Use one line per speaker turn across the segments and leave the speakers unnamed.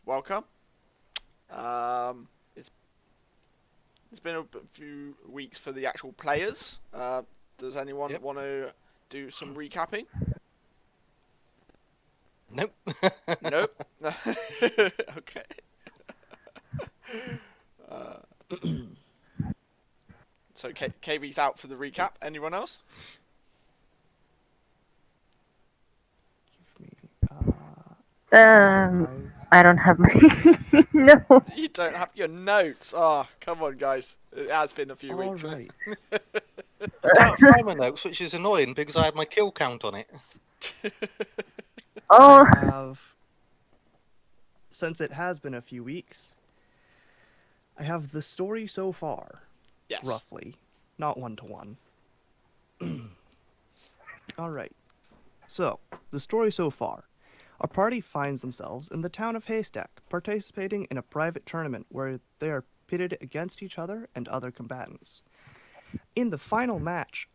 welcome. It's been a few weeks for the actual players. Does anyone want to do some recapping?
Nope.
Nope. Okay. So KB's out for the recap. Anyone else?
I don't have my no.
You don't have your notes. Oh, come on, guys. It has been a few weeks.
Right.
I can't find my notes, which is annoying because I had my kill count on it.
Oh,
I have, since it has been a few weeks, I have the story so far.
Yes.
Roughly. Not 1-to-1. Alright. So, the story so far. Our party finds themselves in the town of Haystack, participating in a private tournament where they are pitted against each other and other combatants. In the final match,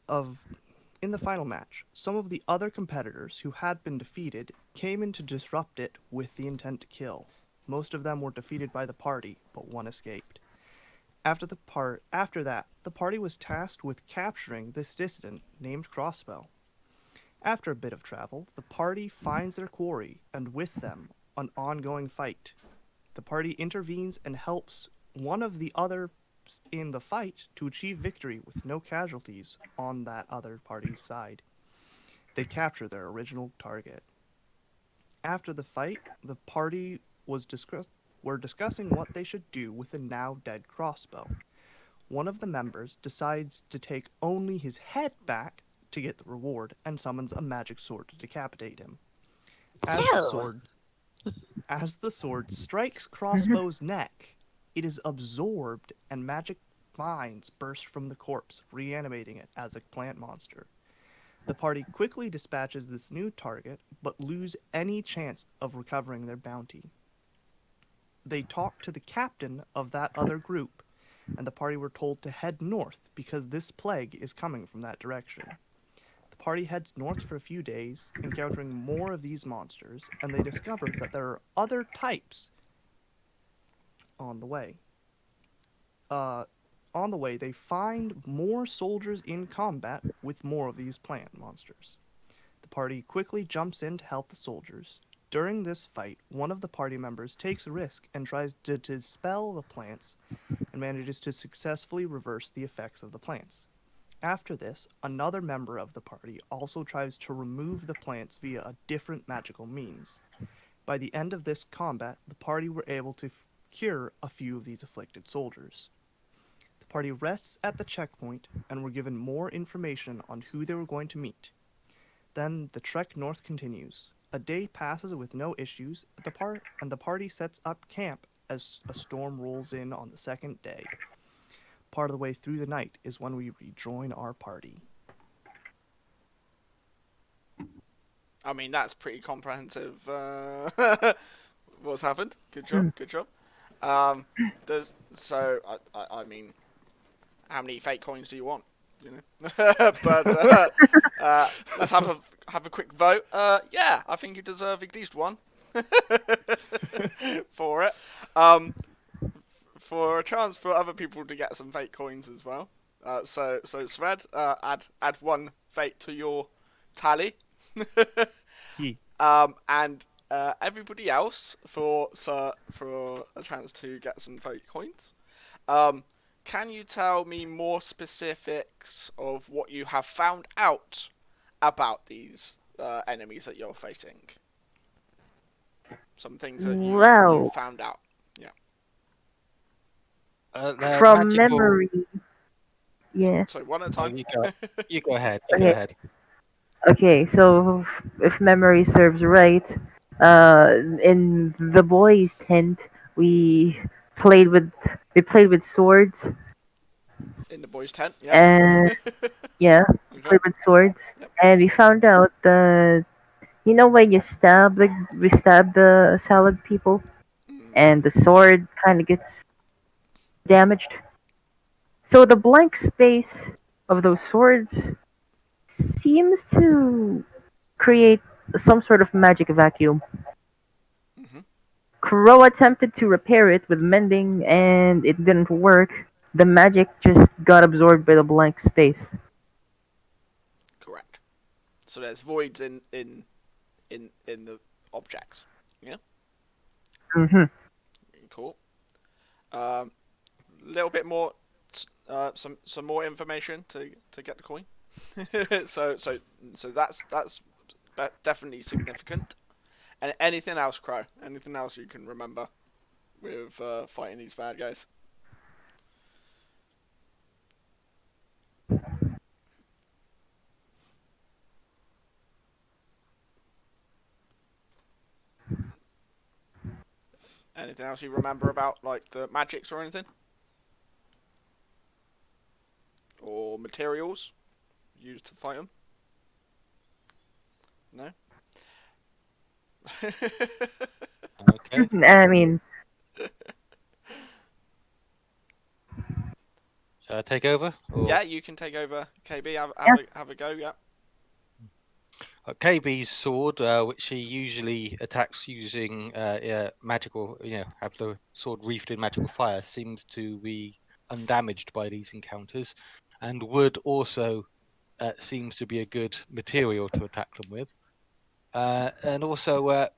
some of the other competitors who had been defeated came in to disrupt it with the intent to kill. Most of them were defeated by the party, but one escaped. After that, the party was tasked with capturing this dissident named Crossbow. After a bit of travel, the party finds their quarry, and with them, an ongoing fight. The party intervenes and helps one of the others in the fight to achieve victory with no casualties on that other party's side. They capture their original target. After the fight, the party were discussing what they should do with the now dead Crossbow. One of the members decides to take only his head back to get the reward and summons a magic sword to decapitate him. As the sword strikes Crossbow's neck, it is absorbed and magic vines burst from the corpse, reanimating it as a plant monster. The party quickly dispatches this new target, but lose any chance of recovering their bounty. They talk to the captain of that other group, and the party were told to head north because this plague is coming from that direction. The party heads north for a few days, encountering more of these monsters, and they discover that there are other types on the way. On the way, they find more soldiers in combat with more of these plant monsters. The party quickly jumps in to help the soldiers. During this fight, one of the party members takes a risk and tries to dispel the plants and manages to successfully reverse the effects of the plants. After this, another member of the party also tries to remove the plants via a different magical means. By the end of this combat, the party were able to cure a few of these afflicted soldiers. The party rests at the checkpoint and were given more information on who they were going to meet. Then the trek north continues. A day passes with no issues, and the party sets up camp as a storm rolls in on the second day. Part of the way through the night is when we rejoin our party.
I mean, that's pretty comprehensive. What's happened? Good job. Good job. I mean, how many fake coins do you want? You know, but let's have a quick vote. Yeah, I think you deserve at least one for it. For a chance for other people to get some fake coins as well. So Sved, add one fake to your tally. And everybody else for a chance to get some fake coins. Can you tell me more specifics of what you have found out about these enemies that you're facing? Some things that you found out.
from
magical...
memory. Yeah.
So one at a time.
You go ahead.
Okay.
Go ahead.
Okay, so if memory serves right, in the boys' tent, we played with swords.
In the boys' tent, yeah.
And yeah, we played with swords, and we found out that when you we stab the salad people, and the sword kind of gets damaged. So the blank space of those swords seems to create some sort of magic vacuum Crow attempted to repair it with mending, and it didn't work. The magic just got absorbed by the blank space.
Correct. So there's voids in the objects. Yeah.
Mhm.
Cool. Little bit more, some more information to get the coin. so that's definitely significant. And anything else, Crow? Anything else you can remember with fighting these bad guys? Anything else you remember about like the magics or anything? Or materials used to fight them? No?
Okay.
I mean,
Shall I take over? Or...
Yeah, you can take over, KB. Have a go. Yeah.
Kaybes' sword, which he usually attacks using magical, have the sword wreathed in magical fire, seems to be undamaged by these encounters, and wood also seems to be a good material to attack them with. And also,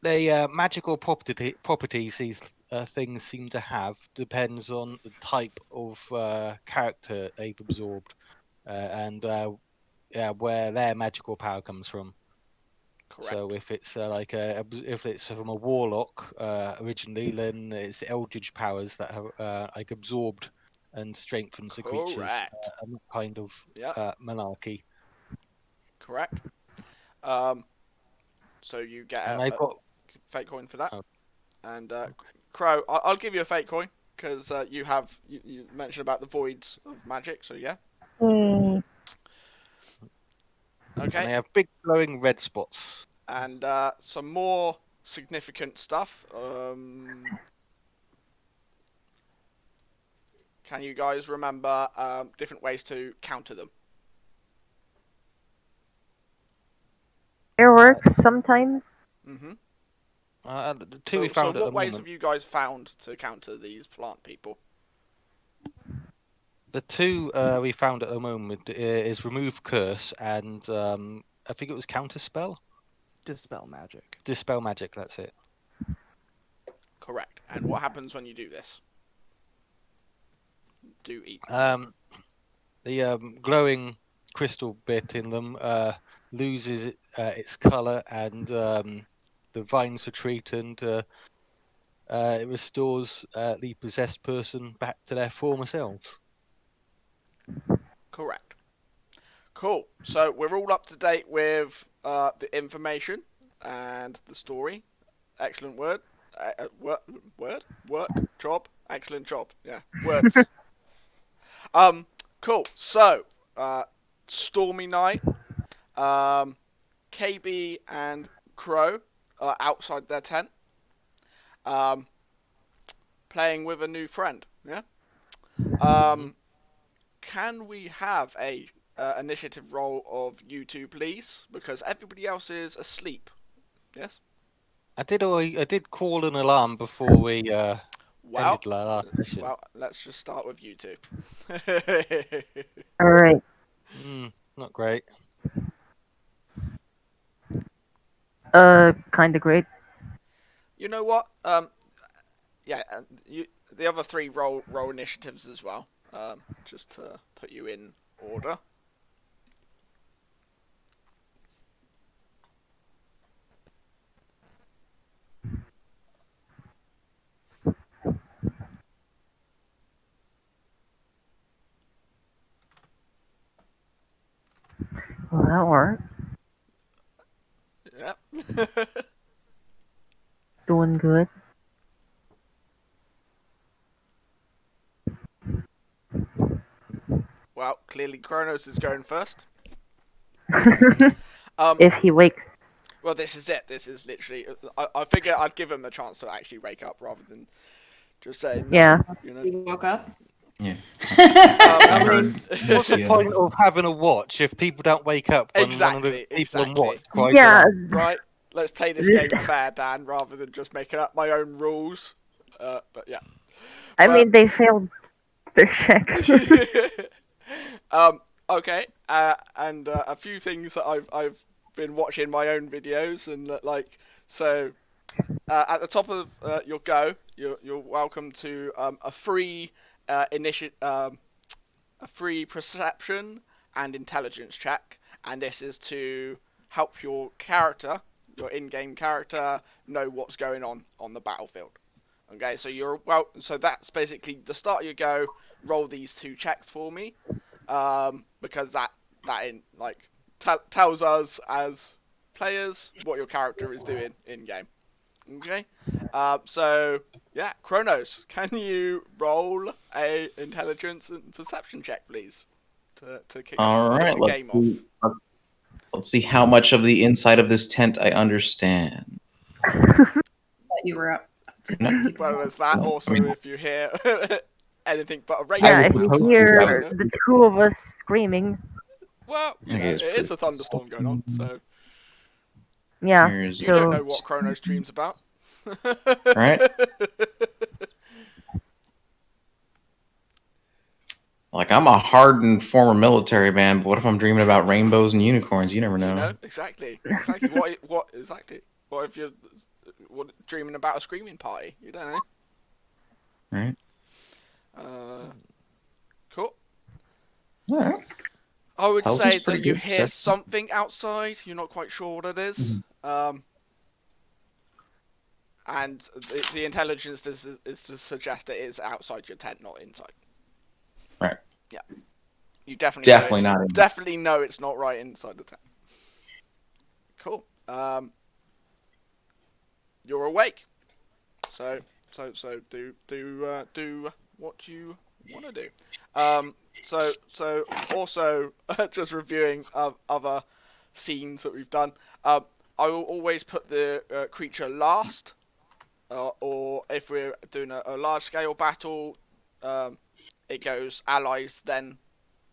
the magical properties these things seem to have depends on the type of character they've absorbed, and where their magical power comes from.
Correct.
So if it's if it's from a warlock originally, then it's Eldridge powers that have absorbed and strengthens the creatures. Kind of monarchy.
Correct. So you get
And got
fake coin for that.
Oh.
And Crow, I'll give you a fake coin because you mentioned about the voids of magic. So yeah.
mm,
Okay.
And they have big glowing red spots.
And some more significant stuff. Can you guys remember different ways to counter them?
fireworks sometimes.
Mm-hmm.
The two we found at
what
the
ways
moment.
have you guys found to counter these plant people?
The two we found at the moment is remove curse and I think it was counterspell.
Dispel magic.
Dispel magic. That's it.
Correct. And what happens when you do this? Do eat.
The glowing crystal bit in them loses its color, and the vines retreat, and it restores the possessed person back to their former selves.
Correct. Cool. So we're all up to date with the information and the story. Excellent word. Work. Job. Excellent job. Yeah. Words. Cool. So, Stormy Night, KB and Crow are outside their tent, playing with a new friend. Yeah. Can we have a initiative roll of you two, please? Because everybody else is asleep. Yes.
I did call an alarm before we ended the last session.
Well, let's just start with you two.
All right.
Not great.
Kind of great.
You know what? Yeah, the other three roll initiatives as well. Just to put you in order.
Well, that worked.
Yep.
Doing good.
Well, clearly Kronos is going first.
If he wakes.
Well, this is it. This is literally. I figure I'd give him a chance to actually wake up rather than just saying. No,
Yeah.
You know.
He woke up.
Yeah.
I mean, what's the point of having a watch if people don't wake up when one of the people on watch cries
Yeah.
out?
Right. let's play this game fair, Dan, rather than just making up my own rules. But yeah.
I mean, they failed their check.
Okay. And a few things that I've been watching my own videos and like so. At the top of your go, you're welcome to a free a free perception and intelligence check, and this is to help your character, your in-game character, know what's going on the battlefield. Okay, so that's basically the start of your go. Roll these 2 checks for me, because that tells us as players what your character is doing in game. Okay, so yeah, Kronos, can you roll a intelligence and perception check, please, to kick the game off?
Let's see how much of the inside of this tent I understand.
You were up.
Well, there's that. Also, if you hear anything but a rain,
yeah, if you hear the 2 of us screaming.
Well, it is a thunderstorm going on, so
yeah.
You don't know what Kronos dreams about.
Right? Like, I'm a hardened former military man, but what if I'm dreaming about rainbows and unicorns? You never know.
You know, exactly. What exactly? What if you're dreaming about a screaming party? You don't know.
Right.
Cool.
Yeah.
I would say that you hear something outside. You're not quite sure what it is. And the intelligence is to suggest it is outside your tent, not inside.
Right.
Yeah. You definitely know it's not right inside the tent. Cool. You're awake. So do what you want to do. So also just reviewing other scenes that we've done. I will always put the creature last, or if we're doing a large scale battle, it goes allies then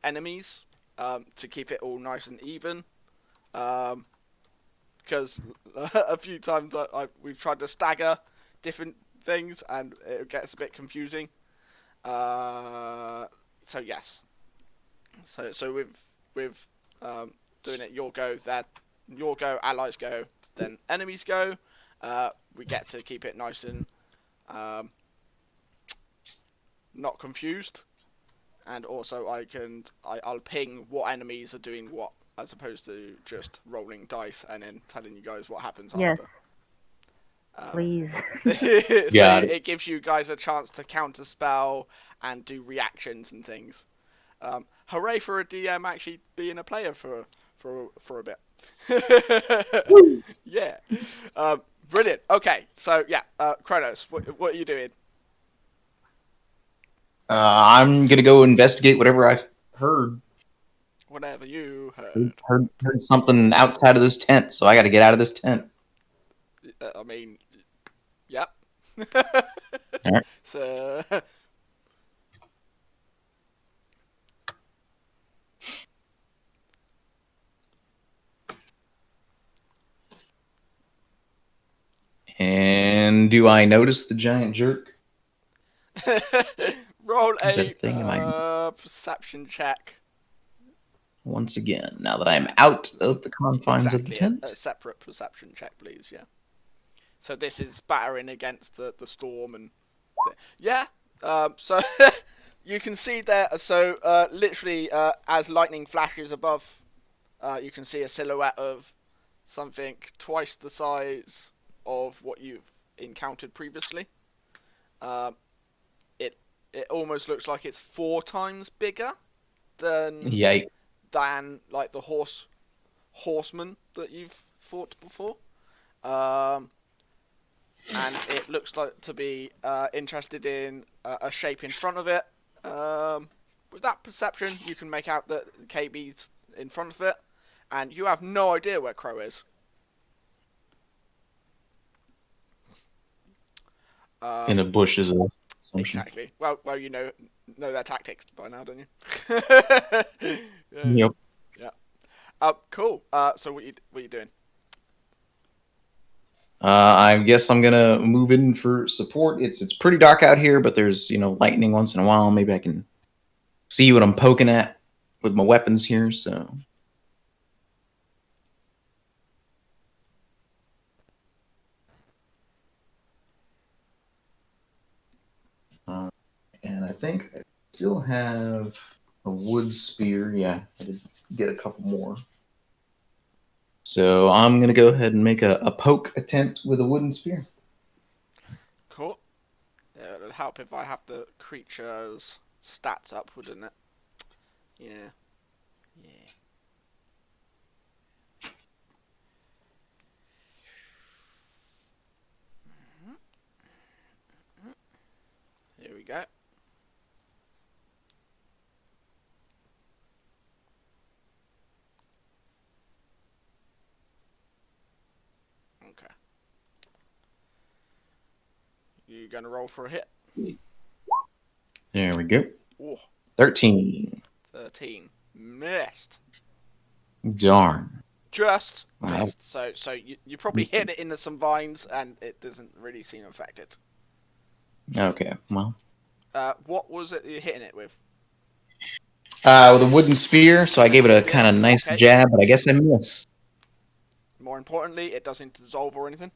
enemies, to keep it all nice and even. Because a few times we've tried to stagger different things and it gets a bit confusing. So yes. So with doing it your go, allies go, then enemies go. We get to keep it nice and not confused, and also I'll ping what enemies are doing what, as opposed to just rolling dice and then telling you guys what happens after.
Please.
So it gives you guys a chance to counter spell and do reactions and things. Hooray for a DM actually being a player for a bit. Yeah. Brilliant. Okay, so yeah, Kronos, what are you doing?
I'm gonna go investigate whatever I've heard.
Whatever you heard.
Heard something outside of this tent, so I got to get out of this tent.
I mean, yep.
Right.
So.
And do I notice the giant jerk?
Roll a perception check.
Once again, now that I'm out of the confines of the tent.
A separate perception check, please, yeah. So this is battering against the storm and... Yeah, so you can see there, so literally as lightning flashes above, you can see a silhouette of something twice the size of what you've encountered previously. It almost looks like it's 4 times bigger than like the horseman that you've fought before. And it looks like to be interested in a shape in front of it. With that perception, you can make out that Kaybes in front of it, and you have no idea where Crow is.
In the bushes.
Exactly. Well, you know their tactics by now, don't you?
Yep.
Yeah. Cool. So what you doing?
I guess I'm gonna move in for support. It's pretty dark out here, but there's lightning once in a while. Maybe I can see what I'm poking at with my weapons here. So. And I think I still have a wood spear. Yeah, I did get a couple more. So I'm going to go ahead and make a poke attempt with a wooden spear.
Cool. Yeah, it'd help if I have the creature's stats up, wouldn't it? Yeah. Yeah. Here we go. Okay. You gonna roll for a hit?
There we go.
Ooh,
13.
13. Missed.
Darn.
Just
Wow.
missed. So you probably hit it into some vines and it doesn't really seem affected.
Okay, well.
What was it you're hitting it with?
With a wooden spear, so I gave it a kind of nice
Okay.
jab, but I guess I missed.
More importantly, it doesn't dissolve or anything.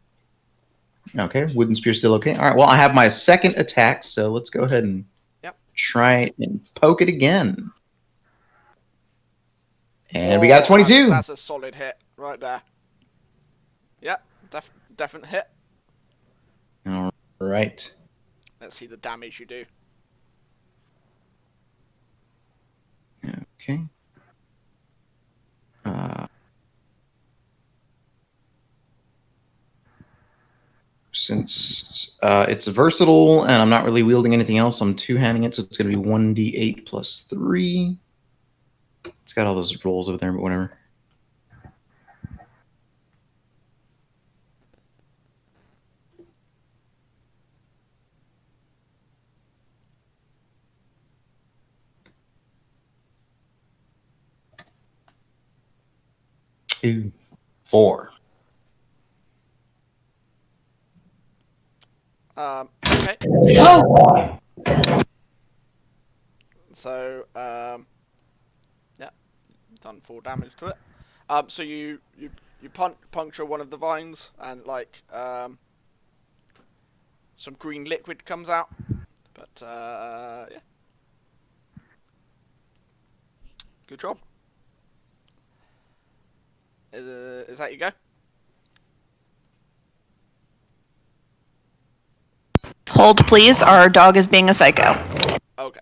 Okay, wooden spear still okay. All right, well, I have my second attack, so let's go ahead and try and poke it again. And we got a 22.
That's a solid hit right there. Yep, definite hit.
All right.
Let's see the damage you do.
Okay. Since it's versatile and I'm not really wielding anything else, I'm two-handing it, so it's going to be 1d8 plus 3. It's got all those rolls over there, but whatever. Two, 4.
Okay. So, yeah, done 4 damage to it. So you puncture one of the vines and some green liquid comes out. But yeah, good job. Is that you go?
Hold, please. Our dog is being a psycho.
Okay.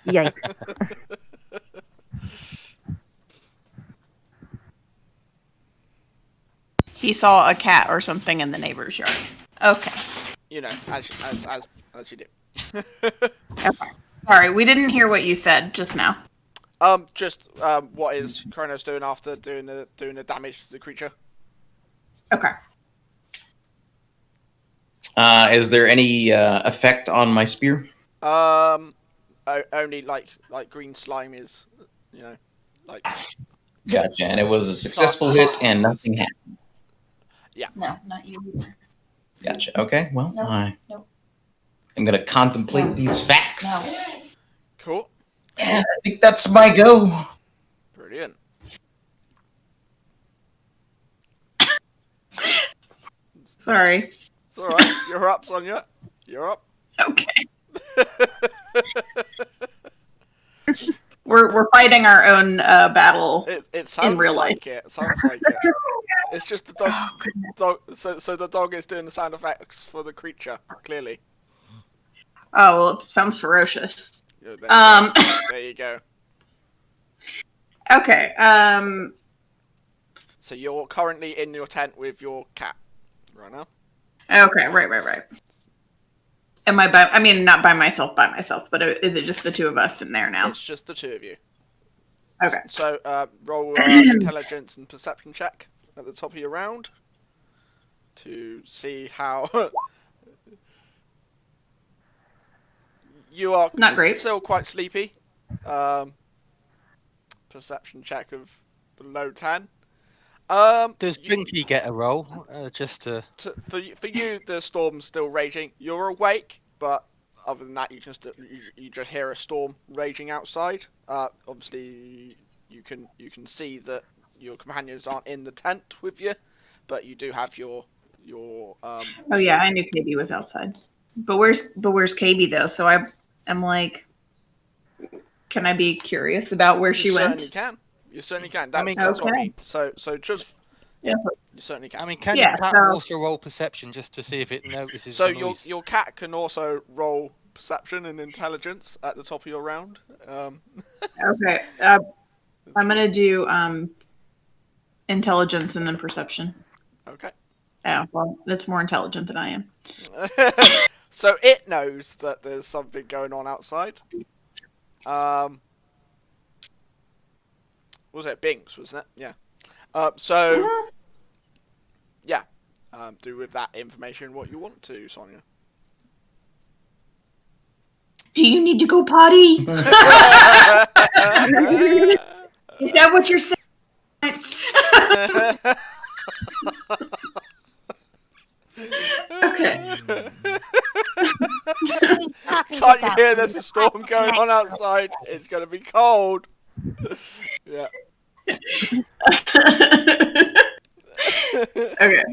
Yikes.
He saw a cat or something in the neighbor's yard. Okay.
You know, as you do.
Okay. Sorry, we didn't hear what you said just now.
What is Kronos doing after doing the damage to the creature?
Okay.
Is there any effect on my spear?
Only like green slime is, like.
Gotcha, and it was a successful hit, and nothing happened.
Yeah.
No, not you either.
Gotcha. Okay, well,
Nope.
I'm going to contemplate these facts.
No.
Cool.
And I think that's my go.
Brilliant.
Sorry.
It's alright. You're up, Sonia. You're up.
Okay. We're fighting our own battle.
It sounds
in real
like
life.
it. It sounds like it. It's just the dog. So the dog is doing the sound effects for the creature. Clearly.
Oh well, it sounds ferocious.
Yeah, there you go.
Okay.
So you're currently in your tent with your cat right now.
Okay. Right. Am I by? I mean, not by myself, but is it just the two of us in there now?
It's just the two of you.
Okay.
So roll intelligence and perception check at the top of your round to see how you are.
Not great.
Still quite sleepy. Perception check of below 10.
Does Drinky get a roll? Just to...
For you, the storm's still raging. You're awake, but other than that, you just hear a storm raging outside. Obviously, you can see that your companions aren't in the tent with you, but you do have your.
Oh yeah, I knew Kaybes was outside. But where's Kaybes though? So I'm like, can I be curious about where she went?
You certainly can. That's
okay.
what I mean. So just
yeah,
you certainly can.
I mean, can your cat also roll perception just to see if it notices
so
the noise?
your cat can also roll perception and intelligence at the top of your round.
Okay. I'm gonna do intelligence and then perception.
Okay.
Yeah, well, it's more intelligent than I am.
So it knows that there's something going on outside. Was it Binks, wasn't it? Yeah. Yeah. Do with that information what you want to, Sonia.
Do you need to go potty? Is that what you're saying? Okay.
Can't you hear there's a storm going on outside? It's going to be cold. Yeah.
Okay.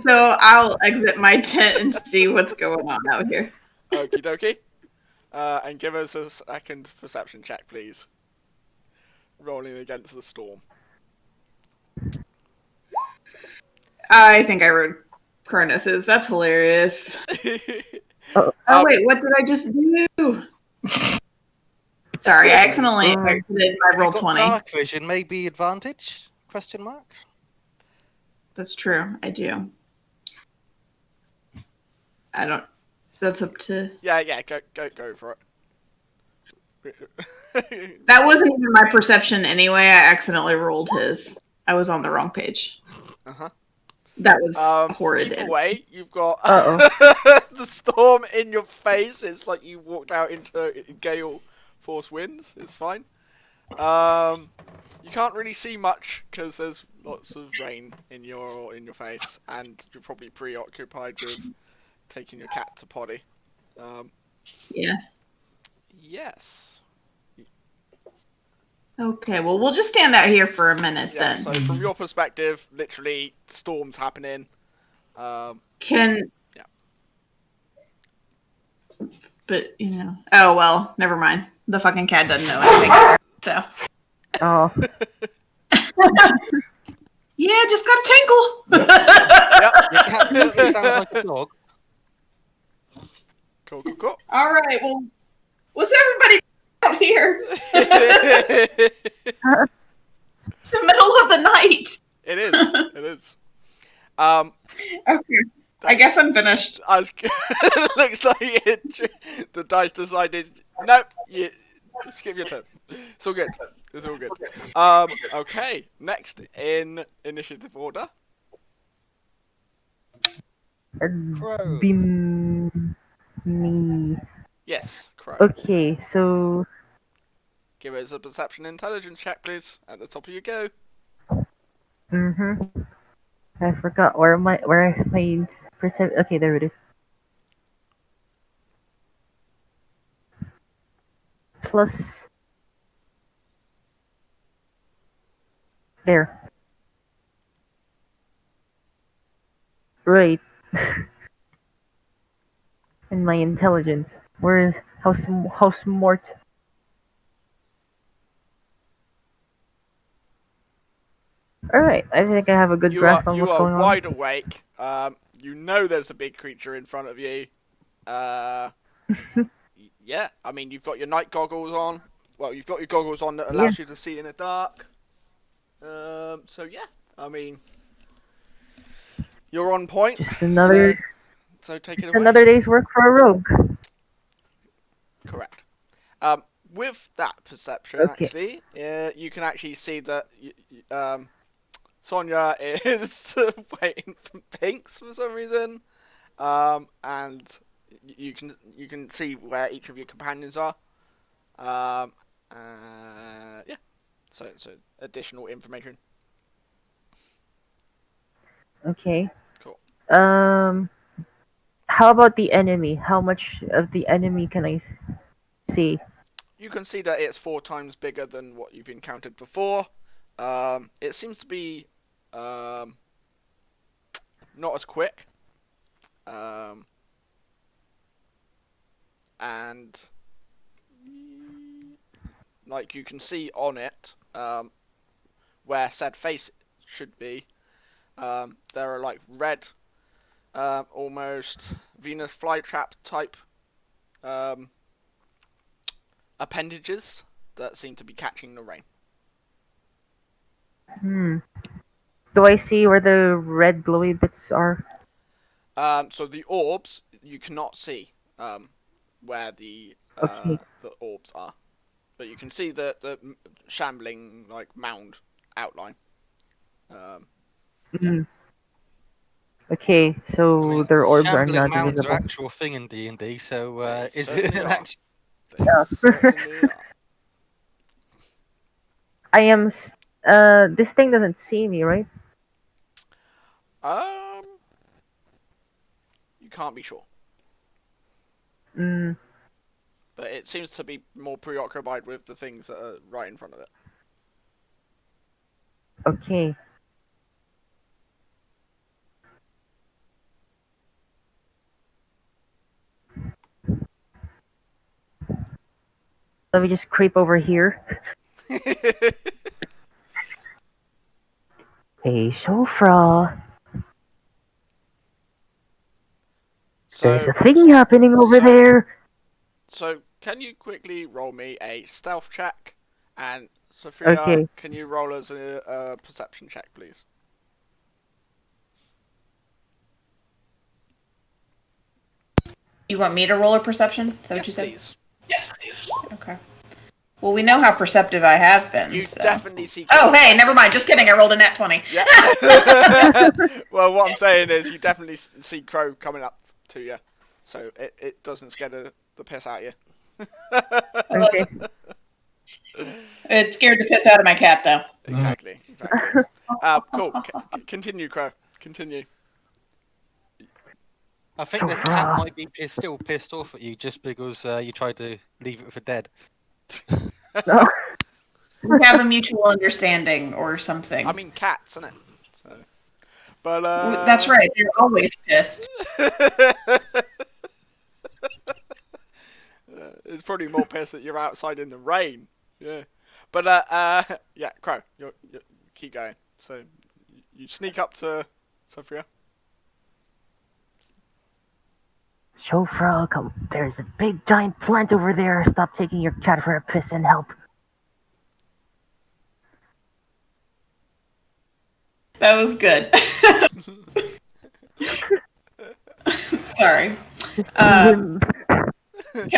So I'll exit my tent and see what's going on out here.
Okie dokie. And give us a second perception check, please. Rolling against the storm.
I think I wrote Cronus's. That's hilarious. Oh wait, what did I just do? Sorry, I accidentally exited my roll 20.
Dark vision may be advantage? Question mark.
That's true. I do. I don't. That's up to.
Yeah. Go for
it. That wasn't even my perception anyway. I accidentally rolled his. I was on the wrong page. That was horrid.
Either way, you've got the storm in your face. It's like you walked out into gale force winds. It's fine. You can't really see much because there's lots of rain in your face, and you're probably preoccupied with taking your cat to potty.
Yeah.
Yes.
Okay, well, we'll just stand out here for a minute then.
So from your perspective, literally, storms happening.
Yeah. But, oh, well, never mind. The fucking cat doesn't know anything, so.
Oh.
Yeah, just got a tinkle.
Yep.
Your cat certainly sounds like a dog.
Cool.
All right, well, what's everybody out here? It's the middle of the night.
It is.
Okay. I guess I'm finished.
Looks like the dice decided, nope, skip your turn. It's all good. Okay, next in initiative order.
Be me.
Yes, Crow.
Okay, so...
Give us a perception intelligence check, please. At the top of your go.
I forgot where my percent. Okay, there it is. Plus. There. Right. And my intelligence. Where is how smart? Alright, I think I have a good grasp on what's going on.
You are wide awake. You know there's a big creature in front of you. Yeah, I mean, you've got your night goggles on. Well, you've got your goggles on that allows you to see in the dark. So yeah, I mean, you're on point.
Just another...
So take it away.
Another day's work for a rogue.
Correct. With that perception, actually, you can actually see that Sonia is waiting for Pinks for some reason, and you can see where each of your companions are. Yeah. So additional information.
Okay.
Cool.
How about the enemy? How much of the enemy can I see?
You can see that it's 4 times bigger than what you've encountered before. It seems to be not as quick. And like you can see on it, where said face should be, there are like red, almost Venus flytrap type appendages that seem to be catching the rain.
Do I see where the red glowy bits are?
So the orbs you cannot see where the
Okay.
orbs are, but you can see the shambling like mound outline.
Okay, so
I mean,
their orbs are
shambling
not
mounds are
visible.
actual thing in D&D. So
They
is
certainly
it an
are.
actual?
They certainly are.
I am. This thing doesn't see me, right?
You can't be sure,
Mm.
but it seems to be more preoccupied with the things that are right in front of it.
Okay. Let me just creep over here. Hey, Shofra. There's a thing happening over there.
So, can you quickly roll me a stealth check? And Sophia,
Okay.
can you roll us a perception check, please?
You want me to roll a perception? Is that what you said?
Please.
Yes, please. Okay. Well, we know how perceptive I have been.
You
so.
definitely see.
Oh, hey, never mind. Just kidding. I rolled a nat 20.
Yeah. Well, what I'm saying is you definitely see Crow coming up to you, so it doesn't scare the piss out of you.
Okay.
It scared the piss out of my cat, though.
Exactly. Cool. Continue, Crow. Continue.
I think the cat might be still pissed off at you just because you tried to leave it for dead.
No.
We have a mutual understanding or something.
I mean, cats, isn't it? So, but
That's right. They're always pissed.
It's probably more pissed that you're outside in the rain. Yeah. But yeah, Crow, you keep going. So you sneak up to Sophia.
Shofra, come. There's a big giant plant over there. Stop taking your cat for a piss and help.
That was good. Sorry. Can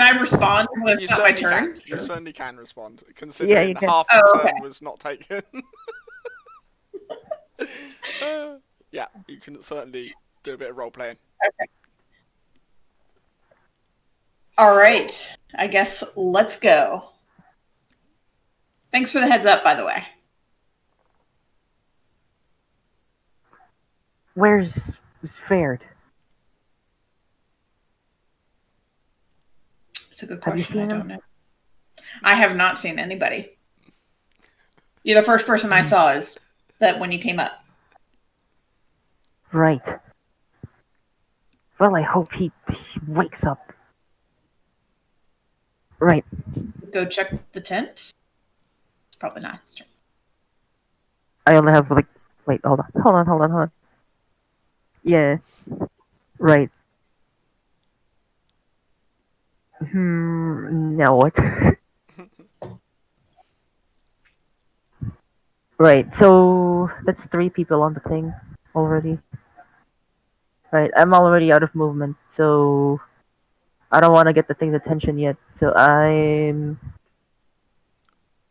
I respond when it's not my turn?
You certainly can respond, considering
you can.
half the turn was not taken. Yeah, you can certainly do a bit of role playing.
Okay. All right. I guess let's go. Thanks for the heads up, by the way.
Where's Fared?
It's a good
Have you
question. I
seen
don't
him?
know. I have not seen anybody. You're the first person I saw is that when you came up.
Right. Well, I hope he wakes up. Right.
Go check the tent? It's probably not his turn.
I only have like. Wait, hold on. Yeah. Right. Now what? Right, so that's 3 people on the thing already. Right, I'm already out of movement, so I don't want to get the thing's attention yet. So I'm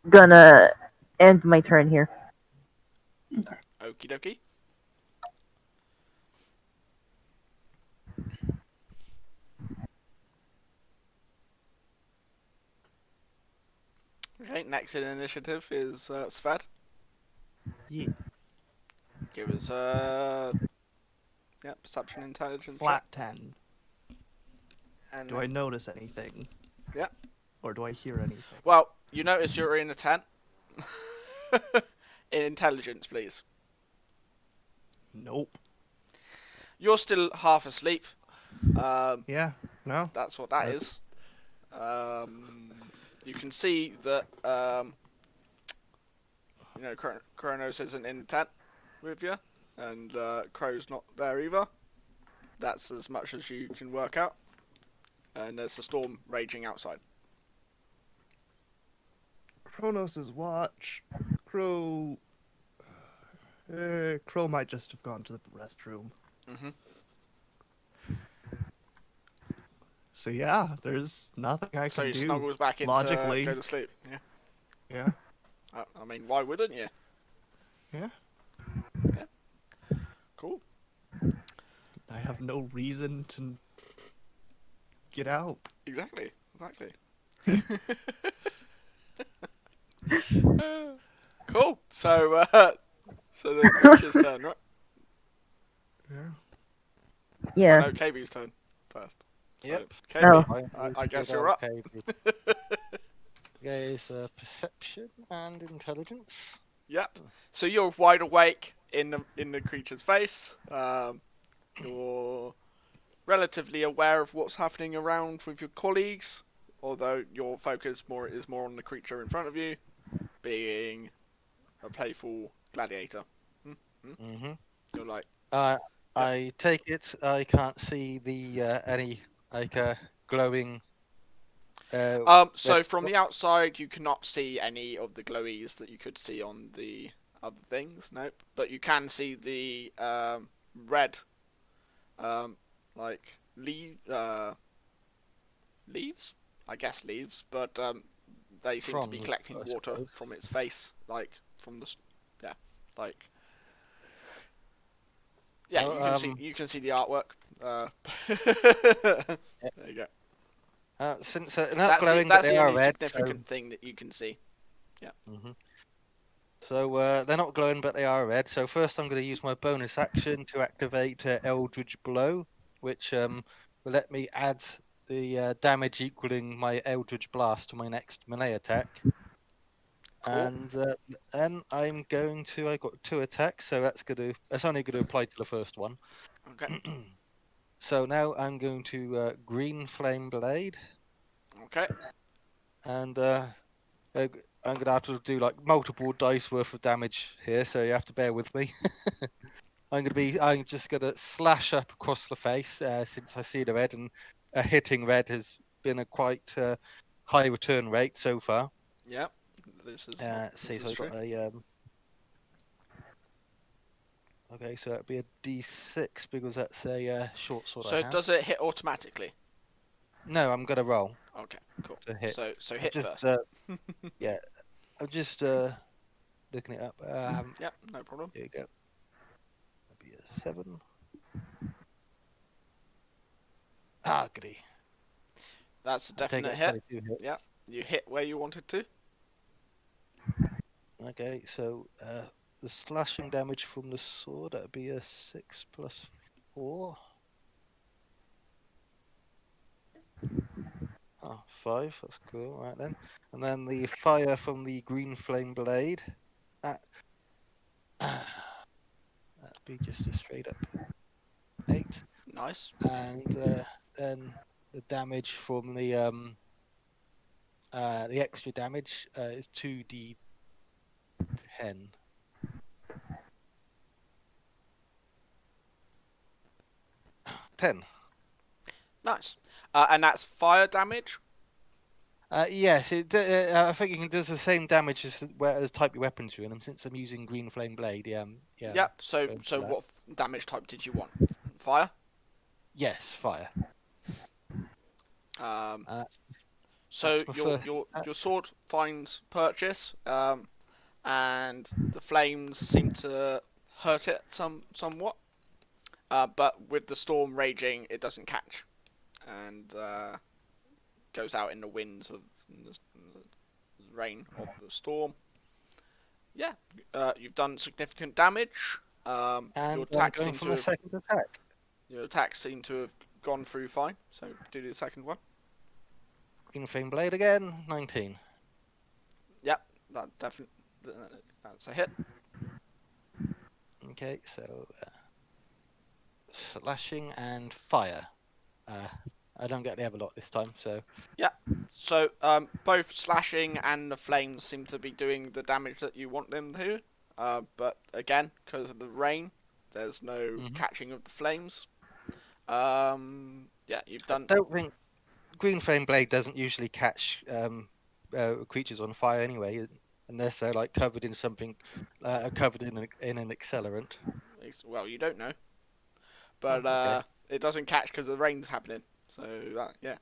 gonna end my turn here.
Okay.
Okie dokie. Okay, next in initiative is Svad.
Yeah.
Give us Yeah, perception, intelligence.
Flat 10.
And
do I notice anything?
Yeah.
Or do I hear anything?
Well, you notice you're in a tent. In intelligence, please.
Nope.
You're still half asleep.
Yeah. No.
That's what that is. You can see that Kronos isn't in the tent with you, and Crow's not there either. That's as much as you can work out. And there's a storm raging outside.
Kronos' watch. Crow might just have gone to the restroom.
Mm-hmm.
So yeah, there's nothing I
So
can
you
do.
snuggles back in
logically.
to go to sleep. Yeah.
Yeah.
I mean, why wouldn't you?
Yeah.
Yeah. Cool.
I have no reason to get out.
Exactly. Cool. So the creature's turn, right?
Yeah.
Yeah.
No, Kaybes' turn first. So,
Yep.
Kaybes, I guess you're up.
Okay, so perception and intelligence.
Yep. So you're wide awake in the creature's face. You're relatively aware of what's happening around with your colleagues, although your focus is more on the creature in front of you, being a playful gladiator.
Mm-hmm.
You're like,
I take it I can't see the any glowing.
So from the outside, you cannot see any of the glowies that you could see on the other things. Nope. But you can see the red, like leaves. I guess leaves, but they seem to be collecting water from its face, like from the, you can see the artwork. There you go.
Since they're not glowing, but
that's
they
the
are
only
red.
significant thing that you can see. Yeah.
Mm-hmm. So they're not glowing, but they are red. So first, I'm going to use my bonus action to activate Eldridge Blow, which will let me add the damage equaling my Eldridge Blast to my next melee attack. Cool. And then I'm going to. I got 2 attacks, so that's only going to apply to the first one.
Okay.
So now I'm going to Green Flame Blade.
Okay. And
I'm going to have to do like multiple dice worth of damage here, so you have to bear with me. I'm just going to slash up across the face since I see the red, and hitting red has been a quite high return rate so far.
Yep. This is
so I've got a okay, so that'd be a D6 because that's a short sword.
So does it hit automatically?
No, I'm gonna roll.
Okay, cool.
To hit.
So hit first.
Yeah, I'm just looking it up.
Yep, no problem.
Here you go. That'd be a 7. Ah, goody.
That's a definite hit. Yeah, you hit where you wanted to.
Okay, so the slashing damage from the sword, that'd be a 6 plus 4. Oh, 5, that's cool, right then. And then the fire from the green flame blade, that'd be just a straight up 8.
Nice.
And then the damage from the extra damage is 2d10. 10.
Nice. And that's fire damage?
Yes, I think it does the same damage as type of weapons you're in, and since I'm using green flame blade, yeah.
Yep. So what damage type did you want? Fire?
Yes, fire.
So your sword finds purchase, and the flames seem to hurt it somewhat, but with the storm raging, it doesn't catch, and goes out in the winds of the rain of the storm. Yeah, you've done significant damage.
And
your attack
going
seems
for
to
my
have...
second attack.
Your attacks seem to have gone through fine, so do the second one.
Green Flame Blade again, 19.
Yep, that's a hit.
Okay, so slashing and fire. I don't get the other lot this time, so
Yeah. So both slashing and the flames seem to be doing the damage that you want them to. But again, because of the rain, there's no catching of the flames. Yeah, you've done.
I don't think Green Flame Blade doesn't usually catch creatures on fire anyway, unless they're like covered in something, covered in an accelerant.
Well, you don't know, but
Okay.
it doesn't catch because the rain's happening. So yeah.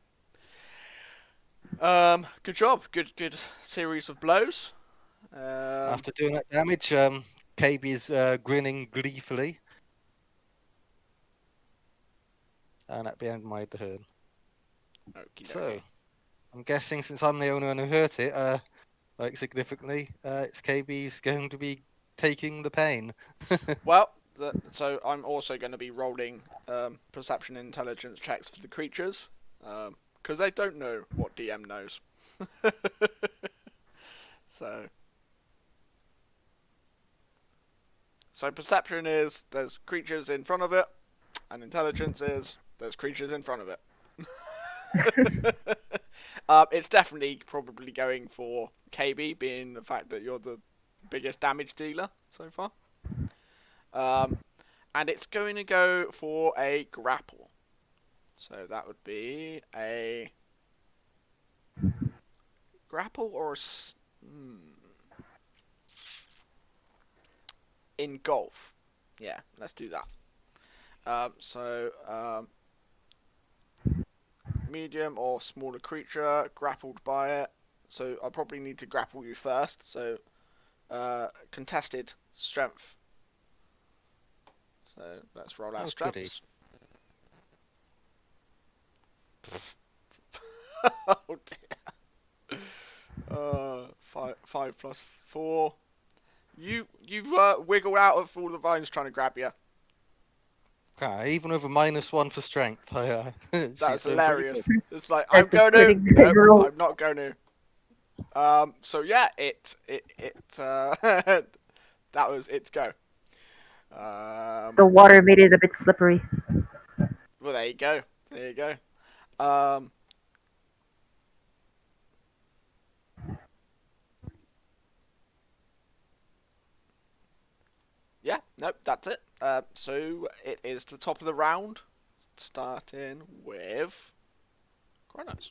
Good job. Good series of blows.
After doing that damage, Kaybes is grinning gleefully, and at the end of my turn. So, I'm guessing since I'm the only one who hurt it, like significantly, it's Kaybes going to be taking the pain.
Well, so I'm also going to be rolling perception and intelligence checks for the creatures, because they don't know what DM knows. So perception is there's creatures in front of it, and intelligence is there's creatures in front of it. It's definitely probably going for KB, being the fact that you're the biggest damage dealer so far. And it's going to go for a grapple. So that would be a grapple or engulf. Yeah, let's do that. Medium or smaller creature grappled by it. So I probably need to grapple you first. So contested strength. So let's roll our strengths. Oh dear. 5 plus 4. You wiggle out of all the vines trying to grab you.
Even with a -1 for strength,
That's hilarious. It's like
That's
I'm going to.
no,
No, I'm not going to. So yeah, that was its go.
the water made it a bit slippery.
Well, there you go. There you go. Yeah, nope, that's it. So it is the top of the round, starting with Chronos.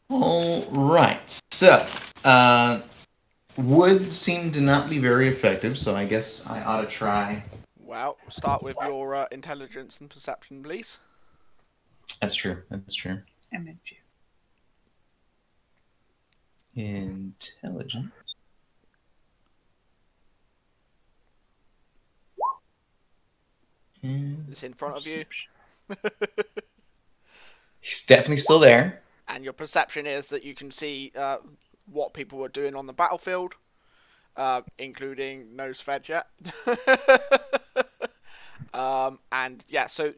All right. So, wood seemed to not be very effective, so I guess I ought to try.
Well, start with your intelligence and perception, please.
That's true. That's true.
MMG.
Intelligence.
It's in front of you.
He's definitely still there.
And your perception is that you can see what people were doing on the battlefield, including no Svedge yet. And yeah, so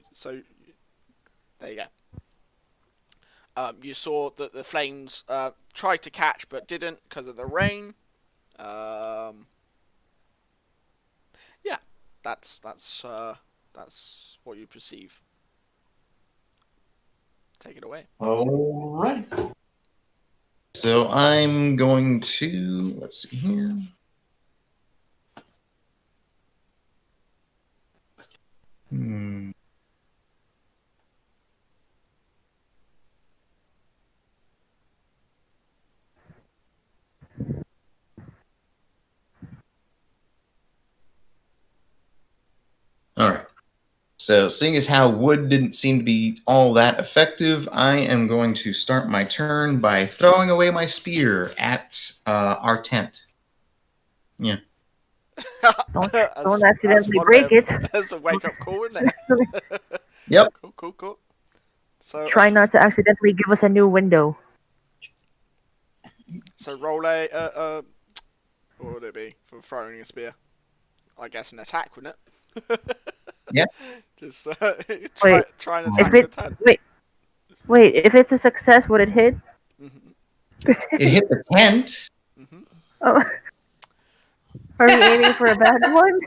there you go. You saw that the flames tried to catch but didn't because of the rain. Yeah, that's what you perceive. Take it away.
All right. So I'm going to, let's see here. All right. So seeing as how wood didn't seem to be all that effective, I am going to start my turn by throwing away my spear at our tent. Yeah.
Don't accidentally break it.
That's a wake-up call, isn't it?
Yep.
Cool. So
try not to accidentally give us a new window.
So roll a what would it be for throwing a spear? I guess an attack, wouldn't it?
Yeah.
Just try and attack the tent.
Wait. If it's a success, would it hit?
It hit the tent.
Oh. Are we aiming for a bad one?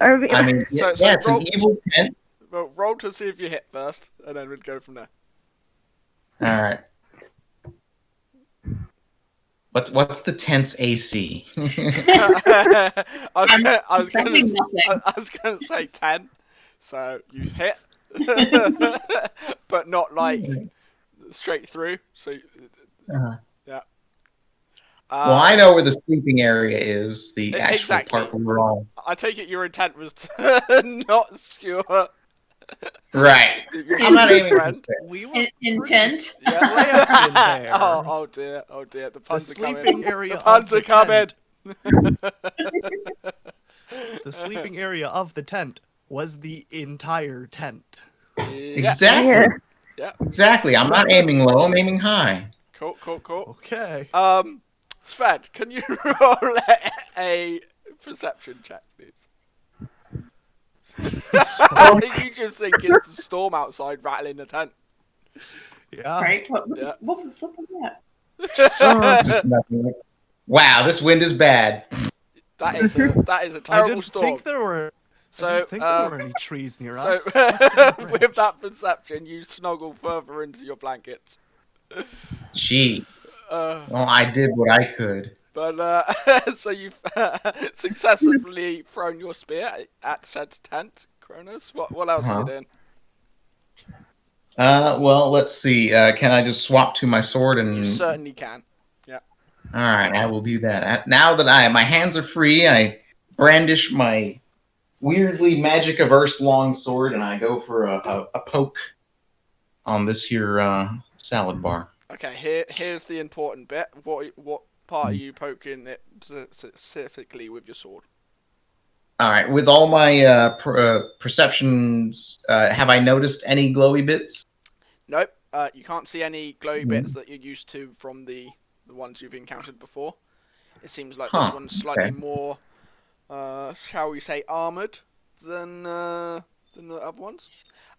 Are we?
I mean, it's an evil tent.
Well, roll to see if you hit first, and then we'd go from there.
All right. What's the tent's AC?
I was gonna say 10, so you hit, but not like straight through. So yeah.
Well, I know where the sleeping area is. The actual part where we're all.
I take it your intent was to not skewer.
Right. I'm not aiming for
we were intent.
Yeah. Oh dear. The puns are coming. The puns are coming.
The sleeping area of the tent was the entire tent.
Exactly.
Yeah.
Exactly. I'm not aiming low. I'm aiming high.
Cool.
Okay.
Sven, can you roll a perception check, please? You just think it's the storm outside rattling the tent.
Yeah.
Right? What was that?
Just nothing. Wow, this wind is bad.
That is a terrible storm.
I didn't think there were any trees near us.
With that perception, you snuggle further into your blankets.
Gee. Well, I did what I could.
But so you've successfully thrown your spear at said tent, Cronus. What else are you doing?
Well, let's see. Can I just swap to my sword and?
You certainly can. Yeah.
All right, I will do that. Now that my hands are free, I brandish my weirdly magic-averse long sword, and I go for a poke on this here salad bar.
Okay, here's the important bit. What part are you poking it specifically with your sword?
All right, with all my perceptions, have I noticed any glowy bits?
Nope. You can't see any glowy bits that you're used to from the ones you've encountered before. It seems like this one's slightly more, shall we say, armored than the other ones.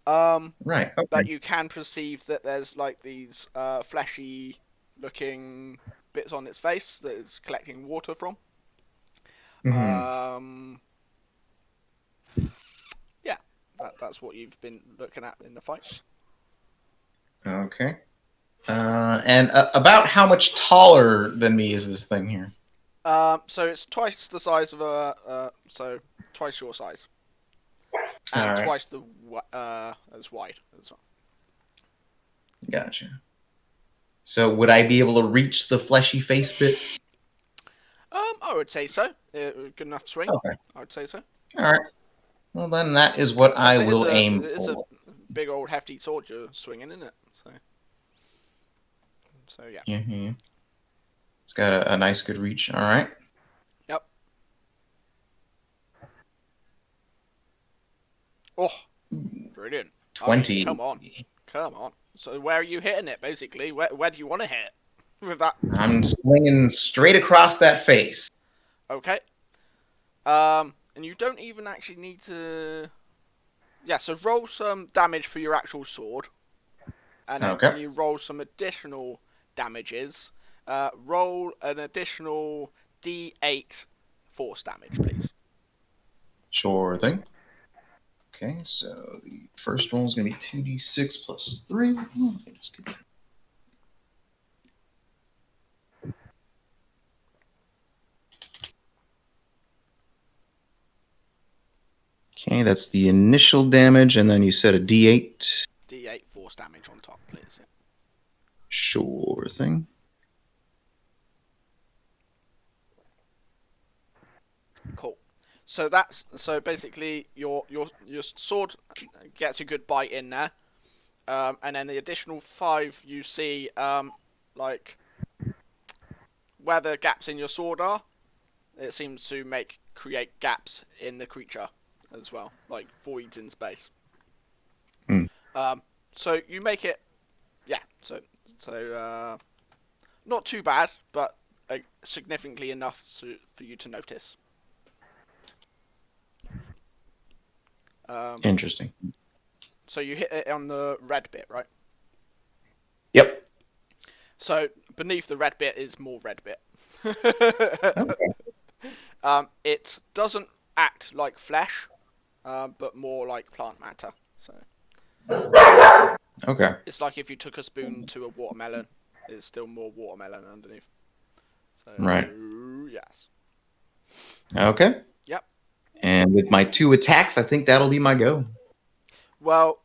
Right. Okay.
But you can perceive that there's like these fleshy looking bits on its face that it's collecting water from. Yeah, that's what you've been looking at in the fight.
Okay. And about how much taller than me is this thing here?
So it's twice the size of so twice your size. And twice the as wide as well.
Gotcha. So would I be able to reach the fleshy face bits?
I would say so. Good enough swing.
Okay.
I would say so.
All right. Well, then that is what I will aim for.
It's a big old hefty sword you're swinging, isn't it? So yeah.
Mm-hmm. It's got a nice good reach. All right.
Yep. Oh, brilliant.
20.
Come on. So where are you hitting it, basically? Where do you want to hit with that?
I'm swinging straight across that face.
Okay. And you don't even actually need to... Yeah, so roll some damage for your actual sword. And then when you roll some additional damages, roll an additional D8 force damage, please.
Sure thing. Okay, so the first roll is going to be 2d6 plus 3. Let me just get that. Okay, that's the initial damage, and then you said a d8.
D8 force damage on top, please. Yeah.
Sure thing.
Cool. So basically your sword gets a good bite in there, and then the additional 5 you see like where the gaps in your sword are, it seems to create gaps in the creature as well, like voids in space. So you make it, yeah. So not too bad, but significantly enough for you to notice.
Interesting.
So you hit it on the red bit, right?
Yep.
So beneath the red bit is more red bit.
Oh.
It doesn't act like flesh, but more like plant matter. So
Okay.
it's like if you took a spoon to a watermelon, it's still more watermelon underneath. So
Right.
yes.
Okay.
Yep.
And with my 2 attacks, I think that'll be my go.
Well.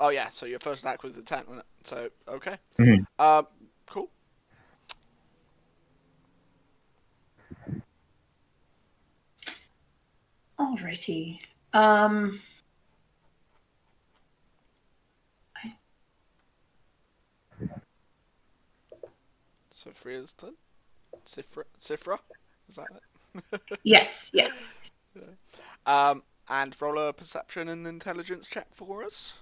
Oh yeah. So your first attack was the 10, wasn't it? So okay.
Mhm.
Cool.
Alrighty.
Sifra's turn. Sifra? Is that it?
Yes.
And roll a perception and intelligence check for us.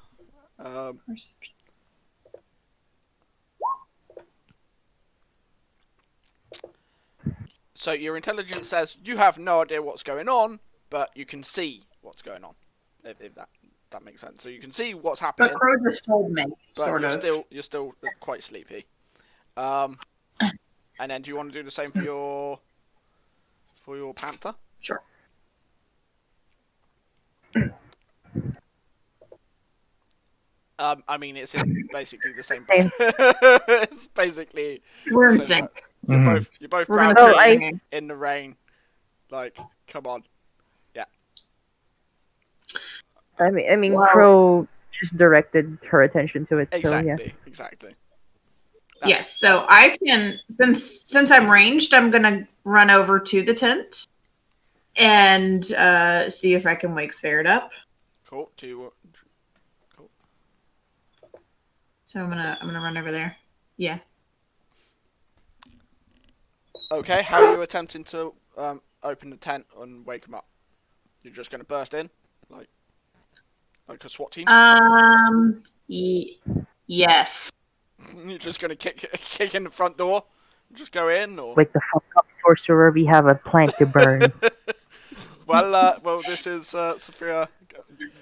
So your intelligence says you have no idea what's going on, but you can see what's going on. If that makes sense. So you can see what's happening.
But Crow just told me,
but
sort of.
you're still quite sleepy. And then do you want to do the same for your panther?
Sure.
I mean, it's in basically the same. It's basically.
We're in
the same
sync.
boat. You're both
We're gonna
grounded
sing.
in the rain. Like, come on. Yeah.
I mean,
Wow.
Crow just directed her attention to it.
Exactly.
So yeah.
Exactly.
Yes. So I can, since I'm ranged, I'm gonna run over to the tent and see if I can wake Spherd up.
Cool. Cool.
So I'm gonna run over there. Yeah.
Okay. How are you attempting to open the tent and wake him up? You're just gonna burst in, like a SWAT team.
Yes.
You're just gonna kick in the front door, just go in, or
Wake the fuck up, sorcerer. We have a plank to burn.
well, this is Sophia.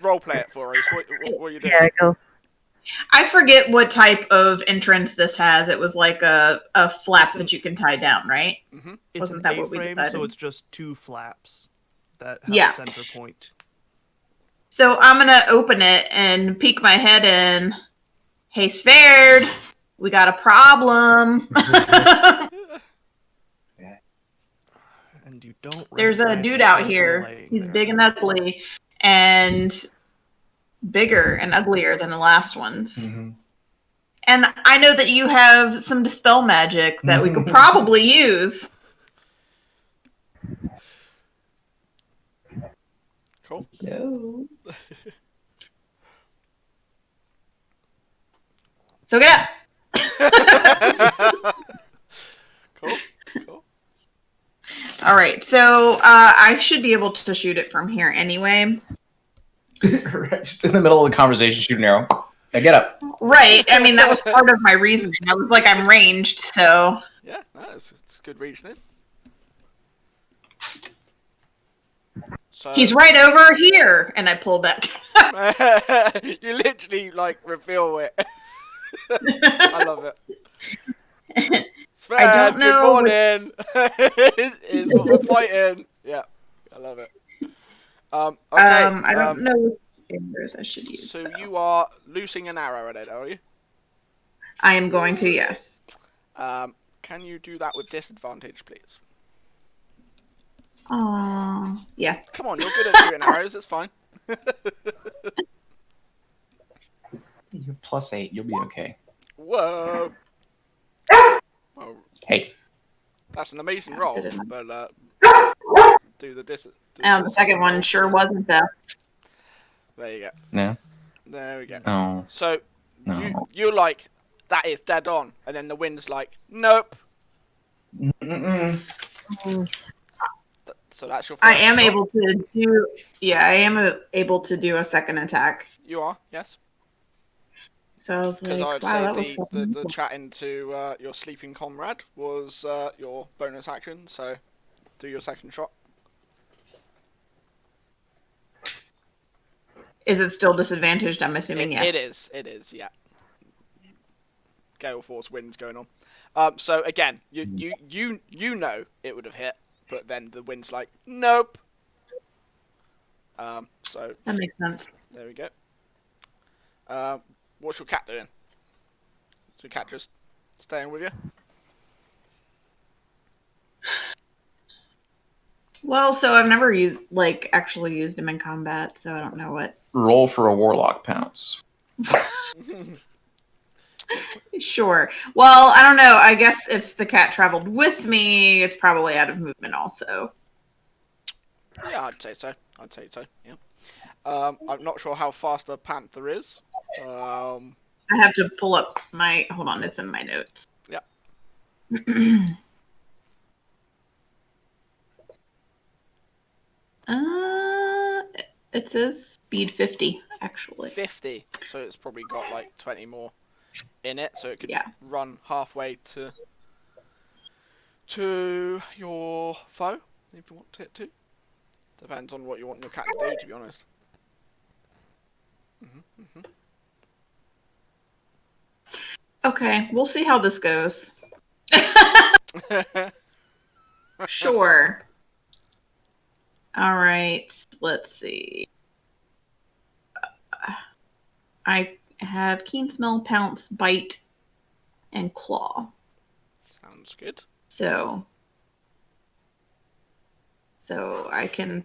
Role play it for us. What are you doing?
Yeah, go.
I forget what type of entrance this has. It was like a flap that you can tie down, right?
Mm-hmm.
It's
Wasn't
an
that what we
A-frame,
decided?
so it's just 2 flaps that have
Yeah.
a center point.
So I'm gonna open it and peek my head in. Hey, Spherd, we got a problem.
And you don't.
There's a
recognize
dude
the
out
person
here.
laying
He's
there.
big and ugly, and bigger and uglier than the last ones.
Mm-hmm.
And I know that you have some dispel magic that we could probably use.
Cool.
No.
So get up.
Cool.
All right, so I should be able to shoot it from here anyway.
Right, just in the middle of the conversation, shoot an arrow. Now get up.
Right. I mean, that was part of my reasoning. I was like, I'm ranged, so.
Yeah, no, it's good reasoning. So
He's right over here, and I pulled that.
you literally like reveal it. I love it. Sven,
I don't know
good morning. Is what we're fighting. Yeah, I love it. Okay.
I don't know what fingers I should use.
So
though.
you are loosing an arrow at it, are you?
I am going to, yes.
Can you do that with disadvantage, please?
Yeah.
Come on, you're good at shooting arrows. It's fine.
You're +8. You'll be okay.
Whoa. Oh,
Hey.
that's an amazing roll, but do the
The second one sure wasn't, though.
There you go.
No.
There we go.
Oh.
So
No.
you're like, that is dead on, and then the wind's like, nope.
Mm-mm.
So that's your first
I am
shot.
able to do. Yeah, I am able to do a second attack.
You are, yes.
So I was
Because
like,
I'd
wow, that was
say
fucking
the chatting to your sleeping comrade was your bonus action, so do your second shot.
Is it still disadvantaged? I'm assuming yes.
It is, yeah. Gale force winds going on. So again, you know it would have hit, but then the wind's like, nope. So
that makes sense.
There we go. What's your cat doing? Is your cat just staying with you?
Well, so I've never actually used him in combat, so I don't know what.
Roll for a warlock pounce.
Sure. Well, I don't know. I guess if the cat traveled with me, it's probably out of movement also.
Yeah, I'd say so. Yeah. I'm not sure how fast a panther is.
I have to pull up my. Hold on, it's in my notes.
Yeah.
It says speed 50, actually.
50, so it's probably got like 20 more in it, so it could run halfway to your foe, if you want it to. Depends on what you want your cat to do, to be honest.
Okay, we'll see how this goes. Sure. All right, let's see. I have Keen Smell, Pounce, Bite, and Claw.
Sounds good.
So I can...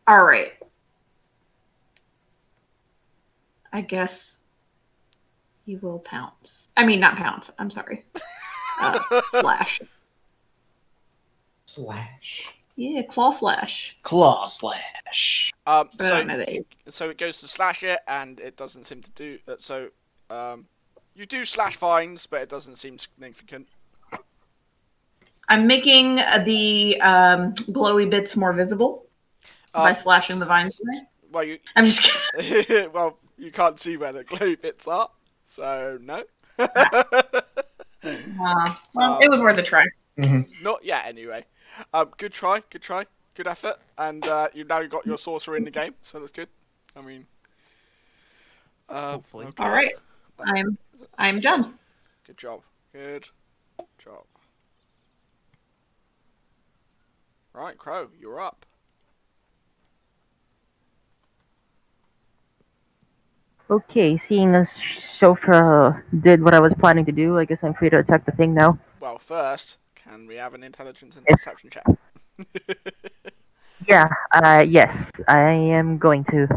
All right. I guess he will pounce. I mean, not pounce. I'm sorry. Slash.
Slash.
Yeah, claw slash.
Claw slash.
But I don't know the age.
So it goes to slash it, and it doesn't seem to do that. So, you do slash vines, but it doesn't seem significant.
I'm making the glowy bits more visible by slashing the vines away.
Well,
I'm just kidding.
Well, you can't see where the glowy bits are, so no.
Well, it was worth a try.
Not yet, anyway. Good try, good effort, and you've now got your sorcerer in the game, so that's good. I mean,
hopefully.
Okay.
All right, I'm done.
Good job. Right, Crow, you're up.
Okay, seeing as Shofra did what I was planning to do, I guess I'm free to attack the thing now.
Well, first, can we have an intelligence and deception check?
Yeah, yes, I am going to.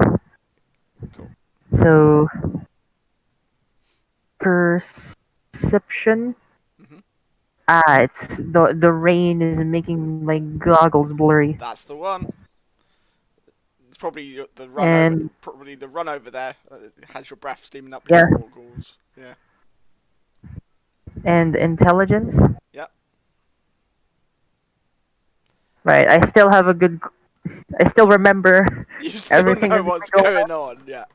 Cool.
So, perception. It's the rain is making my goggles blurry.
That's the one. It's probably the run over there. Has your breath steaming up your goggles. Yeah.
And intelligence.
Yep.
Right, I still remember
You still
everything
know what's going on. Yeah.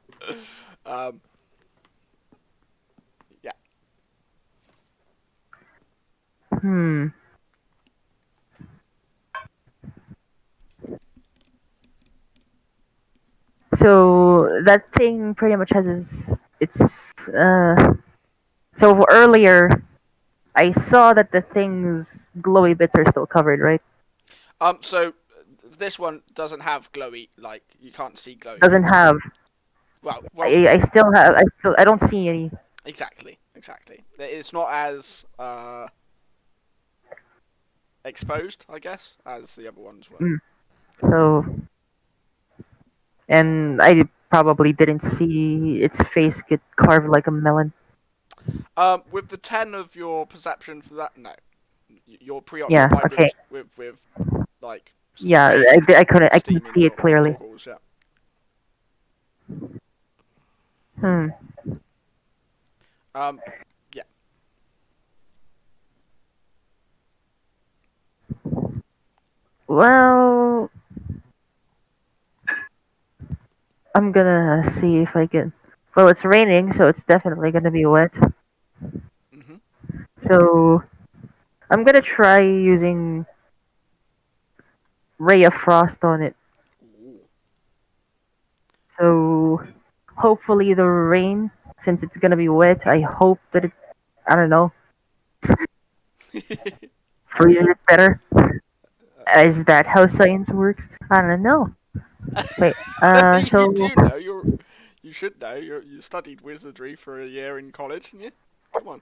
Yeah.
So that thing pretty much has so earlier I saw that the thing's glowy bits are still covered, right?
So this one doesn't have glowy, like you can't see glowy.
Doesn't have.
Well,
I don't see any.
Exactly. It's not as exposed, I guess, as the other ones were.
So, and I probably didn't see its face get carved like a melon.
With the 10 of your perception for that, no. You're preoccupied with like...
Yeah, I couldn't see it clearly.
Goggles, yeah. Yeah.
Well, I'm gonna see if I can... Well, it's raining, so it's definitely gonna be wet. So, I'm gonna try using ray of frost on it.
Ooh.
So hopefully the rain, since it's gonna be wet, I hope that it, I don't know, freezes it better. Is that how science works? I don't know. Wait,
You
so
do know. You should know. You studied wizardry for a year in college, didn't you? Come on.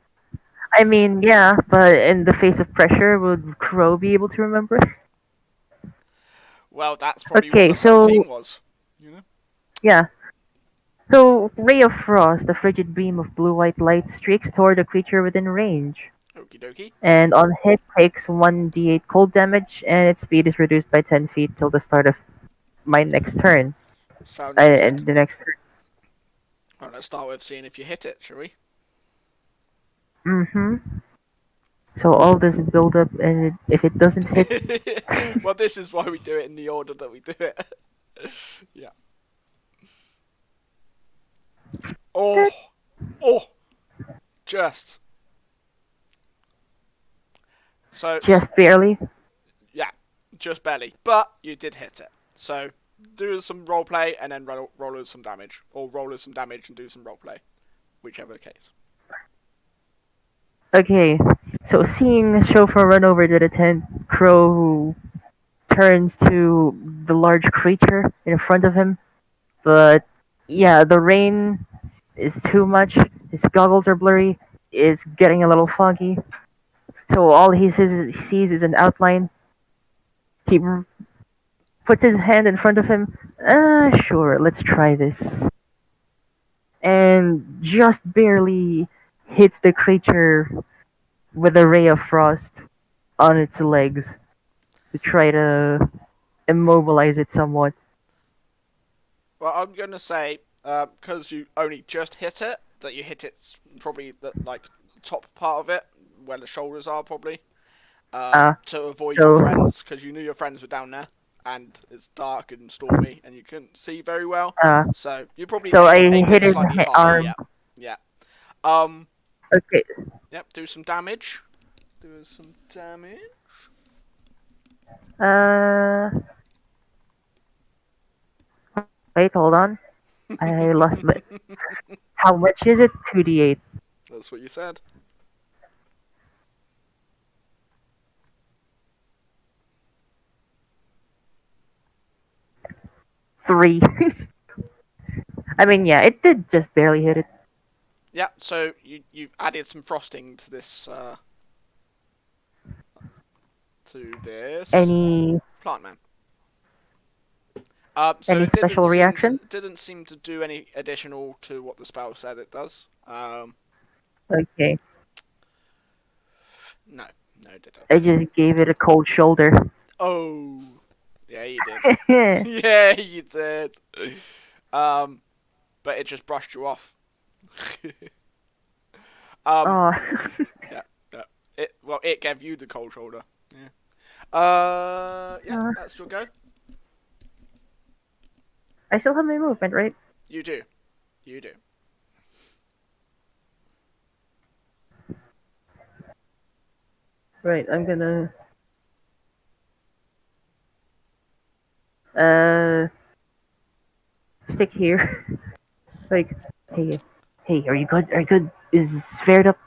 I mean, yeah, but in the face of pressure, would Crow be able to remember?
Well, that's probably what
Okay,
the 17
so
was. You know.
yeah. So, Ray of Frost, a frigid beam of blue-white light, streaks toward a creature within range.
Okie dokie.
And on hit, takes 1d8 cold damage, and its speed is reduced by 10 feet till the start of my next turn.
Sounds good.
And the next turn.
Well, let's start with seeing if you hit it, shall we?
Mm-hmm. So all this build up, and if it doesn't hit,
Well, this is why we do it in the order that we do it. Yeah. Oh, just. So
just barely.
yeah, just barely, but you did hit it. So do some roleplay and then roll us some damage, or roll us some damage and do some roleplay, whichever case.
Okay, so seeing Chauffeur run over to the tent, Crow turns to the large creature in front of him. But yeah, the rain is too much. His goggles are blurry. It's getting a little foggy. So all he sees is an outline. He puts his hand in front of him. Sure, let's try this. And just barely hits the creature with a ray of frost on its legs to try to immobilize it somewhat.
Well, I'm gonna say because you only just hit it, that you hit it probably the top part of it, where the shoulders are probably, to avoid your
so
friends, because you knew your friends were down there, and it's dark and stormy, and you couldn't see very well. So you probably
so I
aimed
hit
it
his
slightly higher.
arm.
Yeah.
Okay.
Yep. Do some damage. Do some damage.
Wait, hold on. I lost my. How much is it? 2d8.
That's what you said.
Three. I mean, yeah, it did just barely hit it.
Yeah. So you've added some frosting to this.
Any
plant man. So
any
it
special reaction?
didn't seem to do any additional to what the spell said it does.
Okay.
No, it didn't.
I just gave it a cold shoulder.
Oh, yeah, you did. Yeah, you did. But it just brushed you off.
Oh.
Yeah. It gave you the cold shoulder. Yeah. That's your go.
I still have my movement, right?
You do.
Right, I'm gonna... stick here. Like, hey, are you good? Is this fared up?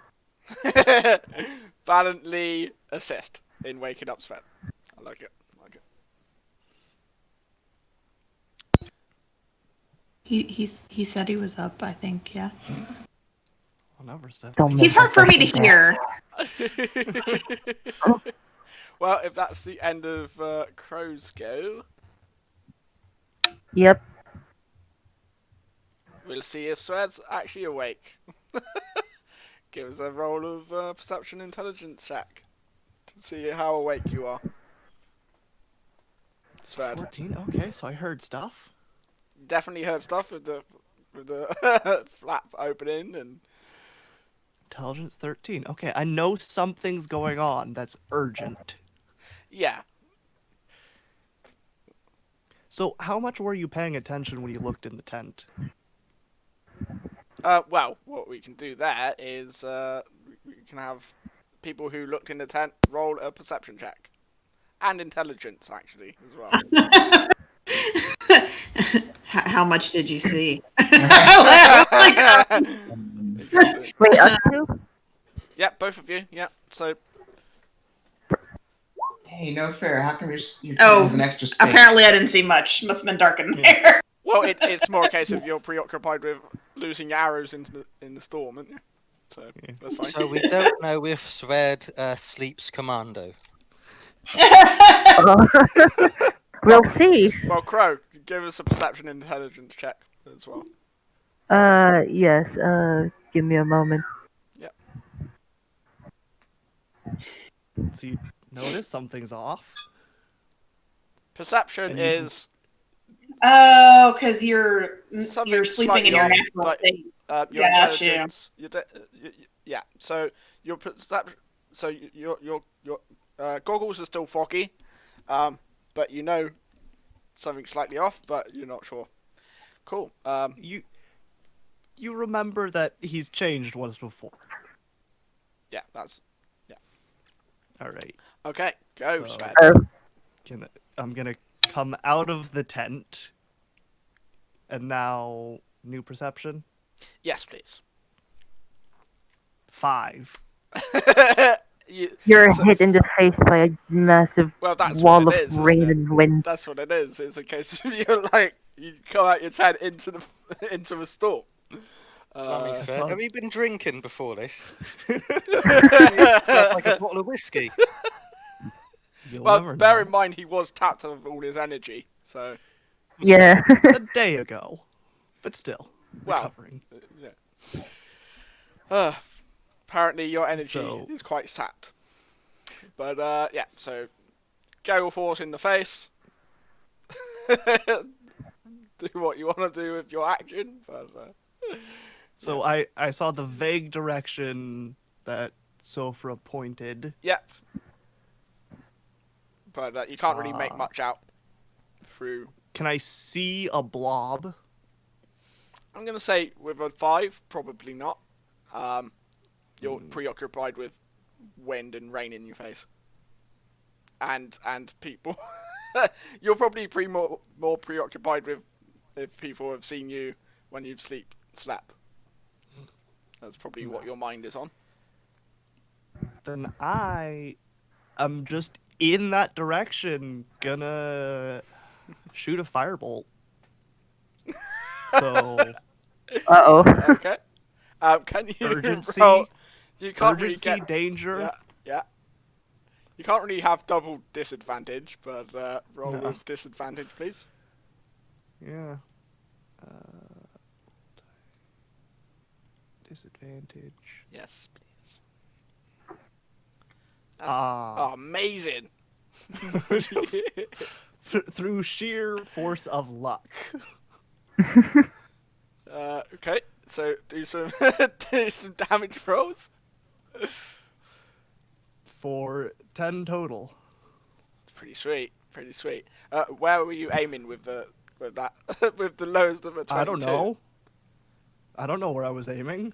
Valiantly assist in waking up Sven. I like it.
He said he was up, I think, yeah.
He's
hard for me to hear.
Well, if that's the end of Crow's go,
Yep.
we'll see if Sven's actually awake. Give us a roll of perception intelligence check to see how awake you are. Sven.
14. Okay, so I heard stuff.
Definitely heard stuff with the flap opening and.
Intelligence 13. Okay, I know something's going on that's urgent.
Yeah.
So, how much were you paying attention when you looked in the tent?
Well, what we can do there is we can have people who looked in the tent roll a perception check, and intelligence actually as well.
How much did you see?
Exactly.
Wait, us two?
Yeah, both of you. Yeah. So
Hey, no fair. How come your
Oh,
turn has an extra state?
apparently I didn't see much. Must have been dark in there.
well, it's more a case of you're preoccupied with losing your arrows in the storm, isn't you? So that's fine.
So we don't know if Sved sleeps commando.
We'll see.
Well, Crow, give us a perception intelligence check as well.
Yes, give me a moment.
Yep.
So you notice something's off.
Perception
And you can-
is
Oh, because you're
something
sleeping in
slightly
your
off,
natural
but
state.
your
Gotcha.
intelligence, yeah. So your perception, so your goggles are still foggy, but you know something slightly off, but you're not sure. Cool.
You remember that he's changed once before.
Yeah, that's
All right.
okay. Go,
So-
Sven.
I'm gonna come out of the tent. And now, new perception?
Yes, please.
5.
You're hit in the face by a massive
Well, that's
wall
what
of
it is,
rain
isn't it?
and wind.
That's what it is. It's a case of you like you come out your tent into a storm.
Blimey, Sved,
so-
have you been drinking before this? That's like a bottle of whiskey.
You'll
Well,
never
bear
know.
in mind he was tapped of all his energy, so
Yeah.
A day ago. But still,
Well,
recovering.
yeah. Apparently your energy
So-
is quite sapped. But yeah, so gale force in the face. Do what you want to do with your action, but
So I saw the vague direction that Sofra pointed.
yep. But you can't really make
Ah.
much out through.
Can I see a blob?
I'm gonna say with a 5, probably not. You're preoccupied with wind and rain in your face, and people. You're probably more preoccupied with if people have seen you when you've slept. That's probably what your mind is on.
Then I am just in that direction gonna shoot a firebolt. So
Uh-oh.
Okay. Can you
Urgency?
roll? You can't
urgency,
really get.
danger.
Yeah. You can't really have double disadvantage, but roll
No.
with disadvantage, please.
Yeah. Disadvantage.
Yes, please. That's amazing.
Through sheer force of luck.
Okay, so do some do some damage rolls.
For 10 total.
Pretty sweet, pretty sweet. Where were you aiming with that with the lowest of a 22?
I don't know. I don't know where I was aiming.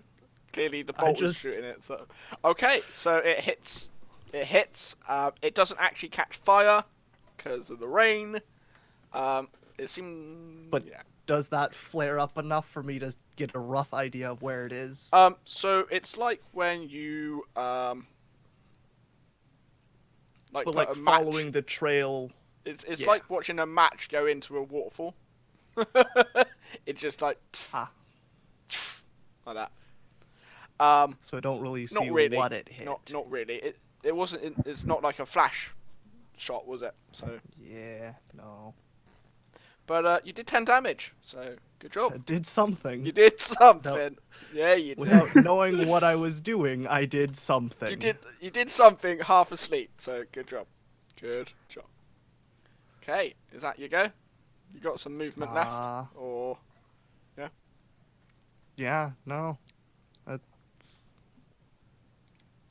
Clearly the bolt was shooting it. So okay, so it hits. It hits. It doesn't actually catch fire because of the rain. It seems.
But
yeah.
does that flare up enough for me to get a rough idea of where it is?
So it's like when you like
but
put
like
a match.
following the trail.
It's
yeah.
like watching a match go into a waterfall. It's just like
Ah.
like that.
So I don't really see
Not really.
what it hit.
Not really. It wasn't. It's not like a flash shot, was it? So.
Yeah, no.
But you did 10 damage, so good job.
I did something.
You did something. Yeah, you did.
Without knowing what I was doing, I did something.
You did something half asleep, so good job. Good job. Okay, is that you go? You got some movement left? Or
Yeah, no.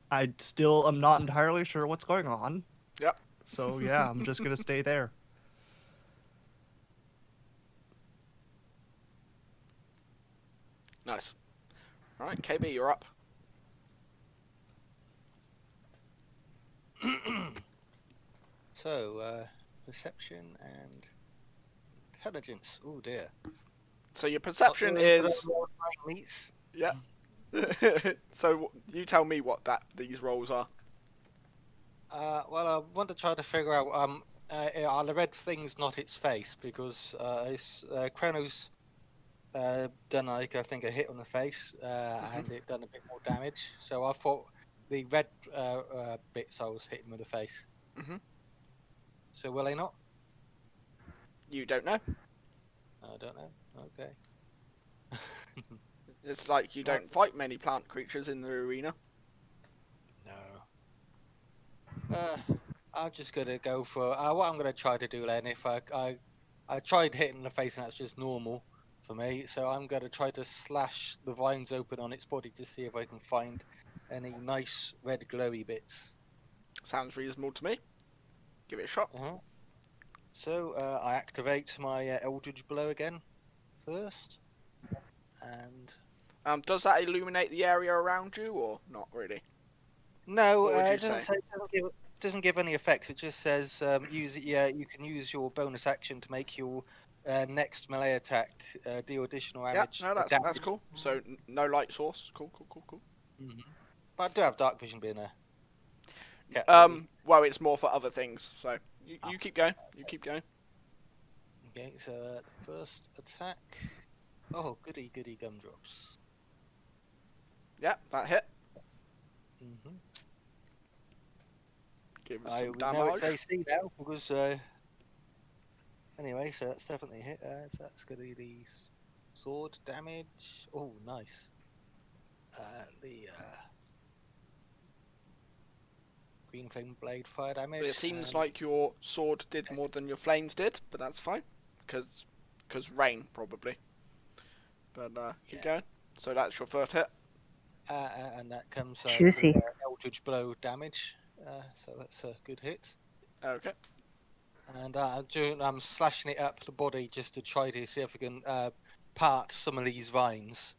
I still am not entirely sure what's going on.
Yep.
So yeah, I'm just gonna stay there.
Nice. Alright, KB, you're up.
So, perception and intelligence. Oh dear.
So your perception is.
Meets.
Yeah. So you tell me what these rolls are.
Well, I want to try to figure out. Are the red things not its face? Because Chronos done like I think a hit on the face, and it done a bit more damage. So I thought the red bits I was hitting with the face.
Mhm.
So will they not?
You don't know.
I don't know. Okay.
It's like you don't fight many plant creatures in the arena.
No. I'm just gonna go for what I'm gonna try to do then. If I tried hitting the face and that's just normal for me, so I'm gonna try to slash the vines open on its body to see if I can find any nice red glowy bits.
Sounds reasonable to me. Give it a shot.
So I activate my Eldridge Blow again first, and
Does that illuminate the area around you, or not really?
no,
What would you
it doesn't
say?
say. Doesn't give any effects. It just says you can use your bonus action to make your next melee attack deal additional damage.
Yeah, no, that's cool. So no light source. Cool.
Mm-hmm. But I do have dark vision being a cat.
Well, it's more for other things. So you keep going. You keep going.
Okay, so first attack. Oh, goody gumdrops.
Yeah, that hit.
Mm-hmm.
Give us
I
some
know it's
damage.
AC now because anyway, so that's definitely a hit. So that's gonna be the sword damage. Oh, nice. The green flame blade fire damage.
It seems like your sword did more than your flames did, but that's fine, because rain probably. But keep going. So that's your first hit.
And that comes
Juicy.
with Eldridge Blow damage. So that's a good hit.
Okay.
And I'm slashing it up the body just to try to see if I can part some of these vines.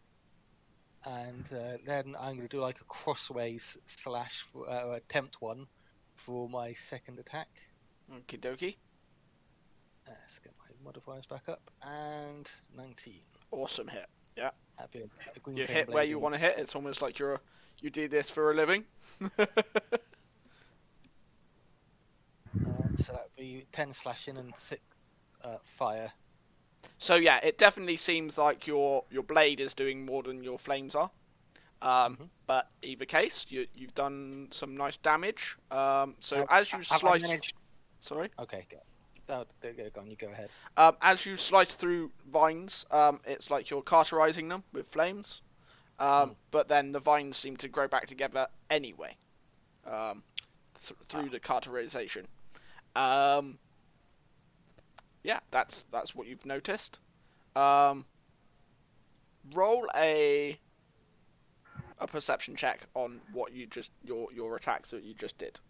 And then I'm going to do like a crossways slash or attempt one for my second attack.
Okie dokie.
Let's get my modifiers back up. And 19.
Awesome hit. Yeah.
Happy a green
You
flame
hit where
blade
you
in.
want to hit. It's almost like you do this for a living.
So that would be 10 slashing and 6 fire.
So yeah, it definitely seems like your blade is doing more than your flames are. But either case, you've done some nice damage. So as you slice, sorry.
Okay, go. Go on. You go ahead.
As you slice through vines, it's like you're cauterizing them with flames. But then the vines seem to grow back together anyway. Through the cauterization. Yeah, that's what you've noticed. Roll a perception check on what you just your attacks that you just did.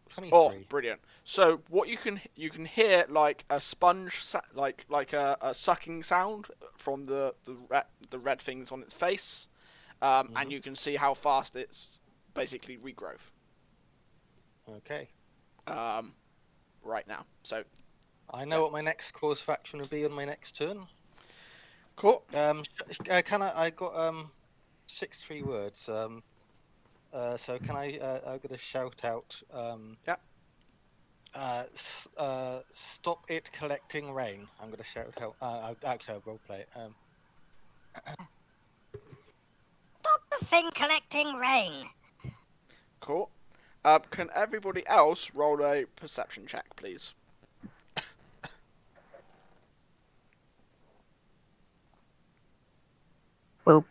23.
Oh, brilliant! So what you can hear like a sponge, like a sucking sound from the red things on its face, and you can see how fast it's basically regrowth.
Okay.
Right now, so
I know what my next course of action would be on my next turn.
Cool.
Can I got 6 words. So can I'm gonna shout out. Stop it collecting rain. I'm gonna shout out. Actually, I'll roleplay it.
Stop the thing collecting rain.
Cool. Can everybody else roll a perception check, please?
Boop.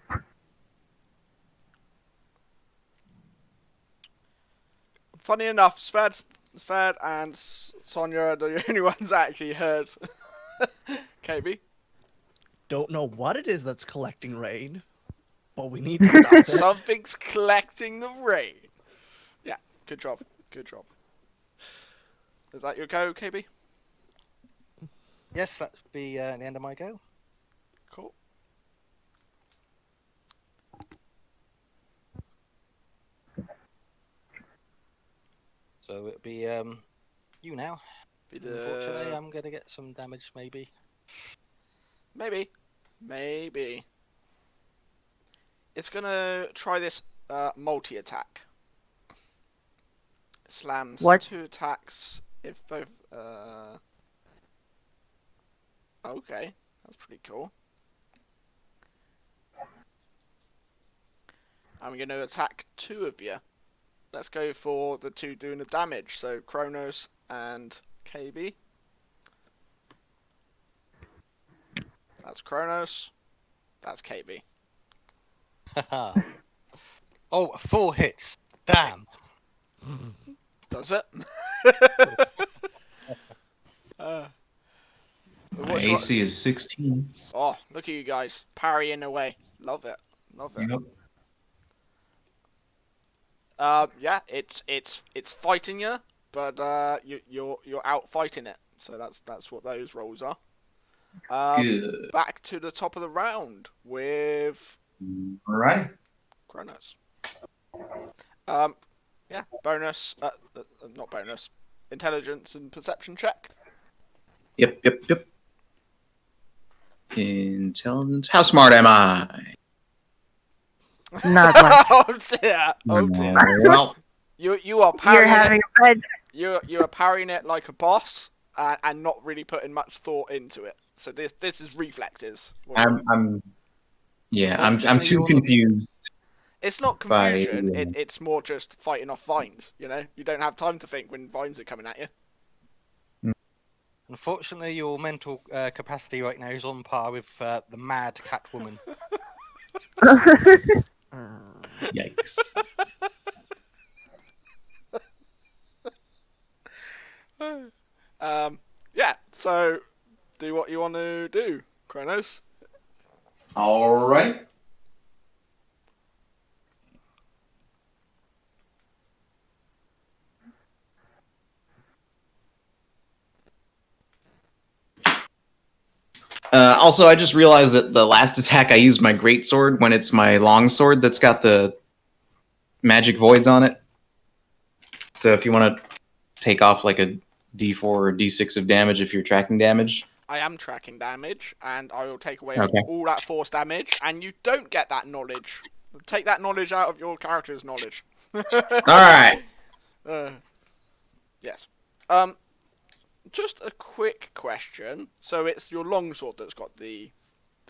Funny enough, Sved and Sonia are the only ones that actually heard KB.
Don't know what it is that's collecting rain, but we need to stop it.
Something's collecting the rain. Yeah, good job. Is that your go, KB?
Yes, that'd be the end of my go.
Cool.
So it'll be you now.
Be
Unfortunately, I'm gonna get some damage, maybe.
Maybe. It's gonna try this multi-attack. Slams
What?
2 attacks if both. Okay, that's pretty cool. I'm gonna attack 2 of you. Let's go for the 2 doing the damage. So Kronos and KB. That's Kronos. That's KB.
Oh, 4 hits. Damn.
Does it?
My AC is 16.
Oh, look at you guys parrying away. Love it.
Yep.
Yeah, it's fighting you, but you're out fighting it. So that's what those rolls are.
Good.
Back to the top of the round with
All right.
Kronos. Yeah, bonus. Not bonus. Intelligence and perception check.
Yep. Intelligence. How smart am I?
Not much.
Oh dear.
Well,
You are parrying
You're having a bad.
You are parrying it like a boss, and not really putting much thought into it. So this is reflexes.
I'm too confused.
It's not confusion. It's more just fighting off vines. You know, you don't have time to think when vines are coming at you.
Unfortunately, your mental capacity right now is on par with the mad Catwoman.
Yikes.
Yeah. So, do what you want to do, Kronos.
All right. Also, I just realized that the last attack I used my greatsword when it's my longsword that's got the magic voids on it. So if you want to take off like a D4 or D6 of damage if you're tracking damage.
I am tracking damage, and I will take away
Okay.
all that force damage, and you don't get that knowledge. Take that knowledge out of your character's knowledge.
All right.
Yes. Just a quick question. So it's your longsword that's got the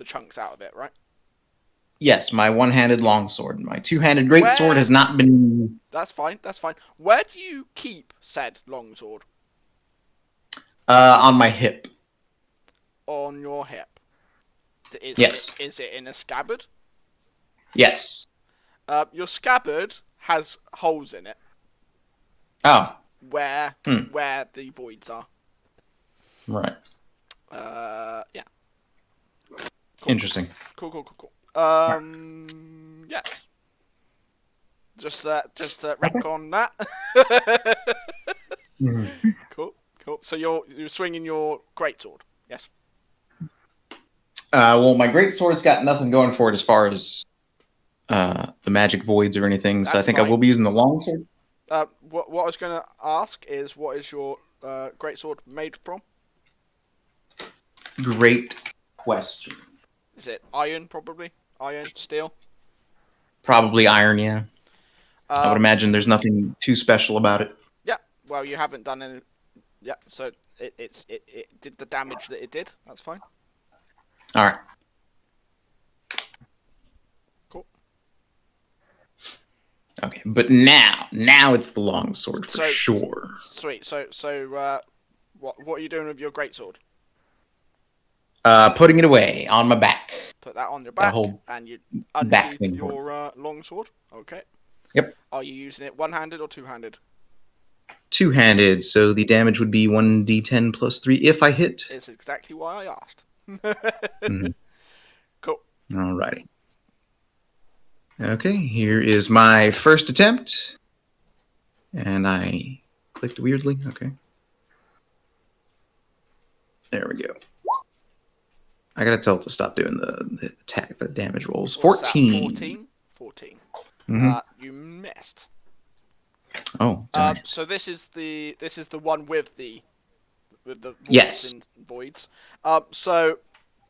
chunks out of it, right?
Yes, my one-handed longsword. My two-handed greatsword has not been.
That's fine. Where do you keep said longsword?
On my hip.
On your hip.
Yes.
Is it in a scabbard?
Yes.
Your scabbard has holes in it.
Oh.
Where the voids are.
Right.
Yeah. Cool.
Interesting.
Cool. Yes. Just retcon that.
Mm-hmm.
Cool. So you're swinging your greatsword. Yes.
Well, my greatsword's got nothing going for it as far as the magic voids or anything, so I think
fine.
I will be using the longsword.
What I was going to ask is, what is your greatsword made from?
Great question.
Is it iron, probably? Iron, steel?
Probably iron, yeah. I would imagine there's nothing too special about it.
Yeah. Well, you haven't done any. Yeah. So it did the damage that it did. That's fine.
All right.
Cool.
Okay, but now it's the longsword for sure.
Sweet. So what are you doing with your greatsword?
Putting it away on my back.
Put that on your back, and you unsheath your longsword. Okay.
Yep.
Are you using it one-handed or two-handed?
Two-handed, so the damage would be 1d10 plus 3 if I hit.
It's exactly why I asked.
Mm-hmm.
Cool.
Alrighty. Okay, here is my first attempt. And I clicked weirdly. Okay. There we go. I gotta tell it to stop doing the attack, the damage rolls. 14.
14.
Mm-hmm.
You missed.
Oh, darn it.
So this is the one with the voids
Yes.
and voids. So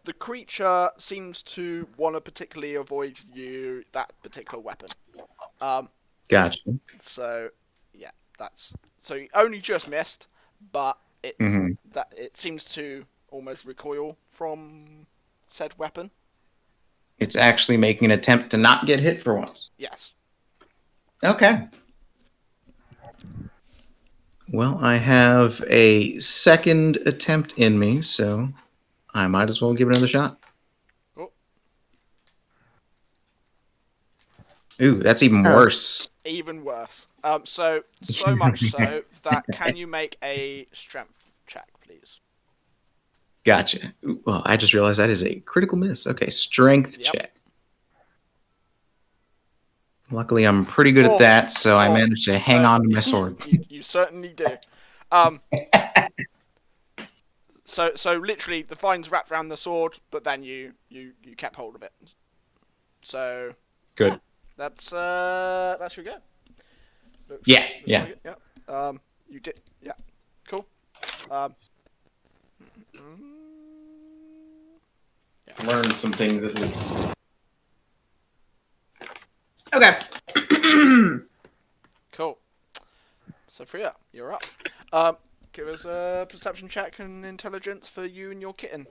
the creature seems to want to particularly avoid that particular weapon.
Gotcha.
So yeah, so you only just missed, but it seems to almost recoil from said weapon.
It's actually making an attempt to not get hit for once.
Yes.
Okay. Well, I have a second attempt in me, so I might as well give it another shot.
Oh.
Ooh, that's even worse.
Even worse. So much so that can you make a strength check, please?
Gotcha. Ooh, well, I just realized that is a critical miss. Okay, strength check. Luckily, I'm pretty good at that, so I managed to hang on to my sword.
You certainly do. So literally, the vines wrapped around the sword, but then you kept hold of it. So
good.
That's your go. Looks
yeah.
Like yeah. You did. Yeah. Cool.
Learned some things at least.
Okay.
Cool. So Freya, you're up. Give us a perception check and intelligence for you and your kitten.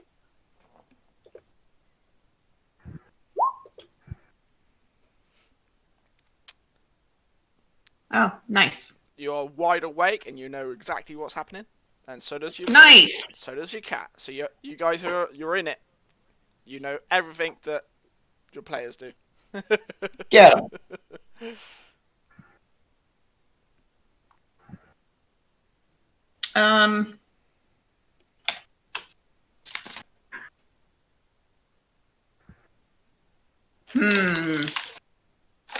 Oh, nice.
You're wide awake and you know exactly what's happening, and so does your
nice.
So does your cat. So you guys you're in it. You know everything that your players do.
Yeah.
I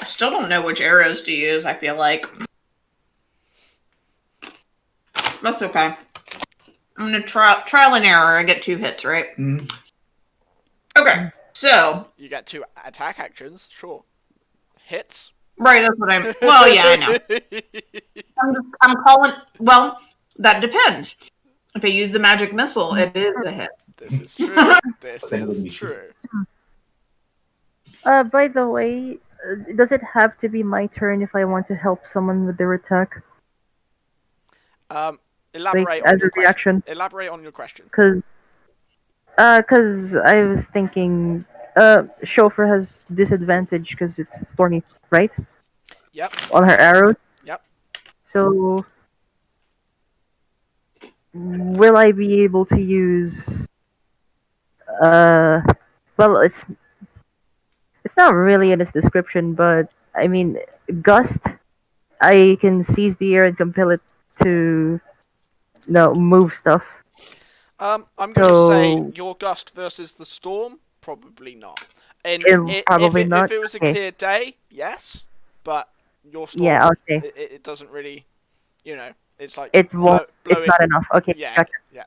still don't know which arrows to use, I feel like. That's okay. I'm gonna trial and error. I get 2 hits, right?
Mm-hmm.
Okay, so
you get 2 attack actions, sure. Hits.
Right, that's what I'm. Well, yeah, I know. I'm calling. Well, that depends. If I use the magic missile, it is a hit.
This is true. This is true.
By the way, does it have to be my turn if I want to help someone with their attack?
Elaborate
like,
on your
reaction.
Elaborate on your question.
Cause I was thinking, Chauffeur has disadvantage because it's stormy, right?
Yep.
On her arrows.
Yep.
So, will I be able to use? Well, it's not really in its description, but I mean, gust. I can seize the air and compel it to, move stuff.
I'm going to say your gust versus the storm, probably not.
Probably not.
If it was a clear day, yes, but your storm,
yeah, okay.
It doesn't really, it's like
it won't. It's not enough. Okay.
Yeah,
gotcha.
yeah.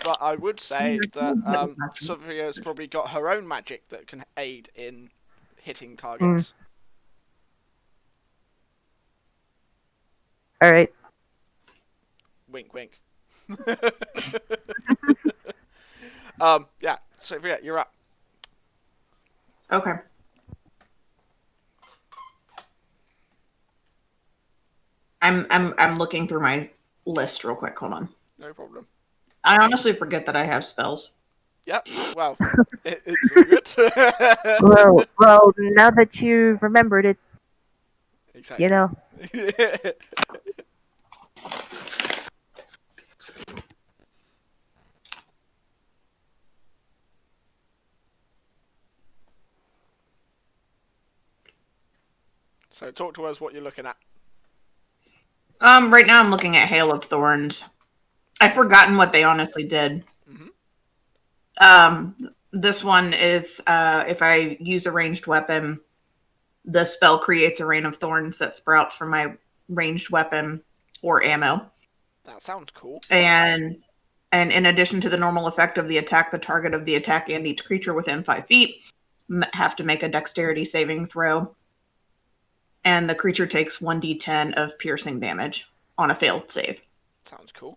But I would say that Sophia's probably got her own magic that can aid in hitting targets.
All right.
Wink, wink. Yeah, Sophia, you're up.
Okay. I'm looking through my list real quick. Hold on.
No problem.
I honestly forget that I have spells.
Yep. Well, it's all
good. well, now that you've remembered it,
exactly. So talk to us what you're looking at.
Right now I'm looking at Hail of Thorns. I've forgotten what they honestly did. Mm-hmm. This one is if I use a ranged weapon, the spell creates a rain of thorns that sprouts from my ranged weapon or ammo.
That sounds cool.
And in addition to the normal effect of the attack, the target of the attack and each creature within 5 feet have to make a dexterity saving throw. and the creature takes 1d10 of piercing damage on a failed save.
Sounds cool.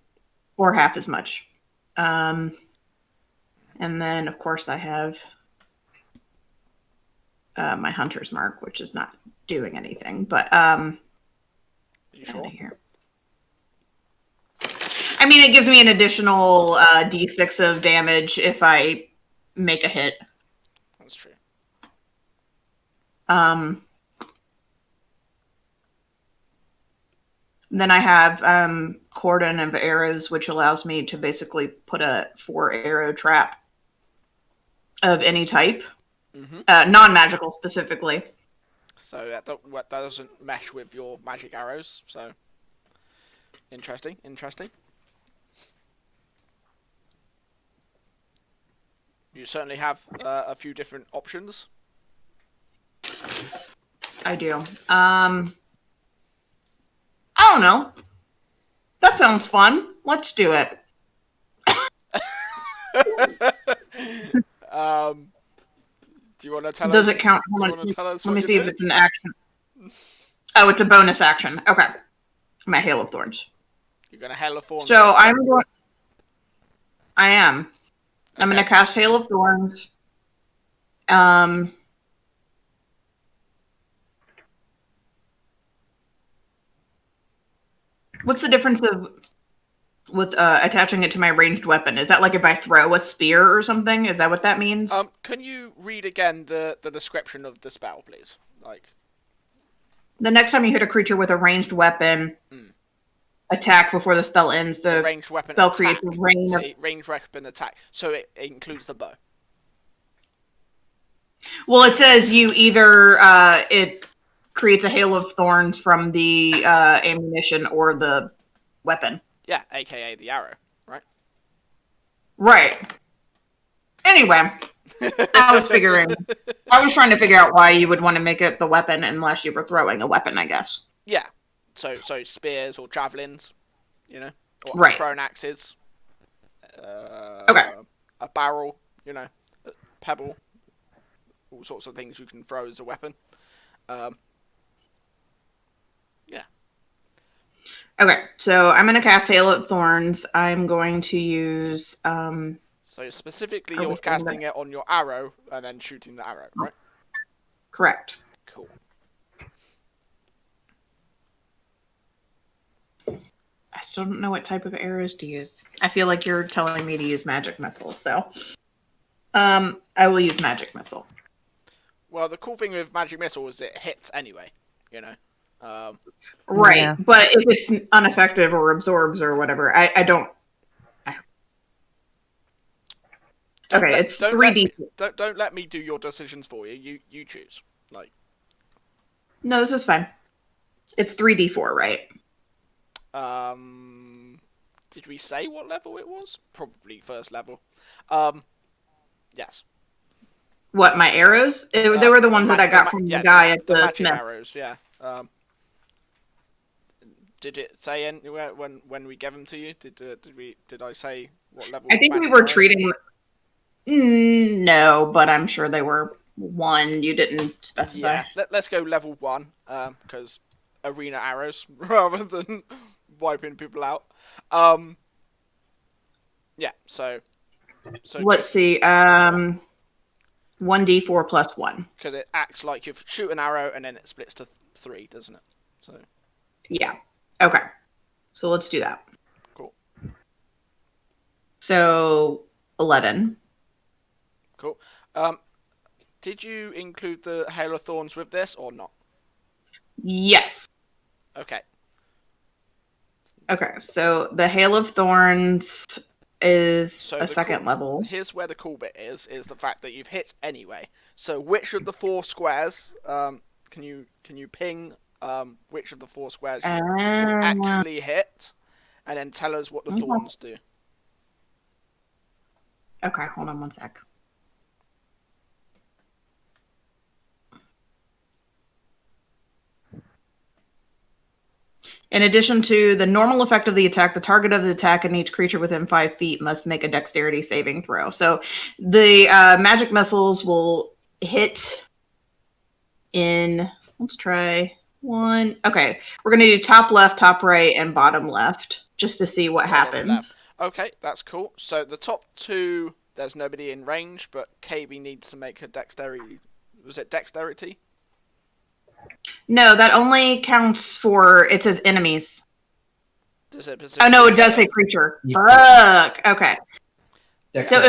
Or half as much. And then, of course, I have my Hunter's Mark, which is not doing anything. But,
you sure?
Here. I mean, it gives me an additional d6 of damage if I make a hit.
That's true.
Then I have Cordon of Arrows, which allows me to basically put a 4-arrow trap of any type, non-magical specifically.
So that doesn't mesh with your magic arrows. So interesting. You certainly have a few different options.
I do. I don't know. That sounds fun. Let's do it.
Do you want to tell us?
Does it count? Let me see if it's an action. Oh, it's a bonus action. Okay. My Hail of Thorns.
You're going to Hail of Thorns.
So I am. I'm going to cast Hail of Thorns. What's the difference with attaching it to my ranged weapon? Is that like if I throw a spear or something? Is that what that means?
Can you read again the description of the spell, please?
The next time you hit a creature with a ranged weapon, attack before the spell ends, the
ranged weapon
spell
attack.
creates a rain of...
Ranged weapon attack. So it includes the bow.
Well, it says you either... it creates a hail of thorns from the ammunition or the weapon.
Yeah, aka the arrow, right?
Right. Anyway, I was trying to figure out why you would want to make it the weapon unless you were throwing a weapon, I guess.
Yeah. So spears or javelins, or
right.
thrown axes.
Okay.
A barrel, a pebble, all sorts of things you can throw as a weapon. Yeah.
Okay, so I'm going to cast Hail of Thorns. I'm going to use...
So specifically, you're casting it on your arrow and then shooting the arrow, right?
Correct.
Cool.
I still don't know what type of arrows to use. I feel like you're telling me to use magic missiles, so... I will use magic missile.
Well, the cool thing with magic missile is it hits anyway,
Right,
Yeah.
but if it's ineffective or absorbs or whatever, I don't... Okay, it's 3D.
Don't let me do your decisions for you. You choose.
No, this is fine. It's 3D4, right?
Did we say what level it was? Probably first level. Yes.
What, my arrows? They were the ones that I got from the guy at the
magic
Smith.
arrows. Yeah. Did it say anywhere when we gave them to you? Did I say what level?
I think we were treating. No, but I'm sure they were 1. You didn't specify.
Yeah. Let's go level 1. Because arena arrows rather than wiping people out. Yeah. So
let's see. 1d4 plus 1.
Because it acts like you shoot an arrow and then it splits to 3, doesn't it? So.
Yeah. Okay. So let's do that.
Cool.
So 11.
Cool. Did you include the Hail of Thorns with this or not?
Yes.
Okay.
Okay. So the Hail of Thorns is a second level.
Here's where the cool bit is the fact that you've hit anyway. So which of the 4 squares can you ping which of the 4 squares you actually hit, and then tell us what the thorns do.
Okay, hold on one sec. In addition to the normal effect of the attack, the target of the attack and each creature within 5 feet must make a dexterity saving throw. So the magic missiles will hit in... Let's try 1. Okay, we're gonna do top left, top right, and bottom left, just to see what
Bottom
happens.
left. Okay, that's cool. So the top 2, there's nobody in range, but Kaybes needs to make a dexterity. Was it dexterity?
No, that only counts for, it says enemies.
Does it
Oh no, it does say creature.
Yeah.
Fuck. Okay. So
Dexterity.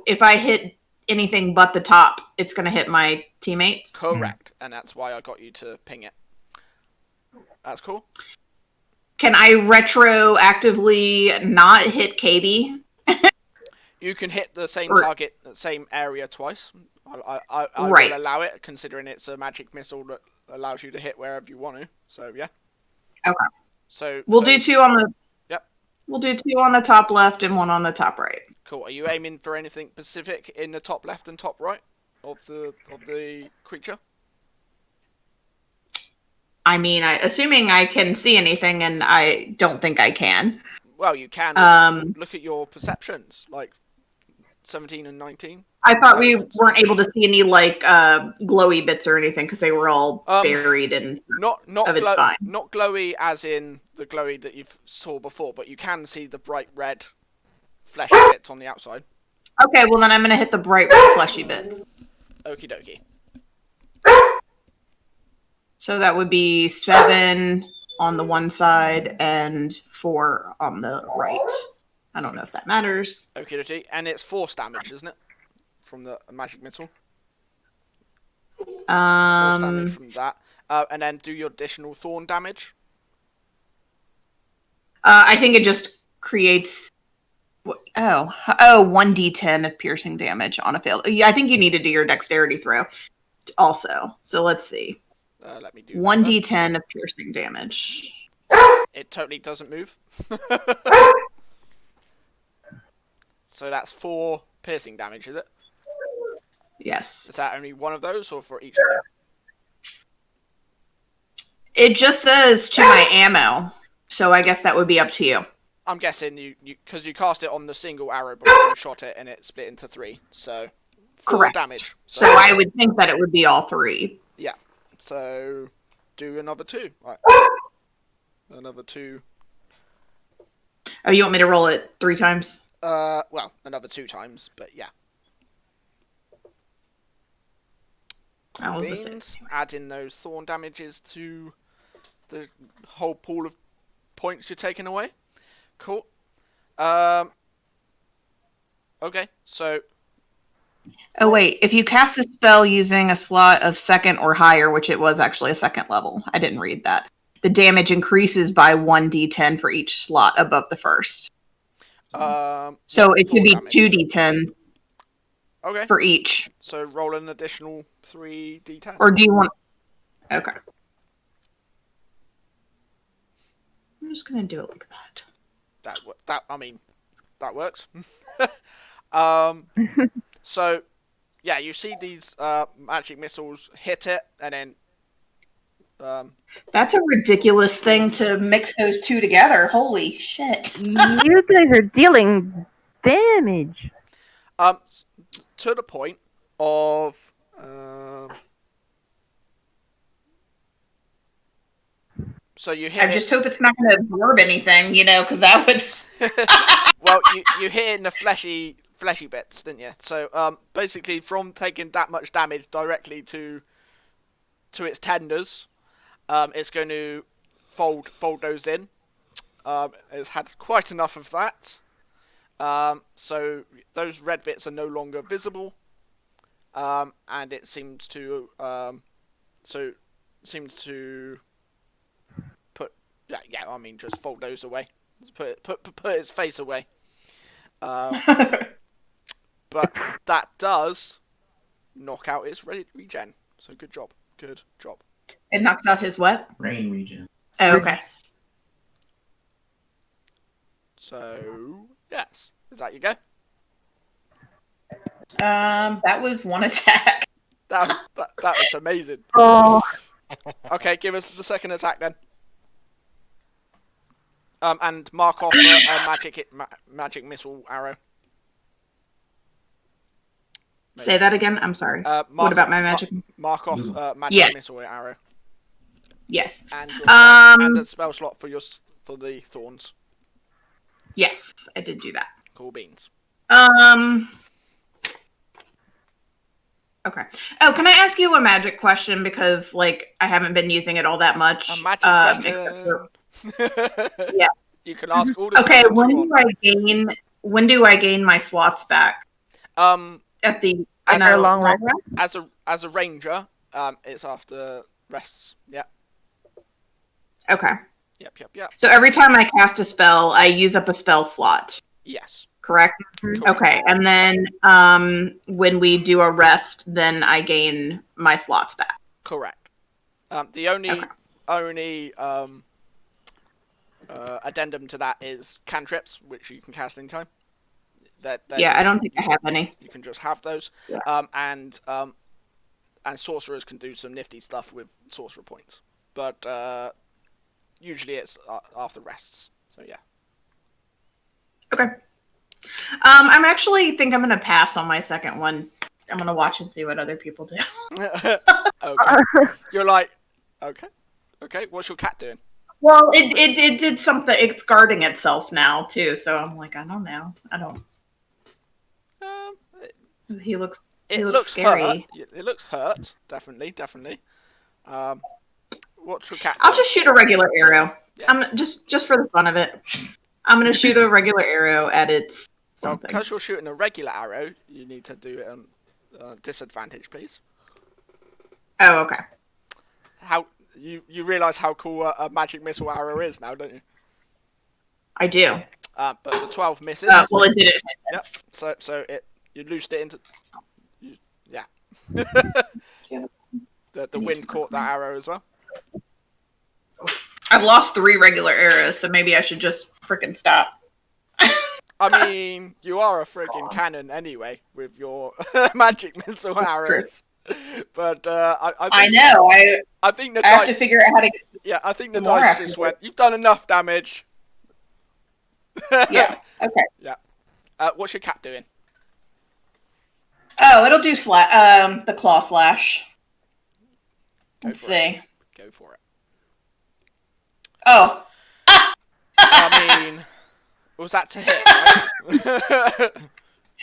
if I hit anything but the top, it's gonna hit my teammates.
Correct, and that's why I got you to ping it. That's cool.
Can I retroactively not hit KB?
You can hit the same
Or-
target, the same area twice. I
Right.
will allow it, considering it's a magic missile that allows you to hit wherever you want to. So yeah.
Okay.
So
We'll do 2 on the.
Yep.
We'll do 2 on the top left and 1 on the top right.
Cool. Are you aiming for anything specific in the top left and top right of the creature?
I mean, assuming I can see anything, and I don't think I can.
Well, you can look at your perceptions, like 17 and 19.
I thought we weren't able to see any like glowy bits or anything because they were all buried in.
Not
fine.
not glowy as in the glowy that you saw before, but you can see the bright red fleshy bits on the outside.
Okay, well then I'm gonna hit the bright red fleshy bits.
Okie dokie.
So that would be 7 on the one side and 4 on the right. I don't know if that matters.
Okie dokie. And it's force damage, isn't it? From the magic missile. Force damage from that. And then do your additional thorn damage.
I think it just creates. 1d10 of piercing damage on a fail. Yeah, I think you need to do your dexterity throw also. So let's see.
Let me do
1d10 of piercing damage.
It totally doesn't move. So that's 4 piercing damage, is it?
Yes.
Is that only one of those, or for each of them?
It just says to my ammo, so I guess that would be up to you.
I'm guessing you because you cast it on the single arrow before you shot it, and it split into 3. So 4
Correct.
damage.
So I would think that it would be all 3.
Yeah. So do another 2. Right. Another 2.
Oh, you want me to roll it 3 times?
Well, another 2 times, but yeah.
That was a
Beans,
6.
add in those thorn damages to the whole pool of points you're taking away. Cool. Okay, so...
Oh, wait. If you cast a spell using a slot of 2nd or higher, which it was actually a 2nd level, I didn't read that, the damage increases by 1d10 for each slot above the first. So it should be
damage.
2d10s
Okay.
for each.
So roll an additional 3d10.
Or do you want... Okay. I'm just going to do it like that.
That works. So, yeah, you see these magic missiles hit it, and then...
That's a ridiculous thing to mix those 2 together. Holy shit.
You guys are dealing damage.
To the point of... So you hit
I just hope it's not going to absorb anything, because that would...
Well, you hit in the fleshy bits, didn't you? So basically, from taking that much damage directly to its tenders, it's going to fold those in. It's had quite enough of that. So those red bits are no longer visible, and it seems to put just fold those away. Put its face away. But that does knock out its regen. So good job. Good job.
It knocks out his what?
Rain regen.
Oh, okay.
So yes, is that you go?
That was 1 attack.
That was amazing.
Oh,
Okay, give us the second attack then. And mark off a magic missile arrow.
Say that again. I'm sorry. What about my magic?
Mark off magic missile arrow.
Yes.
And and a spell slot for the Thorns.
Yes, I did do that.
Cool beans.
Okay. Oh, can I ask you a magic question? Because, like, I haven't been using it all that much.
A magic question.
Yeah.
You can ask all the
Okay,
questions
when do I gain my slots back? At the
After a long rest?
As a ranger, it's after rests. Yeah.
Okay.
Yep.
So every time I cast a spell, I use up a spell slot.
Yes.
Correct?
Mhm.
Okay, and then when we do a rest, then I gain my slots back.
Correct. The only addendum to that is cantrips, which you can cast anytime.
I don't think I have any.
You can just have those.
Yeah.
And sorcerers can do some nifty stuff with sorcerer points, but usually it's after rests. So yeah.
Okay. I'm actually think I'm gonna pass on my second one. I'm gonna watch and see what other people do.
Okay. You're like, okay. What's your cat doing?
Well, it did something. It's guarding itself now too. So I'm like, I don't know. I don't. He looks scary.
Hurt. It looks hurt. Definitely. What's your cat doing?
I'll just shoot a regular arrow.
Yeah.
I'm just for the fun of it. I'm gonna shoot a regular arrow at its something.
Well, because you're shooting a regular arrow, you need to do it on disadvantage, please.
Oh, okay.
How you realise how cool a magic missile arrow is now, don't you?
I do.
But the 12 misses.
Well, it did it.
Yep. So you loosed it into. Yeah. The wind caught that arrow as well.
I've lost 3 regular arrows, so maybe I should just freaking stop.
I mean, you are a friggin' cannon anyway with your magic missile arrows. But
I know.
I think the
I have to figure out how to.
Yeah, I think the
more
dice
after
just
this.
went. You've done enough damage.
Yeah. Okay.
Yeah. What's your cat doing?
Oh, it'll do the claw slash. Let's see.
Go for it.
Oh.
I mean, was that to hit? Right?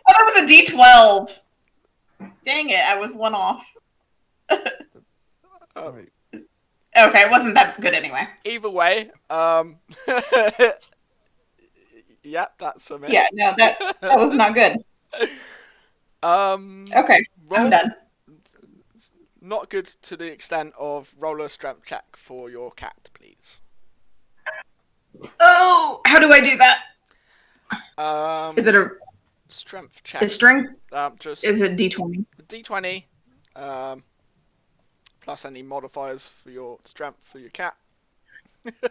Oh, that was a D12. Dang it! I was one off.
Oh.
Okay, it wasn't that good anyway.
Either way, yeah, that's a miss.
Yeah, no, that was not good. Okay, I'm done.
Not good to the extent of roll a strength check for your cat, please.
Oh, how do I do that? Is it a
strength check?
Is strength?
Is
it D20?
D20, plus any modifiers for your strength for your cat.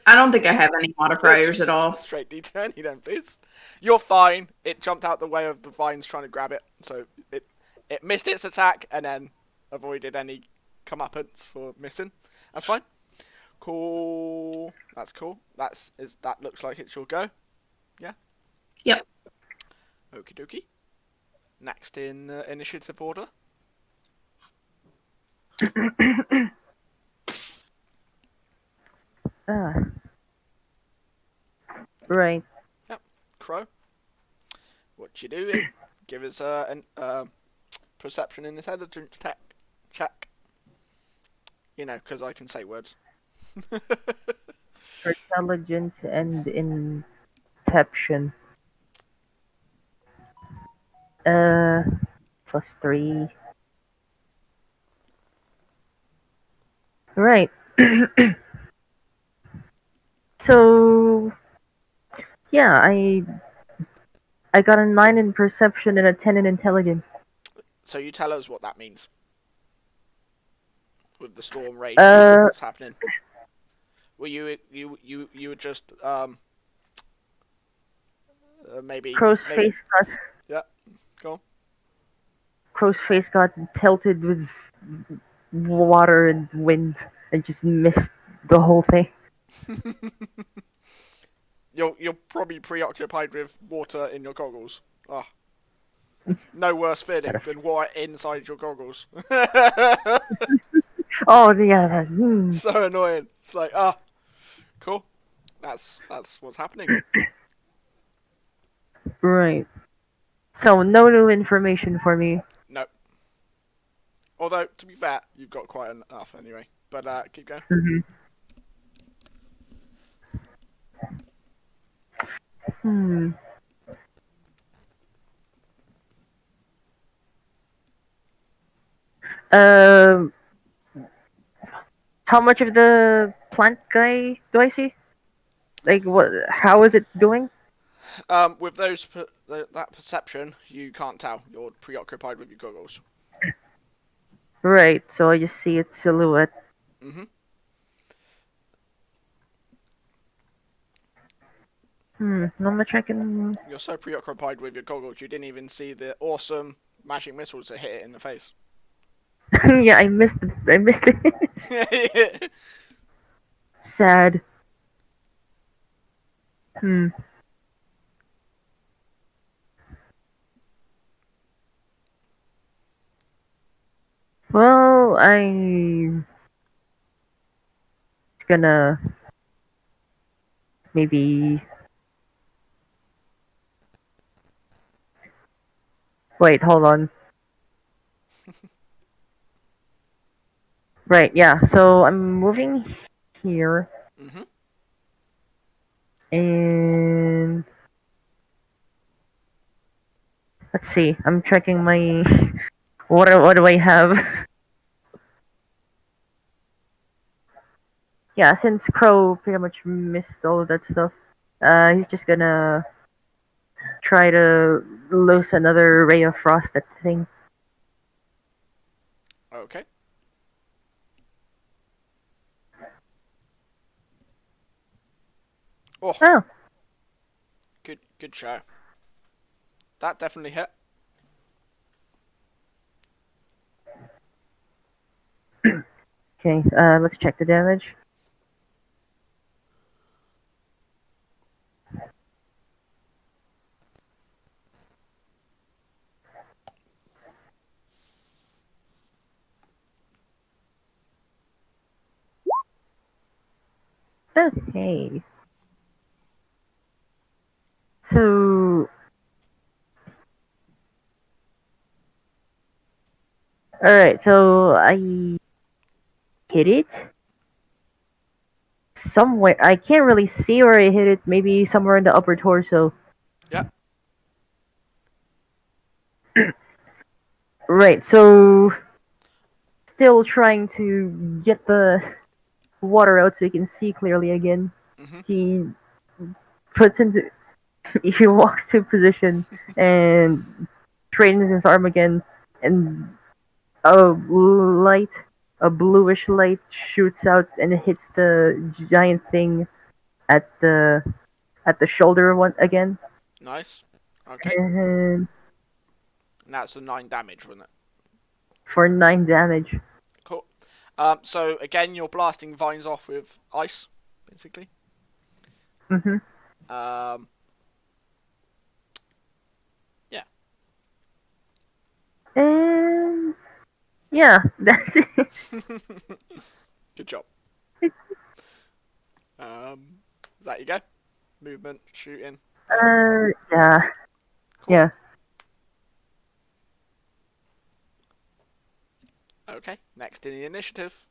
I don't think I have any modifiers at all.
Straight D20 then, please. You're fine. It jumped out the way of the vines trying to grab it, so it missed its attack and then avoided any comeuppance for missing. That's fine. Cool. That's cool. That looks like it's your go. Yeah.
Yep.
Okie dokie. Next in initiative order.
Right.
Yep. Crow. What you doing? Give us a perception and intelligence check. You know, because I can say words.
Intelligence and inception. +3. Right. So, yeah, I got a 9 in perception and a 10 in intelligence.
So you tell us what that means. With the storm rage, what's happening? Well, you were just maybe
Crow's face got.
Yeah, go on.
Crow's face got pelted with water and wind and just missed the whole thing.
You're probably preoccupied with water in your goggles. Ah, no worse feeling than water inside your goggles.
Oh yeah. Hmm.
So annoying. It's like, ah, cool. That's what's happening.
Right. So no new information for me.
No. Although, to be fair, you've got quite enough anyway. But keep going.
Hmm. Hmm. Um. How much of the plant guy do I see? Like what? How is it doing?
With that perception, you can't tell. You're preoccupied with your goggles.
Right. So I just see its silhouette.
Mhm.
Not much I can.
You're so preoccupied with your goggles, you didn't even see the awesome magic missiles that hit it in the face.
Yeah, I missed it. I missed it. Sad. Hmm. Well, I'm gonna maybe wait. Hold on. Right. Yeah. So I'm moving here,
Mhm.
and let's see. I'm checking my what do I have? Yeah, since Crow pretty much missed all of that stuff, he's just gonna try to loose another ray of frost at the thing.
Okay. Oh,
Oh,
good show. That definitely hit.
okay. Let's check the damage. Okay. So, alright, so I hit it somewhere. I can't really see where I hit it. Maybe somewhere in the upper torso.
Yeah.
Right, so still trying to get the water out so he can see clearly again.
Mhm.
He puts into he walks to position and straightens his arm again, and light, a bluish light shoots out and hits the giant thing at the shoulder one again.
Nice. Okay.
And
And that's the 9 damage, wasn't it?
for 9 damage.
Cool. So again, you're blasting vines off with ice, basically.
Mhm.
Um. Yeah.
And yeah, that's it.
Good job. Is that you go? Movement, shooting.
Yeah,
Cool.
yeah.
Okay. Next in the initiative.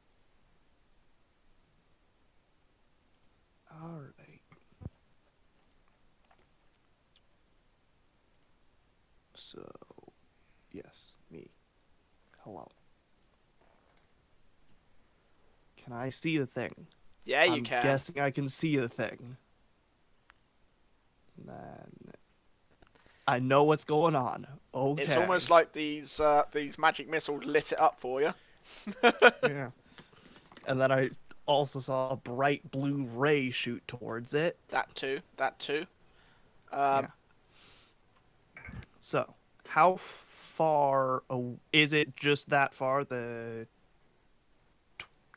All right. So, yes, me. Hello. Can I see the thing?
Yeah, you
I'm
can.
guessing I can see the thing. Then I know what's going on. Okay.
It's almost like these magic missiles lit it up for you.
Yeah. And then I also saw a bright blue ray shoot towards it.
That too.
Yeah. So, how far is it? Just that far, the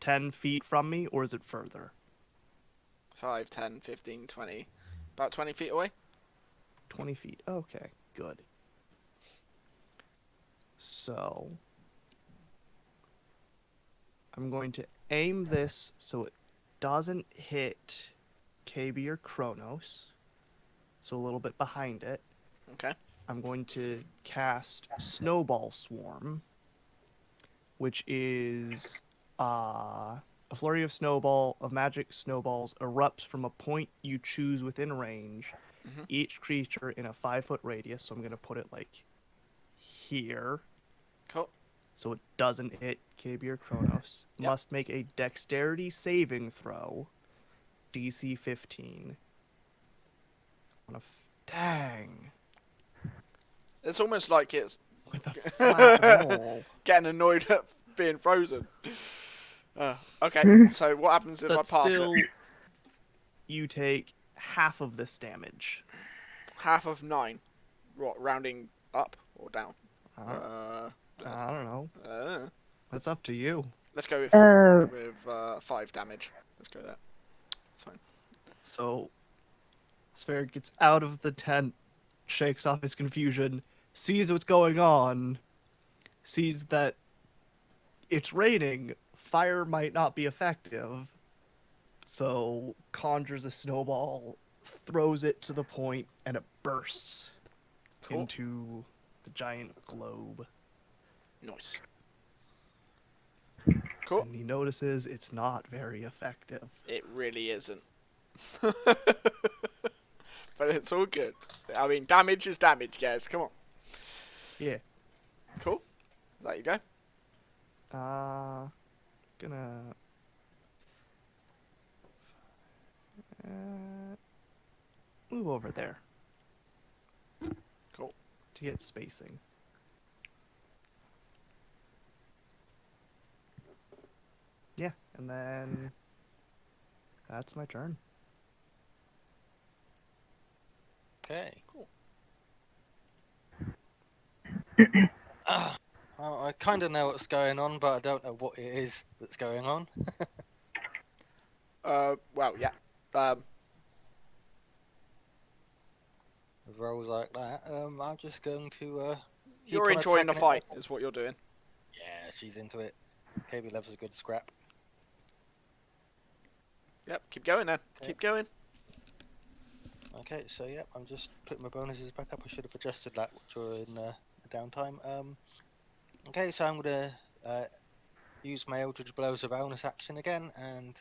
10 feet from me, or is it further?
5, 10, 15, 20. About 20 feet away.
20 feet. Okay, good. So, I'm going to aim this so it doesn't hit KB or Kronos. So a little bit behind it.
Okay.
I'm going to cast Snowball Swarm, which is a flurry of magic snowballs erupts from a point you choose within range. Each creature in a 5-foot radius. So I'm going to put it like here.
Cool.
So it doesn't hit KB or Kronos.
Yep.
Must make a dexterity saving throw. DC 15. Dang.
It's almost like it's
With a flat roll.
getting annoyed at being frozen. Okay, so what happens if
But
I pass
still,
it?
you take half of this damage.
Half of 9. What, rounding up or down?
I don't know.
Uh,
That's up to you.
let's go with 5 damage. Let's go there. That's fine.
So, Sphere gets out of the tent, shakes off his confusion, sees what's going on, sees that it's raining, fire might not be effective, so conjures a snowball, throws it to the point, and it bursts into the giant globe.
Nice. Cool.
And he notices it's not very effective.
It really isn't. But it's all good. I mean, damage is damage, guys. Come on.
Yeah.
Cool. There you go.
Gonna move over there.
Cool.
To get spacing. Yeah, and then that's my turn.
Okay.
Cool.
Well, I kind of know what's going on, but I don't know what it is that's going on.
Well, yeah.
With rolls like that, I'm just going to.
You're enjoying the fight, is what you're doing.
Yeah, she's into it. KB loves a good scrap.
Yep, keep going then.
Okay.
Keep going.
Okay, so yep, I'm just putting my bonuses back up. I should have adjusted that during the downtime. Okay, so I'm gonna use my Eldridge Blow as a bonus action again, and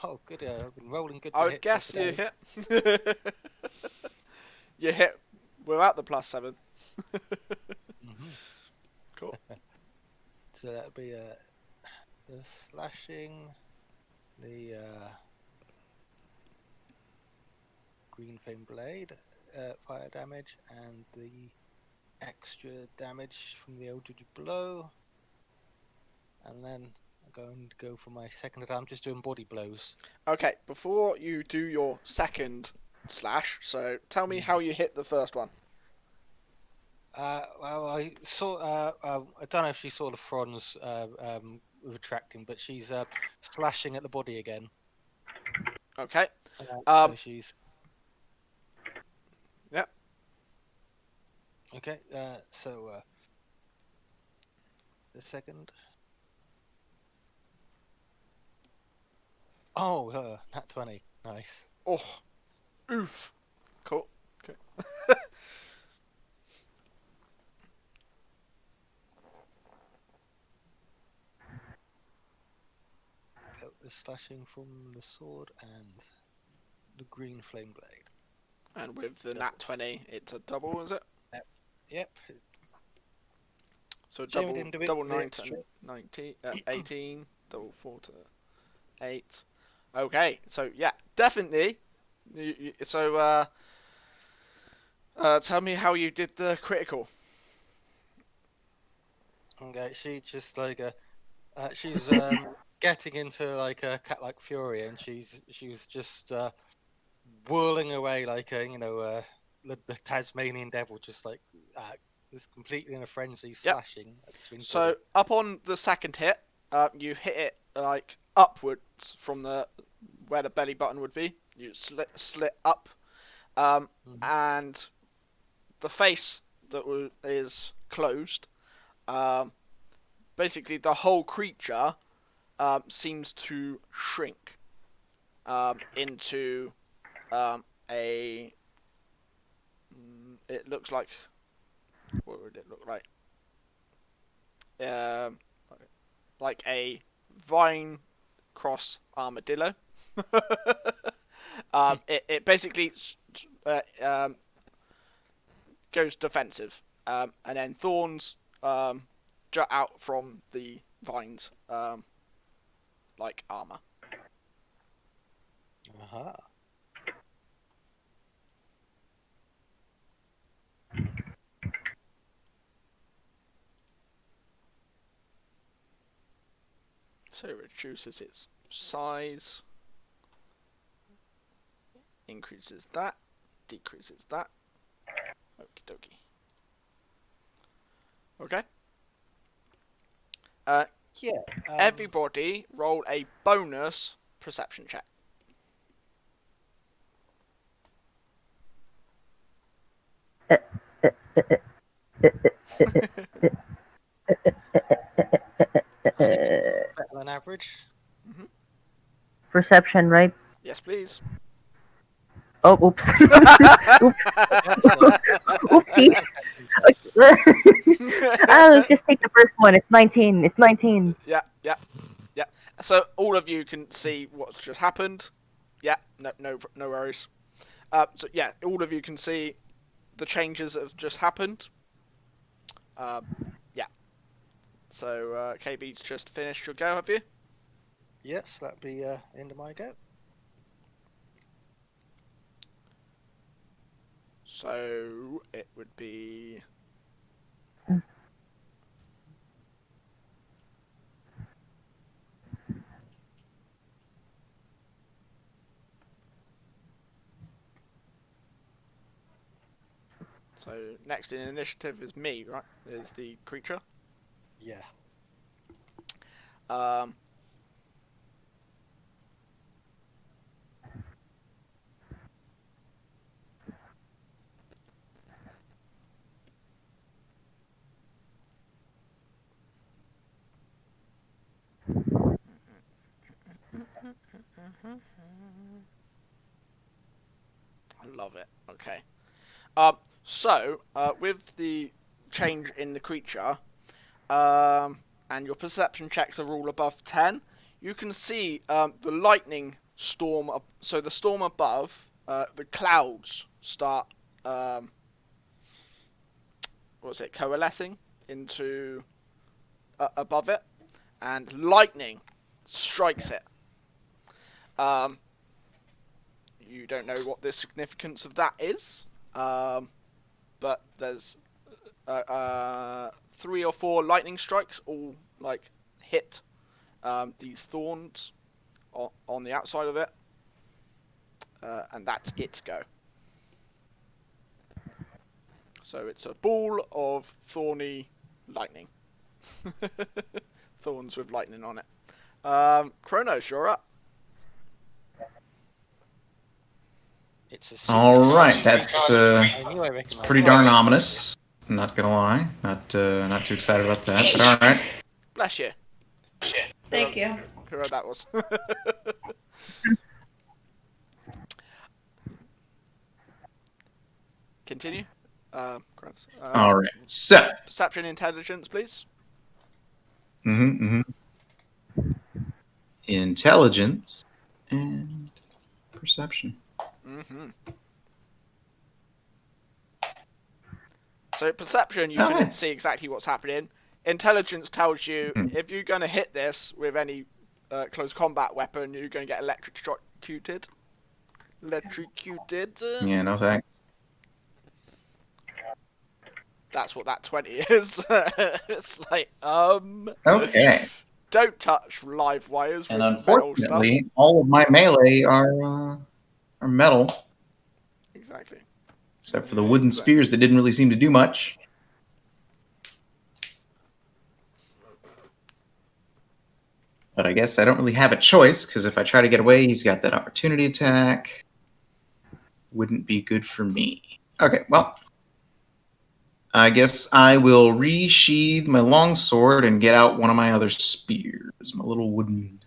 oh, good! I've been rolling good.
I would guess you hit. You hit without the +7. Cool.
So that'll be the slashing, the green flame blade, fire damage, and the extra damage from the Eldridge Blow. And then I'm going to go for my second attack. I'm just doing body blows.
Okay, before you do your second slash, so tell me how you hit the first one.
Well, I saw. I don't know if she saw the fronds retracting, but she's slashing at the body again.
Okay.
So she's.
Yep.
Okay. So the second. Oh, nat 20. Nice.
Oh, oof. Cool. Okay.
The slashing from the sword and the green flame blade.
And with the nat 20, it's a double, is it?
Yep.
So
Jamie didn't do it,
double
but
9
it's
to
true.
19, 18, double 4 to 8. Okay, so yeah, definitely. So tell me how you did the critical.
Okay, she just like she's getting into like a cat-like fury, and she was just whirling away like a the Tasmanian devil, just like just completely in a frenzy, slashing. Between
So up on the second hit, you hit it like upwards from where the belly button would be. You slit up, and the face that is closed basically the whole creature seems to shrink into a. It looks like. What would it look like? Like a vine cross armadillo. It basically goes defensive, and then thorns jut out from the vines like armor.
Aha.
So it reduces its size, increases that, decreases that. Okie dokie. Okay.
Yeah.
Everybody roll a bonus perception check.
Better than average.
Perception, right?
Yes, please.
Oh, oops. Oopsie. I'll just take the first one. It's 19. It's 19.
Yeah. So all of you can see what's just happened. Yeah, no worries. So yeah, all of you can see the changes that have just happened. Yeah. So Kaybes just finished your go, have you?
Yes, that'd be end of my go.
So it would be. So next in initiative is me, right? Is the creature.
Yeah.
I love it. Okay. So with the change in the creature, and your perception checks are all above 10, you can see the lightning storm. So the storm above, the clouds start. Coalescing into above it, and lightning strikes it. You don't know what the significance of that is, but there's 3 or 4 lightning strikes all like hit these thorns on the outside of it, and that's its go. So it's a ball of thorny lightning. Thorns with lightning on it. Kronos, you're up.
All right, that's
I knew I recognized
pretty
it.
darn ominous. I'm not gonna lie, not too excited about that. But all right.
Bless you.
Thank you.
Whoever that was. Continue. Kronos.
All right. So.
Perception intelligence, please.
Intelligence and perception.
So perception, you can see exactly what's happening. Intelligence tells you if you're going to hit this with any close combat weapon, you're going to get electrocuted.
Yeah, no thanks.
That's what that 20 is. It's like,
Okay.
Don't touch live wires
And
with metal stuff.
unfortunately, all of my melee are metal.
Exactly.
Except for the wooden spears that didn't really seem to do much. But I guess I don't really have a choice, because if I try to get away, he's got that opportunity attack. Wouldn't be good for me. Okay, well. I guess I will resheath my longsword and get out one of my other spears. My little wooden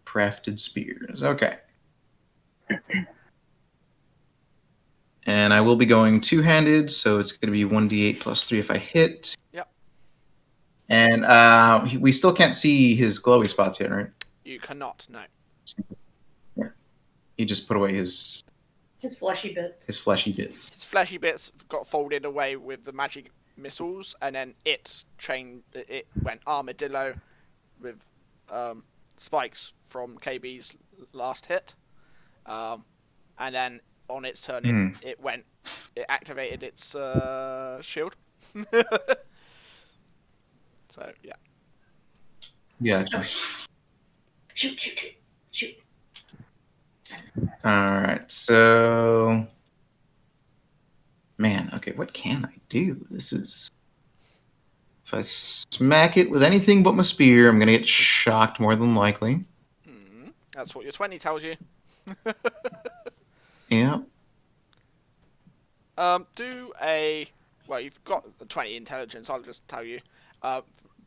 crafted spears. Okay. And I will be going two-handed, so it's going to be 1d8 plus 3 if I hit.
Yep.
And we still can't see his glowy spots yet, right?
You cannot, no.
Yeah. He just put away his
fleshy bits.
His fleshy bits.
His fleshy bits got folded away with the magic missiles, and then it went armadillo with spikes from Kaybes' last hit. And then on its turn, it activated its shield. So, yeah.
Yeah.
Oh. Shoot.
Alright, so... Man, okay, what can I do? This is... If I smack it with anything but my spear, I'm going to get shocked more than likely.
That's what your 20 tells you.
Yeah.
Well, you've got the 20 intelligence, I'll just tell you.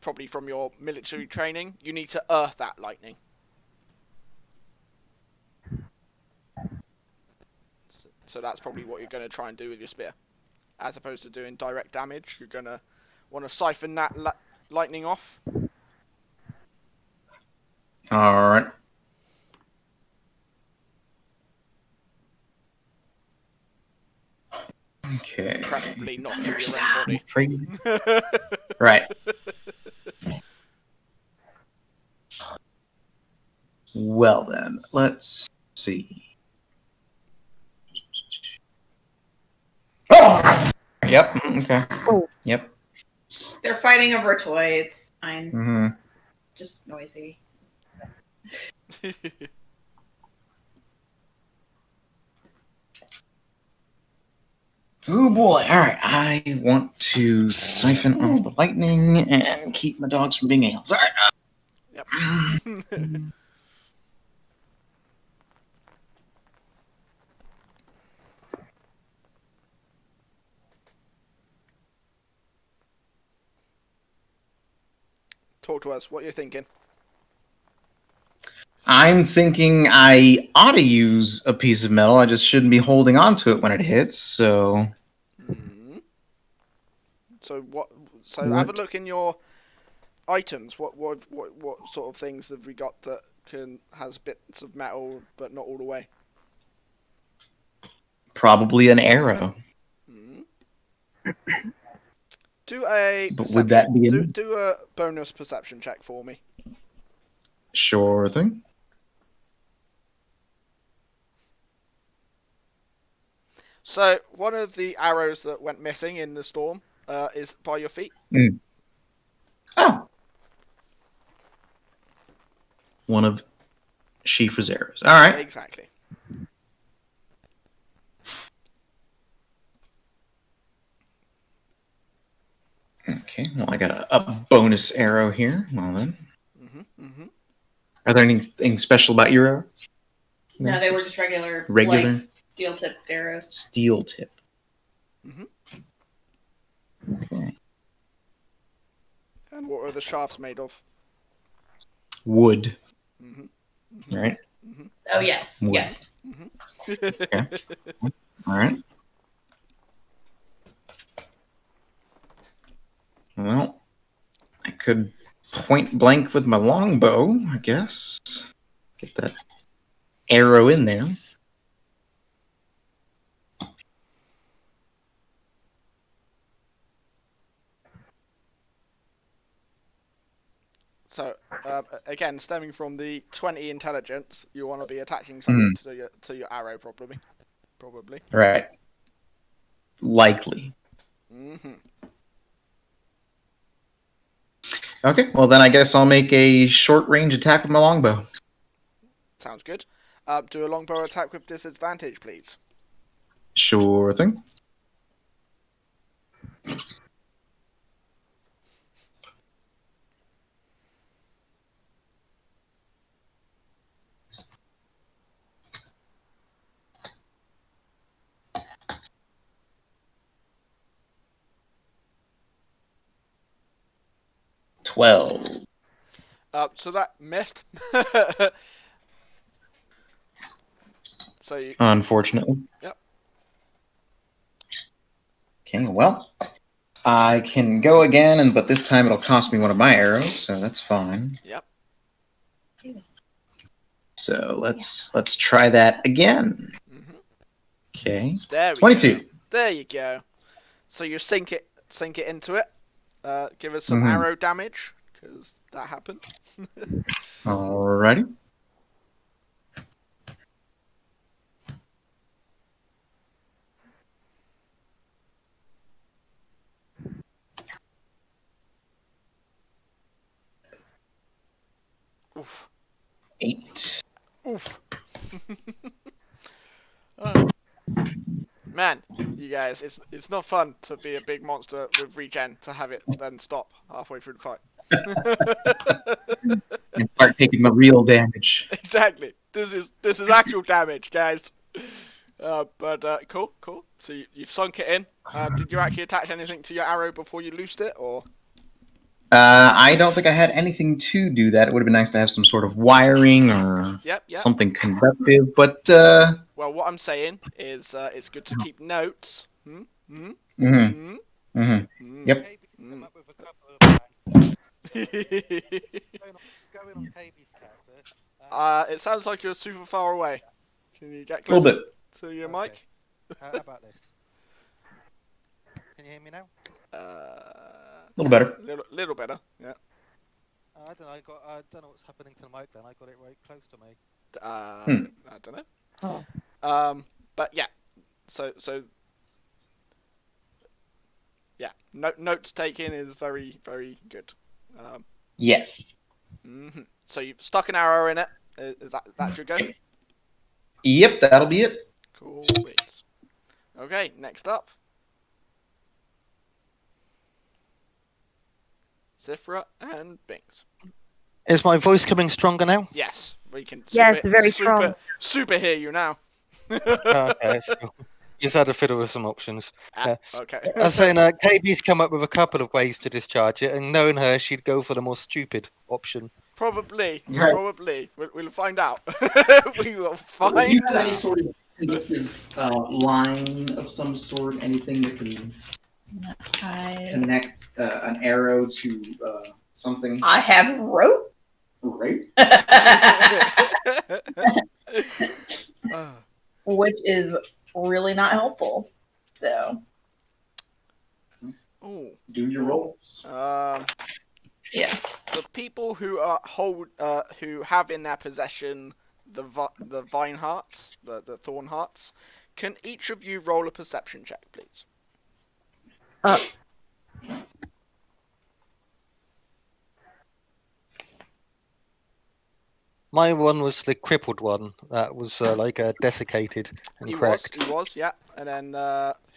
Probably from your military training, you need to earth that lightning. So that's probably what you're going to try and do with your spear. As opposed to doing direct damage, you're going to want to siphon that lightning off.
Alright. Okay.
Preferably not through your own
body. Right. Well then, let's see. Oh! Yep, okay.
Oh.
Yep.
They're fighting over a toy. It's fine.
Mm-hmm.
Just noisy.
Oh boy, alright. I want to siphon off the lightning and keep my dogs from being ales. Alright.
Yep. Talk to us. What you're thinking?
I'm thinking I ought to use a piece of metal. I just shouldn't be holding on to it when it hits. So.
So what? So have a look in your items. What sort of things have we got that has bits of metal but not all the way?
Probably an arrow.
Do a
but would that be
do a bonus perception check for me?
Sure thing.
So one of the arrows that went missing in the storm is by your feet.
Oh. One of Shifa's arrows. All right.
Exactly.
Okay, well, I got a bonus arrow here. Well, then. Are there anything special about your arrow?
No, they were just regular? Like, steel-tipped arrows.
Steel tip. Okay.
And what are the shafts made of?
Wood. Right?
Oh, yes.
Wood.
Yes.
Okay. All right. Well, I could point blank with my longbow, I guess. Get that arrow in there.
So, again, stemming from the 20 intelligence, you want to be attaching something to your arrow, probably.
Right. Likely. Okay, well then I guess I'll make a short range attack with my longbow.
Sounds good. Do a longbow attack with disadvantage, please.
Sure thing. 12.
So that missed. So you...
Unfortunately.
Yep.
Okay, well, I can go again, but this time it'll cost me one of my arrows, so that's fine.
Yep.
So let's try that again.
Mm-hmm.
Okay.
There we
22.
go. There you go. So you sink it into it. Give us some arrow damage because that happened.
Alrighty.
Oof.
8.
Oof. Man, you guys, it's not fun to be a big monster with regen to have it then stop halfway through the fight.
And start taking the real damage.
Exactly. This is actual damage, guys. But cool. So you've sunk it in. Did you actually attach anything to your arrow before you loosed it, or?
I don't think I had anything to do that. It would have been nice to have some sort of wiring or something conductive, but...
Well, what I'm saying is it's good to keep notes.
Yep.
Going on Kaybes' character.
It sounds like you're super far away. Can you get
A little
closer
bit.
to your mic?
How about this? Can you hear me now?
A little better.
Little better, yeah.
I don't know. I don't know what's happening to the mic. Then I got it right close to me.
I don't know.
Oh.
But yeah. So yeah. Notes taking is very, very good.
Yes.
Mm-hmm. So you've stuck an arrow in it. Is that's your go?
Yep, that'll be it.
Cool beans. Okay, next up. Zifra and Binks.
Is my voice coming stronger now?
Yes, we can.
Yes, very strong.
Super hear you now.
Okay, so just had to fiddle with some options.
Okay.
I was saying, Kaybes come up with a couple of ways to discharge it, and knowing her, she'd go for the more stupid option.
Probably.
Right.
Probably. We'll find out. We will
Do
find
you have any
out.
sort of conductive line of some sort? Anything that can connect an arrow to something?
I have rope.
Right.
Which is really not helpful. So.
Ooh.
Do your rolls.
Yeah.
The people who who have in their possession the vine hearts, the thorn hearts, can each of you roll a perception check, please?
My one was the crippled one. That was desiccated and cracked.
He was, yeah. And then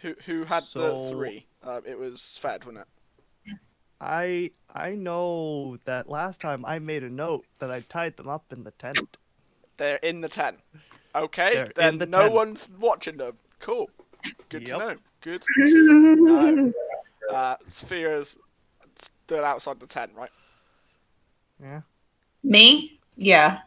who had the 3? It was Sved, wasn't it?
I know that last time I made a note that I tied them up in the tent.
They're in the tent. Okay,
They're
then
in the
no
tent.
one's watching them. Cool. Good to
Yep.
know. Good to know. Sphere's stood outside the tent, right?
Yeah.
Me? Yeah.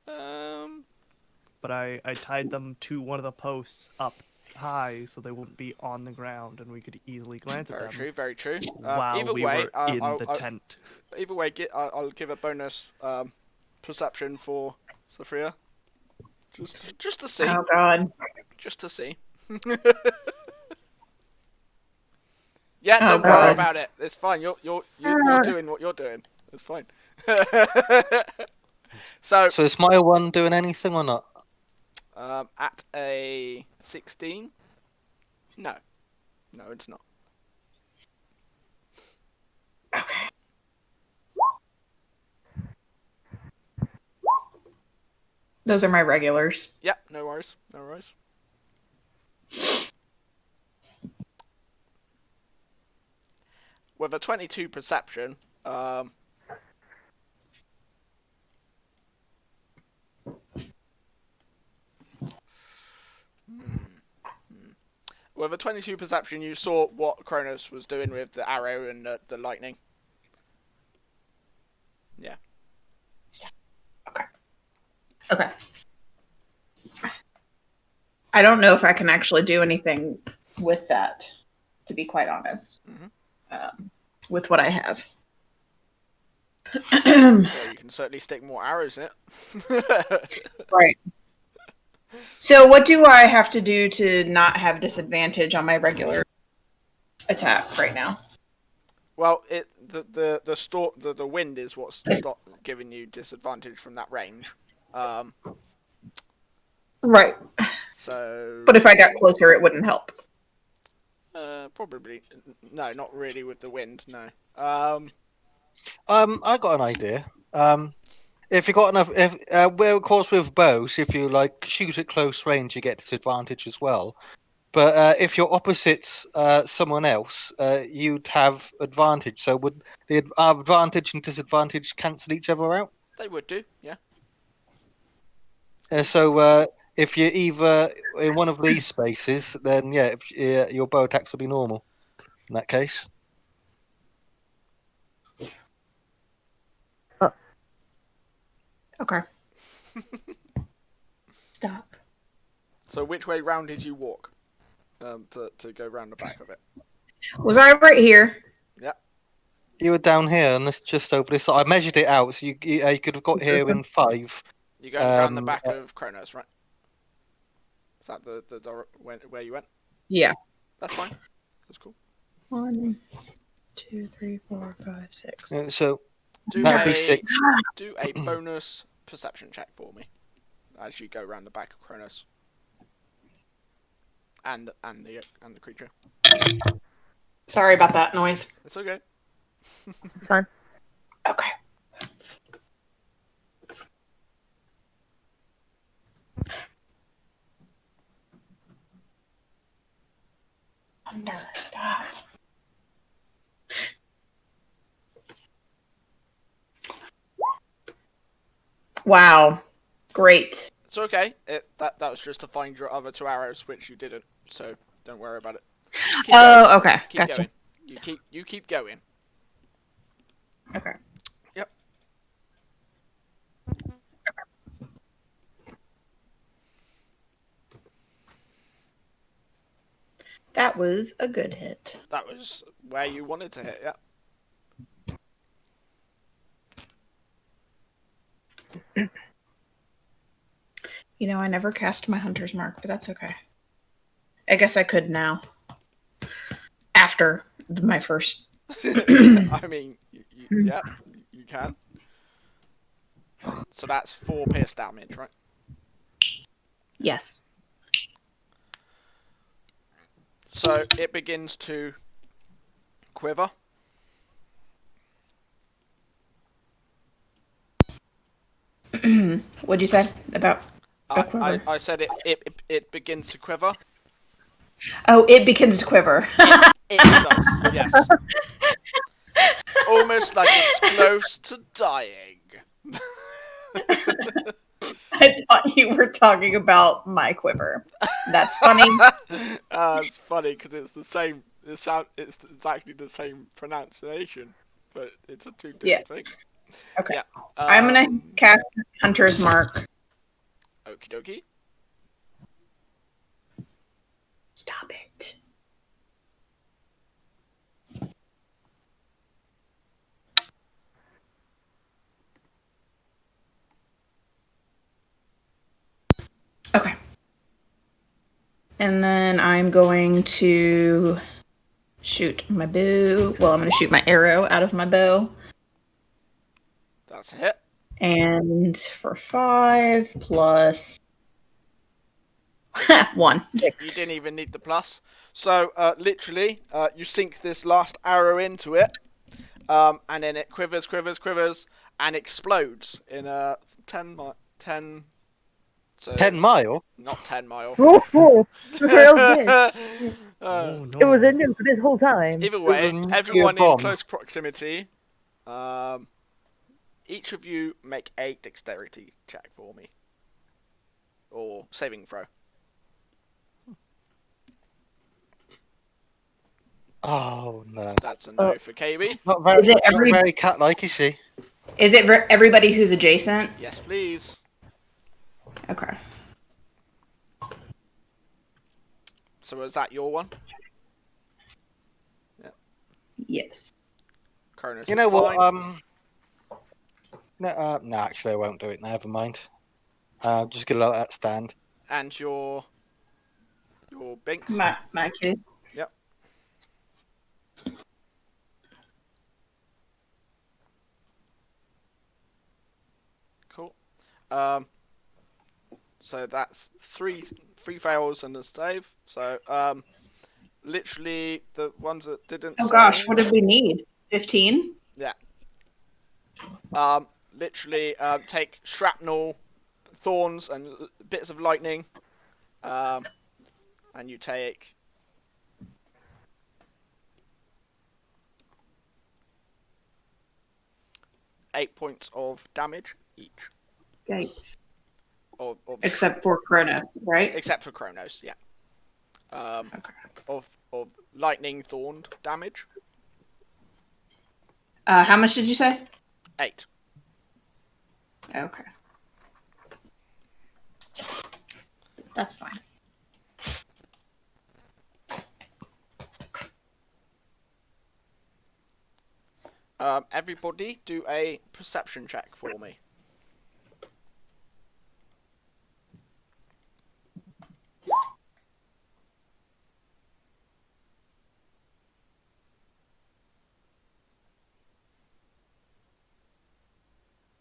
But I tied them to one of the posts up high so they wouldn't be on the ground and we could easily glance at them.
Very true.
While
Either
we
way,
were in the tent.
Either way, I'll give a bonus perception for Sophia. Just to see.
Oh God.
Just to see. Yeah,
Oh,
don't worry
God.
about it. It's fine. You're doing what you're doing. It's fine. So
is my one doing anything or not?
at a 16, no, it's not.
Those are my regulars.
Yep, no worries. With a 22 perception, with a 22 perception, you saw what Kronos was doing with the arrow and the lightning. Yeah.
Okay. I don't know if I can actually do anything with that, to be quite honest, with what I have.
Well, you can certainly stick more arrows in it.
Right. So what do I have to do to not have disadvantage on my regular attack right now?
Well, the wind is what's giving you disadvantage from that range.
Right.
So.
But if I got closer, it wouldn't help.
Probably no, not really with the wind. No.
I got an idea. If you got enough, well, of course with bows, if you like shoot at close range, you get disadvantage as well. But if you're opposite someone else, you'd have advantage. So would the advantage and disadvantage cancel each other out?
They would do, yeah.
So if you're either in one of these spaces, then yeah, your bow attacks will be normal. In that case.
Okay. Stop.
So which way round did you walk? To go round the back of it.
Was I right here?
Yeah.
You were down here, and this just over this. I measured it out, so you could have got here in 5.
You're going round the back of Kronos, right? Is that the where you went?
Yeah.
That's fine. That's cool.
1, 2, 3, 4, 5, 6.
So
do
that would be 6.
Do a bonus perception check for me as you go round the back of Kronos and the creature.
Sorry about that noise.
It's okay.
It's fine.
Okay. Stop. Wow. Great.
It's okay. That was just to find your other 2 arrows, which you didn't. So don't worry about it.
Okay.
Keep
Gotcha.
going. You keep going.
Okay.
Yep.
That was a good hit.
That was where you wanted to hit, yeah.
You know, I never cast my hunter's mark, but that's okay. I guess I could now. After my first.
I mean, yeah, you can. So that's 4 pierce damage, right?
Yes.
So it begins to quiver.
What'd you say about a quiver?
I said it begins to quiver.
Oh, it begins to quiver.
It does, yes. Almost like it's close to dying.
I thought you were talking about my quiver. That's funny.
It's funny because it's the same. It's exactly the same pronunciation, but it's a 2 different things.
Okay.
Yeah.
I'm gonna cast Hunter's Mark.
Okie dokie.
Stop it. Okay. And then I'm going to shoot my bow. Well, I'm going to shoot my arrow out of my bow.
That's a hit.
And for 5 plus 1.
You didn't even need the plus. So, literally, you sink this last arrow into it, and then it quivers, and explodes in a 10 So
10 mile?
Not 10 mile.
Oh, real good.
Oh, no.
It was a nuke this whole time.
Either way,
It was a nuclear
everyone in
bomb.
close proximity, each of you make a dexterity check for me. Or saving throw.
Oh no.
That's a no for KB.
Not very,
Is it
not very cat-like, is she?
Is it for everybody who's adjacent?
Yes, please.
Okay.
So is that your one? Yeah.
Yes.
Cronus
You
is
know what?
fine.
No, actually, I won't do it. Never mind. Just gonna let that stand.
And your Binks?
My kid.
Yep. Cool. So that's three fails and a save. So literally the ones that didn't
Oh
save.
gosh, what did we need? 15?
Yeah. Literally take shrapnel, thorns, and bits of lightning. And you take 8 points of damage each.
Yikes.
Of
Except for Chronos, right?
Except for Chronos, yeah.
Okay.
Of lightning thorned damage.
How much did you say?
8.
Okay. That's fine.
Everybody do a perception check for me.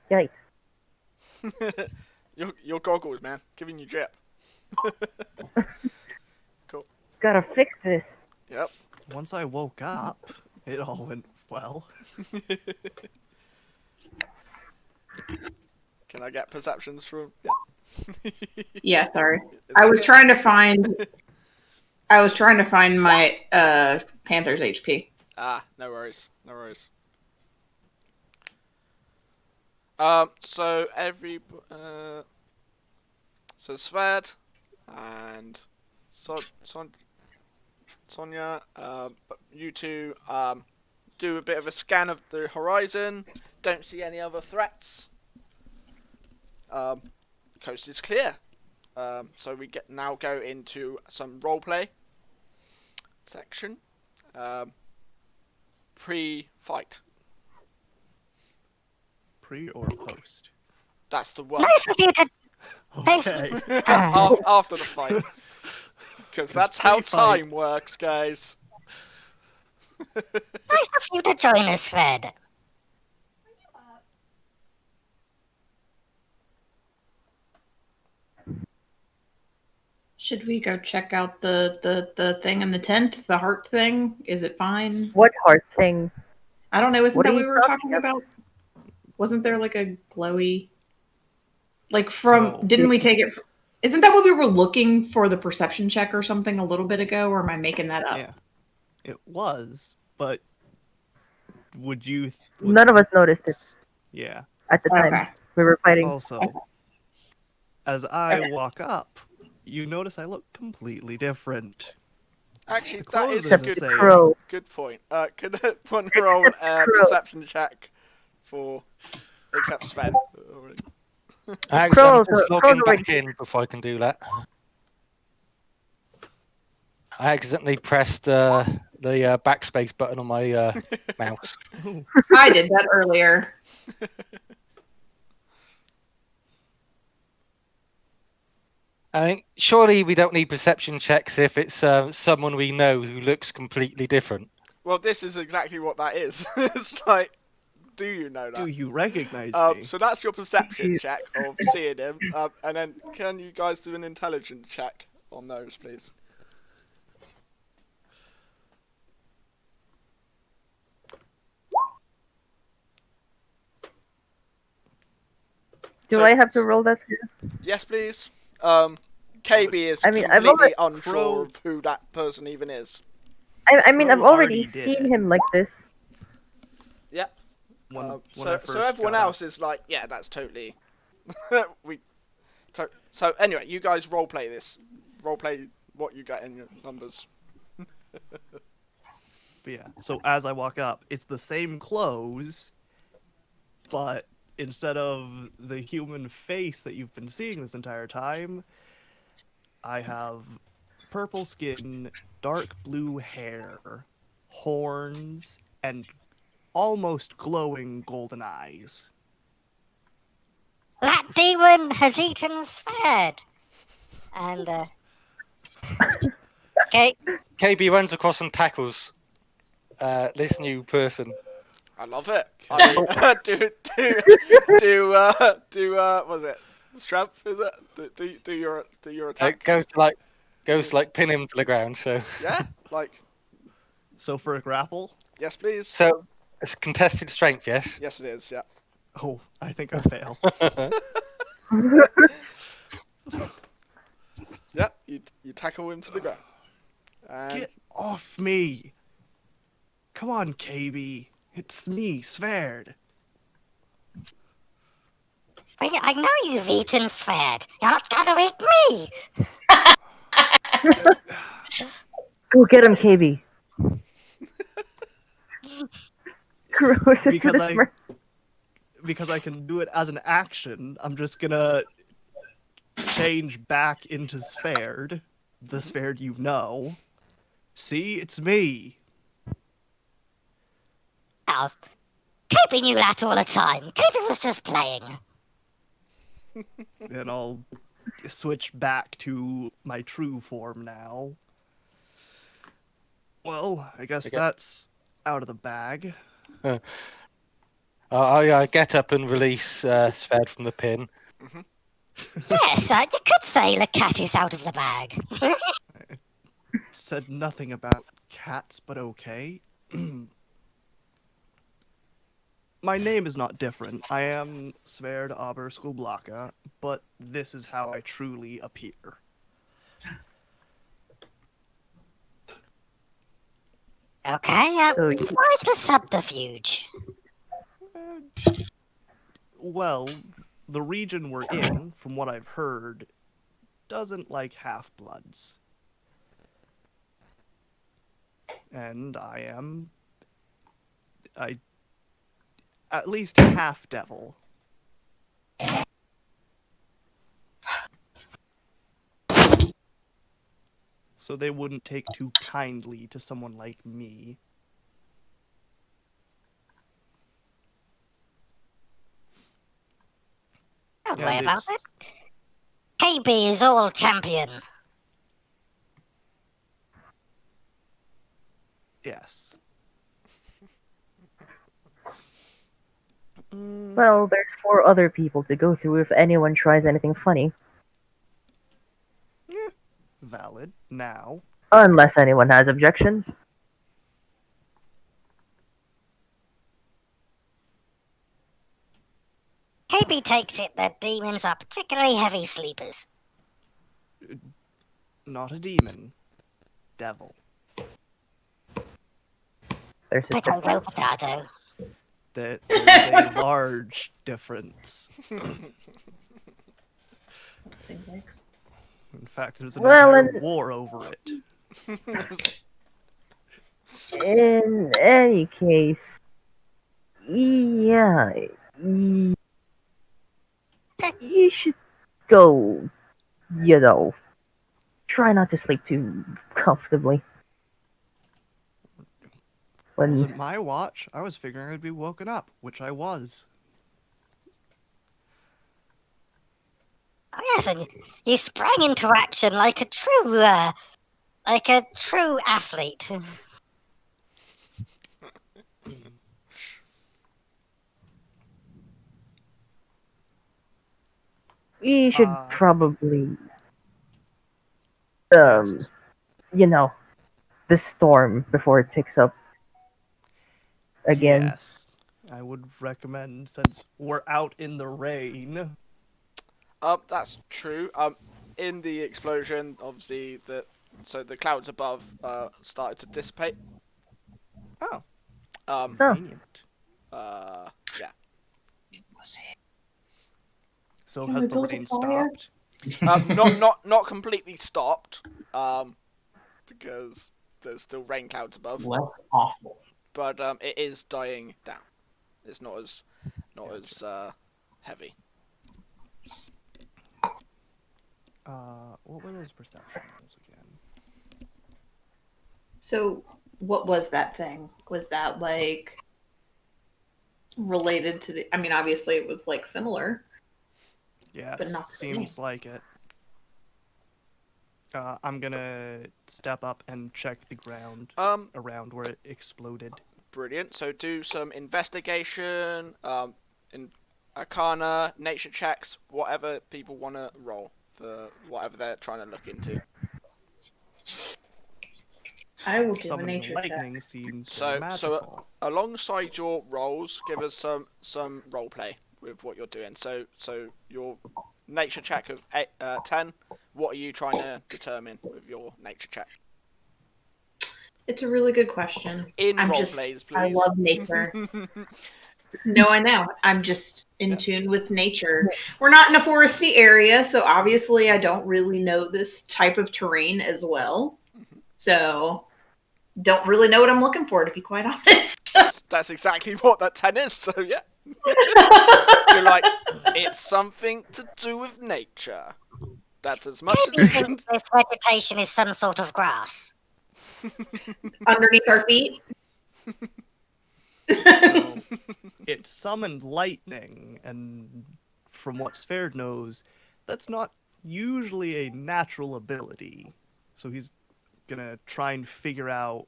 Yikes.
your goggles, man. Giving you drip. Cool.
Gotta fix this.
Yep.
Once I woke up, it all went well.
Can I get perceptions from? Yeah.
Yeah, sorry.
It's
I was
okay.
trying to find my Panther's HP.
Ah, no worries. No worries. So so Sved and Sonia, you two do a bit of a scan of the horizon. Don't see any other threats. Coast is clear. So we now go into some roleplay section. Pre-fight.
Pre or post?
That's the one.
Nice of you to.
Okay.
After the fight. Because that's how
pre-fight-
time works, guys.
Nice of you to join us, Fred.
Should we go check out the thing in the tent? The heart thing? Is it fine?
What heart thing?
I don't know. Isn't
What
that
are
what
you
we were
talking
talking about? Wasn't there like a glowy? Like from?
So-
Didn't we take it? Isn't that what we were looking for the perception check or something a little bit ago? Or am I making that up?
Yeah. It was, but would you...
None of us noticed it
Yeah.
at the time.
Okay.
We were fighting.
Also, as I walk up, you notice I look completely different.
Actually,
The
that
clothes
is
are
a
the
good
same.
Crow.
good point. Could one roll a
Crow.
perception check for except Sven?
I'm
Crows
just
are-
logging
crows are
back in before I can do that. I accidentally pressed the backspace button on my mouse.
I did that earlier.
I mean, surely we don't need perception checks if it's someone we know who looks completely different.
Well, this is exactly what that is. It's like, do you know that?
Do you recognize me?
So that's your perception check of seeing him, and then can you guys do an intelligence check on those, please?
Do
So-
I have to roll that too?
Yes, please. KB is
I mean, I've
completely
already-
unsure
Crow-
of who that person even is.
I mean, I've
Crow
already
already did
seen
it.
him like this.
Yep.
When I
So
first
everyone
got
else is like, yeah, that's totally. So anyway, you guys roleplay this. Roleplay what you get in your numbers.
But yeah, so as I walk up, it's the same clothes, but instead of the human face that you've been seeing this entire time, I have purple skin, dark blue hair, horns, and almost glowing golden eyes.
That demon has eaten Sverd. And, okay.
KB runs across and tackles this new person.
I love it.
Okay.
What was it? Strength, is it? Do your
It
attack.
goes to like pin him to the ground. So
Yeah, like,
So for a grapple,
yes, please.
so it's contested strength, yes.
Yes, it is. Yeah.
oh, I think I fail.
Yeah, you tackle him to the ground. And
Get off me! Come on, KB. It's me, Sverd.
I know you've eaten Sverd. You're not going to eat me.
Go get him, KB. Gross into
Because
the
I-
mouth.
Because I can do it as an action, I'm just gonna change back into Sverd, the Sverd you know. See, it's me.
Oh, Kaybes knew that all the time. Kaybes was just playing.
And I'll switch back to my true form now. Well, I guess
Okay.
that's out of the bag.
I get up and release Sverd from the pin.
Yes, you could say the cat is out of the bag.
Said nothing about cats, but okay. My name is not different. I am Sverd Aber Skulblaka, but this is how I truly appear.
Okay,
So
why the subterfuge?
Well, the region we're in, from what I've heard, doesn't like half-bloods. And I at least half-devil. So they wouldn't take too kindly to someone like me.
Don't
And
worry about
it's-
it. Kaybes is all champion.
Yes.
well, there's 4 other people to go through if anyone tries anything funny.
Valid. Now.
Unless anyone has objections.
Kaybes takes it that demons are particularly heavy sleepers.
Not a demon. Devil.
There's a
Potato,
difference.
potato.
There's a large difference. In fact, there's an
Well,
entire
and-
war over it.
In any case, yeah, you should go, try not to sleep too comfortably. When
Wasn't my watch. I was figuring I'd be woken up, which I was.
Oh, yes, and you sprang into action like a true athlete.
you should probably,
Yes.
the storm before it picks up again.
Yes. I would recommend, since we're out in the rain.
That's true. In the explosion, obviously, the clouds above started to dissipate.
Oh,
Oh.
convenient.
Yeah.
So
Can
has
we
the
build a
rain
fire?
stopped?
Not completely stopped. Because there's still rain clouds above.
Well, that's awful.
But it is dying down. It's not as heavy.
What were those perception rolls again?
So, what was that thing? Was that like related to the? I mean, obviously it was like similar.
Yeah,
But not
seems like it. I'm gonna step up and check the ground around where it exploded.
Brilliant. So do some investigation, in Arcana, nature checks, whatever people want to roll for whatever they're trying to look into.
I will do a
Summoning
nature
lightning
check.
seems
So
magical.
alongside your rolls, give us some role play with what you're doing. So your nature check of 10. What are you trying to determine with your nature check?
It's a really good question.
In role plays, please.
I love nature. No, I know. I'm just in tune with nature. We're not in a foresty area, so obviously I don't really know this type of terrain as well. So, don't really know what I'm looking for, to be quite honest.
That's exactly what that 10 is, so yeah. You're like, it's something to do with nature. That's as much as you
Maybe
can...
this vegetation is some sort of grass.
Underneath our feet.
So, it summoned lightning, and from what Sferd knows, that's not usually a natural ability. So he's gonna try and figure out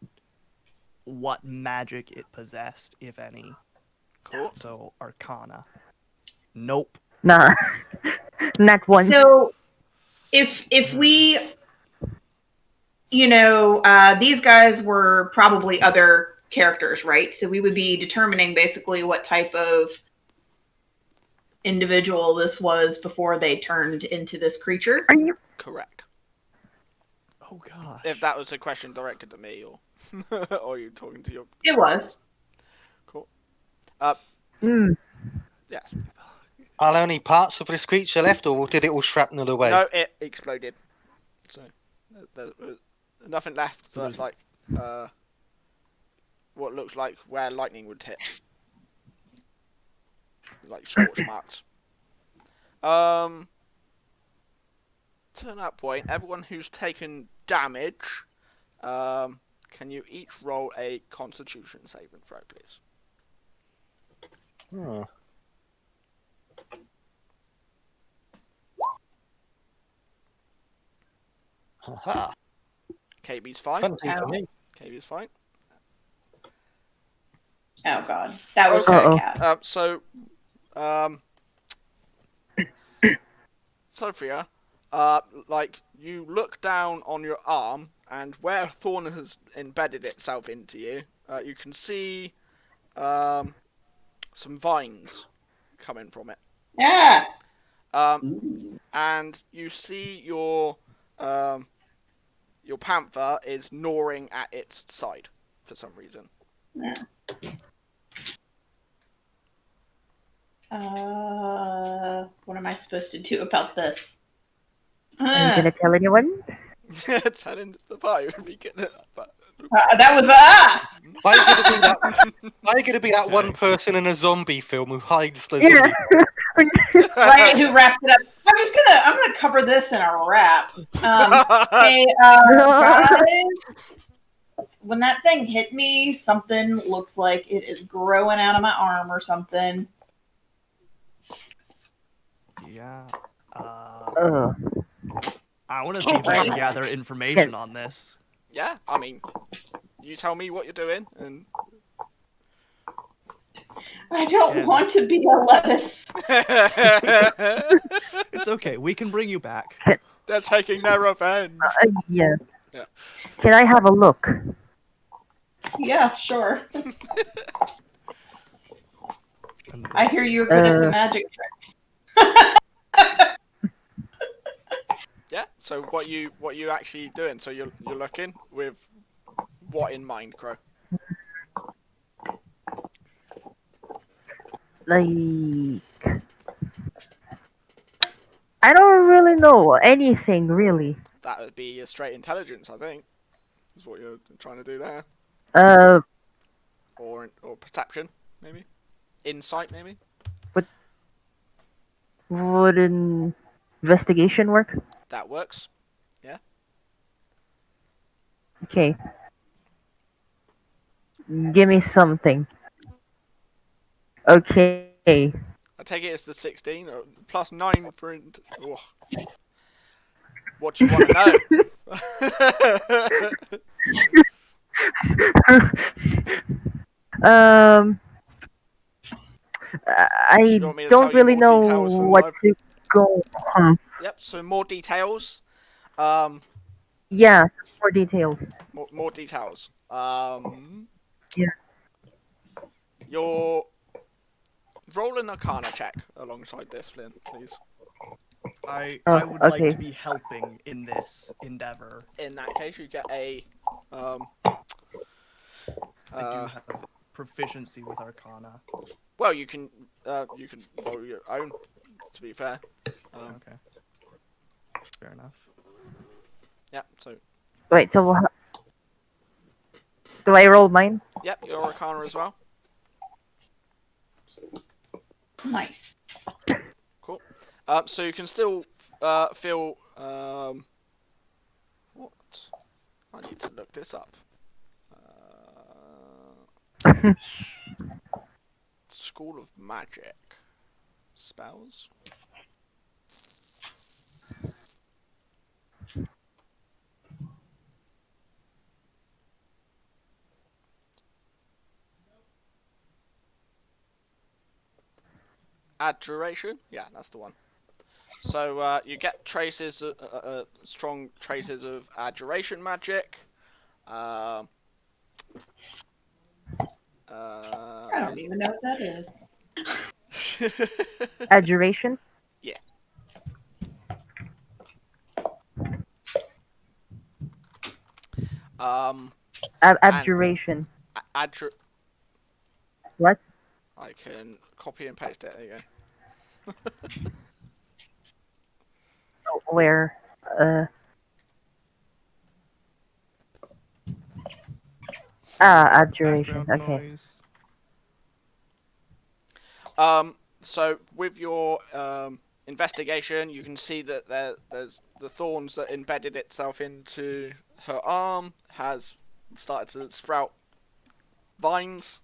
what magic it possessed, if any.
Cool.
So Arcana. Nope.
Nah, not one.
So, if we, these guys were probably other characters, right? So we would be determining basically what type of individual this was before they turned into this creature.
Are you?
Correct.
Oh gosh.
If that was a question directed to me, or or you talking to your...
It was.
Cool. Yes.
Are there any parts of this creature left, or did it all shrapnel away?
No, it exploded. So, there's nothing left,
So
but like, what looks like where lightning would hit. Like scorch marks. To that point, everyone who's taken damage, can you each roll a Constitution saving throw, please?
Hmm. Aha.
Kaybes fine.
20 for me.
Kaybes fine.
Oh god, that was
Okay.
cat.
Sophia, like you look down on your arm, and where Thorn has embedded itself into you, you can see some vines coming from it.
Yeah.
And you see your panther is gnawing at its side for some reason.
Yeah. What am I supposed to do about this?
Are you gonna tell anyone?
Telling the party would be good. But...
that was
Why are you gonna be that one person in a zombie film who hides the zombie?
Yeah.
right. Who wraps it up? I'm gonna cover this in a wrap. Hey, guys. When that thing hit me, something looks like it is growing out of my arm or something.
Yeah.
Oh.
I want to see if I can gather information on this.
Yeah, I mean, you tell me what you're doing, and
I don't want to be a lettuce.
It's okay. We can bring you back.
They're taking their revenge.
Yeah.
Yeah.
Can I have a look?
Yeah, sure. I hear you're good at the magic tricks.
Yeah. So what you actually doing? So you're looking with what in mind, Crow?
Like, I don't really know anything really.
That would be a straight intelligence, I think. Is what you're trying to do there. Or perception, maybe. Insight, maybe.
But Would an investigation work?
That works. Yeah.
Okay. Give me something. Okay.
I take it it's the 16 or plus 9 for. Oh. What do you want to know?
um,
Do you
I
want me to
don't
tell you
really
more
know
details than
what
I've...
to go.
Yep. So more details.
Yeah, more details.
More details.
Yeah.
You're roll an Arcana check alongside this, Flynn, please.
I would like
okay.
to be helping in this endeavor.
In that case, you get a
I do have proficiency with Arcana.
well, you can roll your own. To be fair.
Okay. Fair enough.
Yeah. So.
Wait, so do I roll mine?
Yep, your Arcana as well.
Nice.
Cool. So you can still feel what? I need to look this up. School of Magic spells. Adjuration? Yeah, that's the one. So you get traces, strong traces of adjuration magic.
I don't even know what that is.
Adjuration?
Yeah.
Abjuration. What?
I can copy and paste it. There you go.
Where? Abjuration.
Background
Okay.
noise.
So with your investigation, you can see that there's the thorns that embedded itself into her arm has started to sprout vines.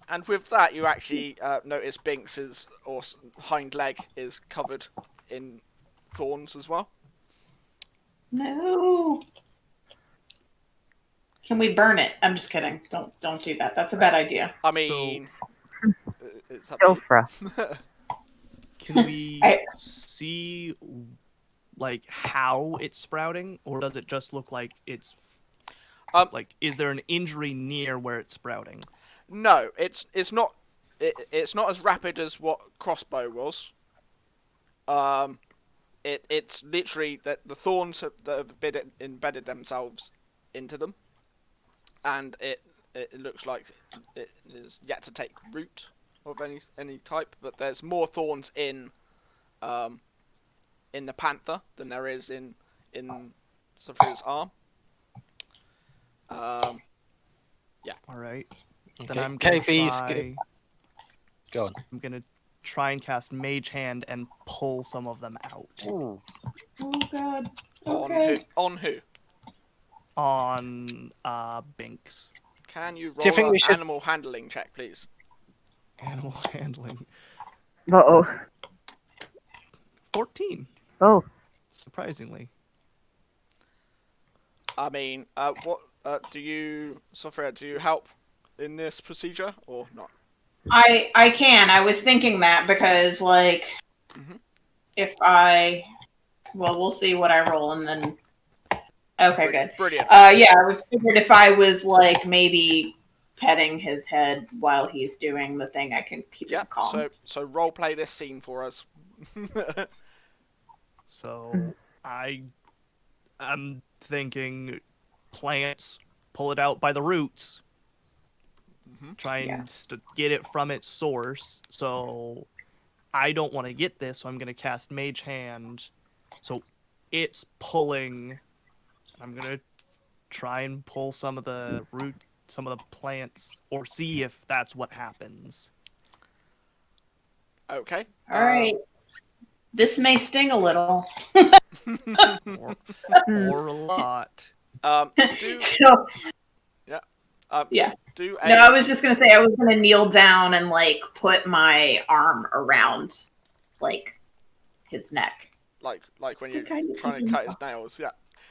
And with that, you actually notice Binks's hind leg is covered in thorns as well.
No. Can we burn it? I'm just kidding. Don't do that. That's a bad idea.
I mean, it's up
Go
to
for
Can we see like how it's sprouting, or does it just look like it's like, is there an injury near where it's sprouting?
No, it's not. It's not as rapid as what crossbow was. It's literally that the thorns that have embedded themselves into them, and it looks like it is yet to take root of any type. But there's more thorns in the panther than there is in Sophia's arm. Yeah.
All right.
Okay.
Then I'm gonna
Kaybes,
try.
go on.
I'm gonna try and cast Mage Hand and pull some of them out.
Ooh.
Oh god. Okay.
On who?
On Binks.
Can you
Do you
roll
think
an
we should-
animal handling check, please?
Animal handling.
Uh-oh.
14.
Oh.
Surprisingly.
I mean, what do you, Sophia? Do you help in this procedure or not?
I can. I was thinking that because like if I we'll see what I roll and then okay, good.
Brilliant.
Yeah, I figured if I was like maybe petting his head while he's doing the thing, I can keep him calm.
So role play this scene for us.
So I'm thinking plants, pull it out by the roots. Try and get it from its source. So I don't want to get this, so I'm going to cast Mage Hand. So it's pulling. I'm going to try and pull some of the plants, or see if that's what happens.
Okay.
All right. This may sting a little.
Or a lot.
So,
yeah.
No, I was just gonna say I was gonna kneel down and like put my arm around like his neck.
Like when you're trying to cut his nails. Yeah.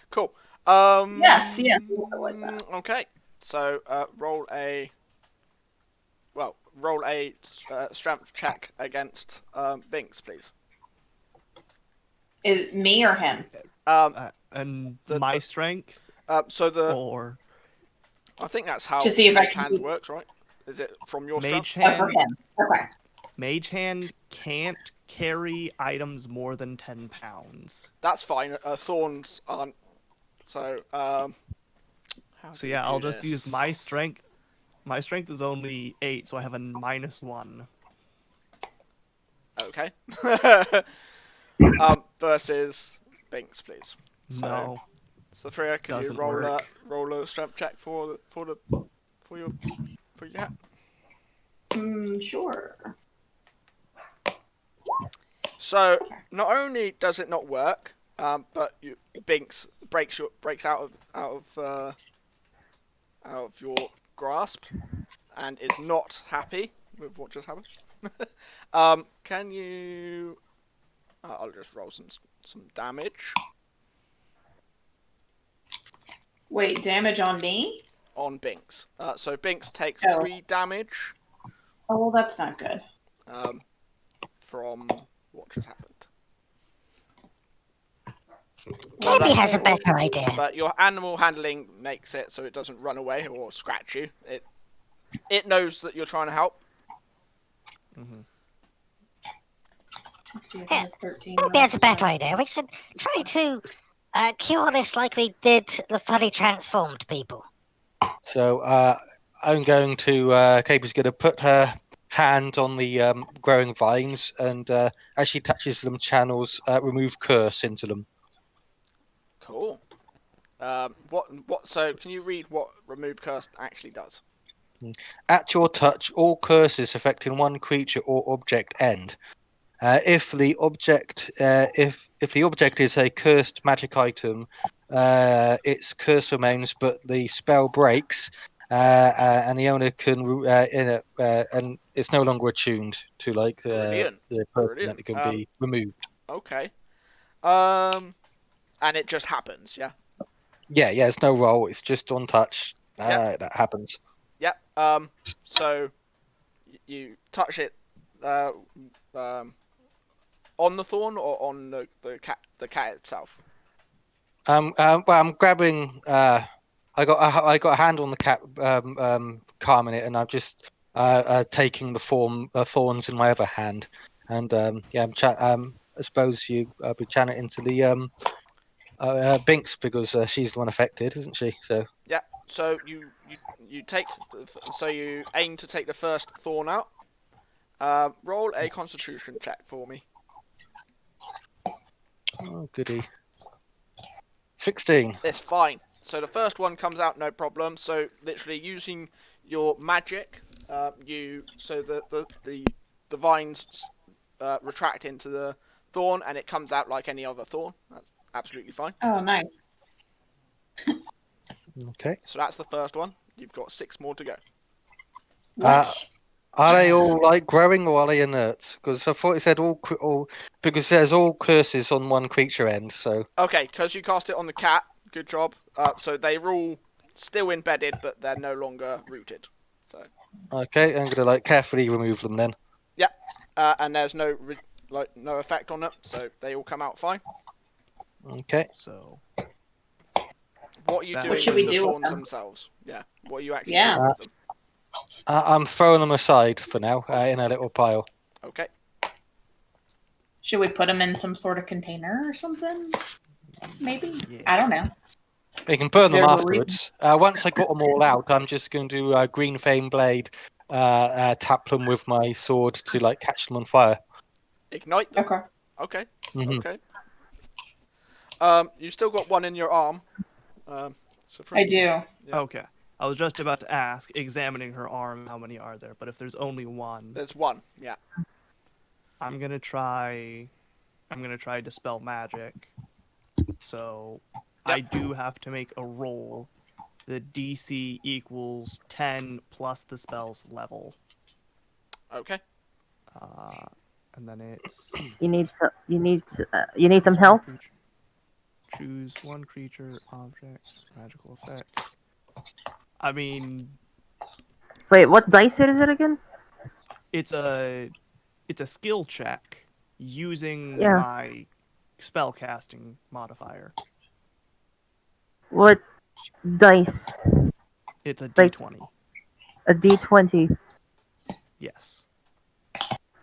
Cool.
Yes. Like that.
Okay. So roll a strength check against Binks, please.
Is me or him?
And my strength?
Or I think that's how
to see if
Mage Hand works, right? Is it from your
Mage
strength?
Hand?
For him. Okay.
Mage Hand can't carry items more than 10 pounds.
That's fine. Thorns aren't. So,
I'll just use my strength. My strength is only 8, so I have a -1.
Okay. Versus Binks, please.
No.
Sophia, can you roll a strength check for your hat?
Sure.
So not only does it not work, but Binks breaks out of your grasp and is not happy with what just happened. Can you? I'll just roll some damage.
Wait, damage on me?
On Binks. So Binks takes 3 damage.
Oh, well, that's not good.
From what just happened.
Maybe has a better idea.
But your animal handling makes it so it doesn't run away or scratch you. It knows that you're trying to help.
Mm-hmm. Maybe has a better idea. We should try to cure this like we did the fully transformed people.
So I'm going to Kaybes is going to put her hand on the growing vines, and as she touches them, channels remove curse into them.
Cool. What? So can you read what remove curse actually does?
At your touch, all curses affecting one creature or object end. If the object is a cursed magic item, its curse remains, but the spell breaks, and the owner can and it's no longer attuned to the person that it can be removed.
Okay. And it just happens, yeah.
Yeah. It's no roll. It's just on touch. That happens.
Yep. So you touch it. On the thorn or on the cat itself?
Well, I'm grabbing. I got a hand on the cat, calming it, and I'm just taking the thorns in my other hand, and I suppose I'll be channeling into the Binks because she's the one affected, isn't she? So
yeah. So you aim to take the first thorn out. Roll a Constitution check for me.
Oh, goody. 16.
It's fine. So the first one comes out no problem. So literally using your magic, the vines retract into the thorn and it comes out like any other thorn. That's absolutely fine.
Oh, nice.
Okay.
So that's the first one. You've got 6 more to go.
Are they all growing or are they inert? Because I thought it said all because there's all curses on one creature end. So
okay, because you cast it on the cat. Good job. So they're all still embedded, but they're no longer rooted. So
okay, I'm gonna carefully remove them then.
Yeah, and there's no effect on them, so they all come out fine.
Okay.
So
what are you doing with the thorns themselves? Yeah. What are you actually doing with them?
I'm throwing them aside for now in a little pile.
Okay.
Should we put them in some sort of container or something? Maybe?
Yeah.
I don't know.
You can burn them afterwards. Once I got them all out, I'm just going to do a green flame blade, tap them with my sword to catch them on fire.
Ignite them? Okay.
Mm-hmm.
Okay. You still got one in your arm.
I do.
Yeah.
Okay. I was just about to ask, examining her arm, how many are there? But if there's only one...
There's one, yeah.
I'm gonna try dispel magic. So I do have to make a roll. The DC equals 10 plus the spell's level.
Okay.
And then it's
You need some help.
Choose one creature, object, magical effect. I mean,
Wait, what dice is it again?
it's a skill check using
Yeah.
my spellcasting modifier.
What dice?
It's a
Like-
D20.
A D20.
Yes.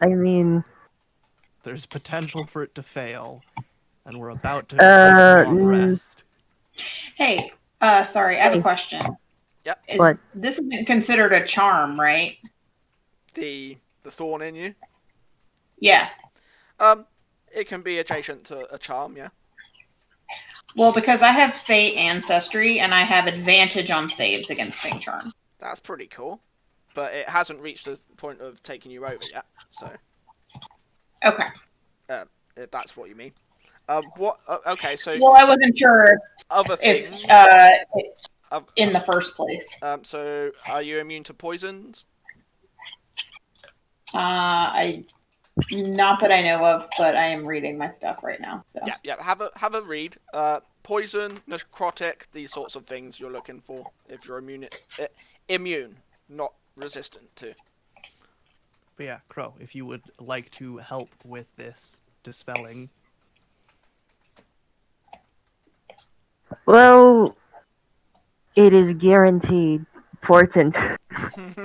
I mean,
There's potential for it to fail, and we're about to take a long rest.
Hey, sorry, I have a question.
Yep.
What?
This isn't considered a charm, right?
The thorn in you.
Yeah.
It can be adjacent to a charm, yeah.
Well, because I have Fate Ancestry, and I have advantage on saves against Fate Charm.
That's pretty cool. But it hasn't reached the point of taking you over yet, so...
Okay.
If that's what you mean. What? Okay, so...
Well, I wasn't sure
Other things...
in the first place.
So, are you immune to poisons?
Not that I know of, but I am reading my stuff right now. So
Yeah. Have a read. Poison, necrotic, these sorts of things you're looking for if you're immune, not resistant to.
But yeah, Crow, if you would like to help with this dispelling.
well, it is guaranteed important.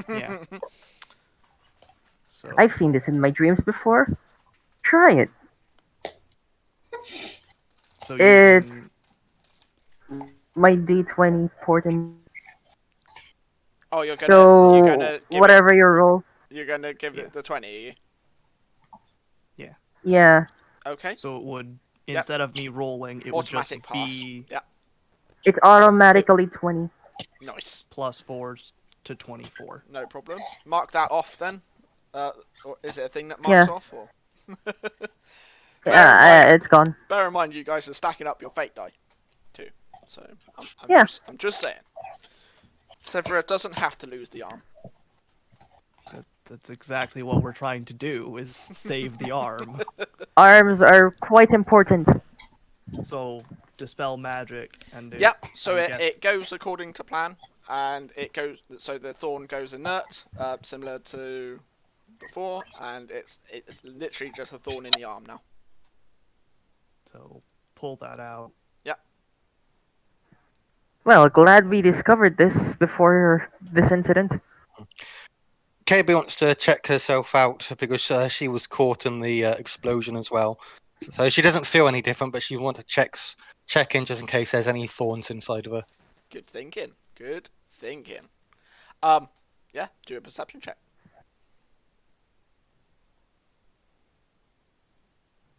Yeah. So
I've seen this in my dreams before. Try it.
So
It's
using,
my D20 portent.
Oh, you're
So
gonna give
whatever you roll.
You're gonna give it the 20, are you?
Yeah.
Okay.
so it would instead of me rolling, it would just
Automatic pass.
be
Yeah.
It's automatically 20.
Nice.
+4 to 24.
No problem. Mark that off then. Or is it a thing that marks
Yeah.
off? Or?
Yeah, it's gone.
Bear in mind, you guys are stacking up your fate die, too. So I'm just saying. Severia doesn't have to lose the arm.
That's exactly what we're trying to do, is save the arm.
Arms are quite important.
So dispel magic and
Yep. So
I guess-
it goes according to plan, and it goes. So the thorn goes inert, similar to before, and it's literally just a thorn in the arm now.
So pull that out.
Well, glad we discovered this before this incident.
Kaybes wants to check herself out because she was caught in the explosion as well. So she doesn't feel any different, but she wants to check in just in case there's any thorns inside of her.
Good thinking. Good thinking. Yeah. Do a perception check.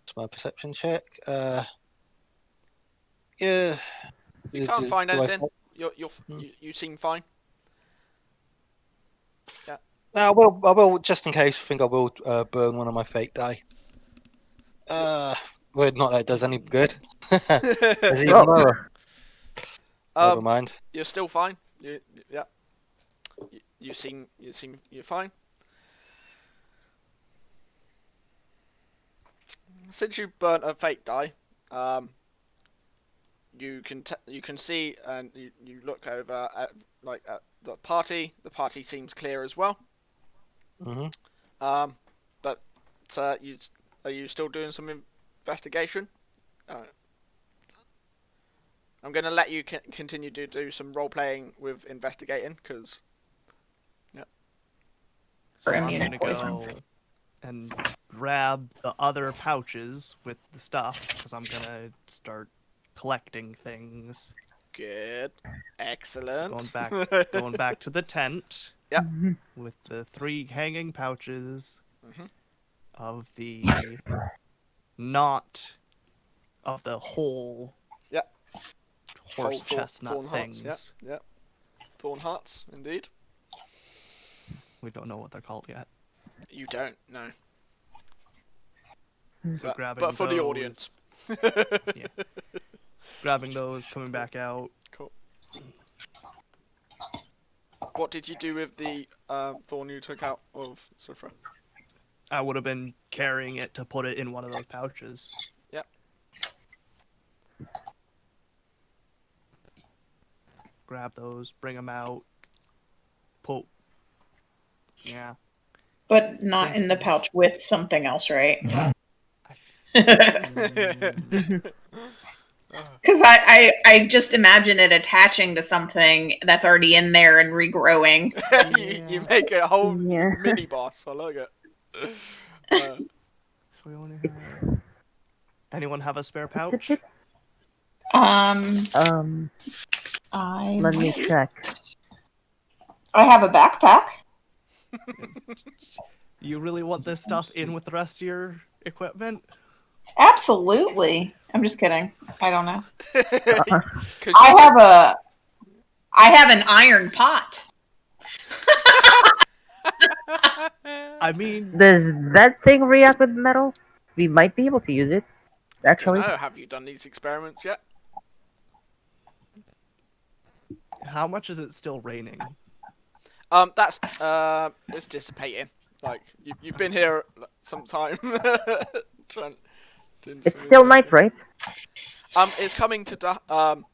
It's my perception check. Yeah.
You can't find
do I-
anything. You seem fine.
I will, just in case. I think I will burn one of my fate die. Well, not that it does any good. It's even
Oh.
lower. Never mind.
You're still fine. Yeah. You seem you're fine. Since you burnt a fate die, you can see and you look over at the party. The party seems clear as well.
Mm-hmm.
But are you still doing some investigation? I'm going to let you continue to do some role playing with investigating because.
So I'm
immune
gonna
to poison.
go and grab the other pouches with the stuff because I'm gonna start collecting things.
Good,
So
excellent.
going back to the tent.
Yep.
With the 3 hanging pouches
Mhm.
of the of the whole
Yep.
horse
Whole
chestnut
thorn hearts.
things.
Yep. Thorn hearts, indeed.
We don't know what they're called yet.
You don't know.
So grabbing
but for
those,
the audience.
yeah. Grabbing those, coming back out.
Cool. What did you do with the thorn you took out of Sifra?
I would have been carrying it to put it in one of those pouches.
Yep.
Grab those, bring them out. Pull. Yeah.
But not in the pouch with something else, right? Because I just imagine it attaching to something that's already in there and regrowing.
you make a whole mini boss. I like it.
Anyone have a spare pouch?
Let me check.
I have a backpack.
You really want this stuff in with the rest of your equipment?
Absolutely. I'm just kidding. I don't know.
I
have an iron pot.
I mean,
does that thing react with metal? We might be able to use it. Actually,
I don't know. Have you done these experiments yet?
how much is it still raining?
That's it's dissipating. Like you've been here some time.
It's still night, right?
It's coming to dawn.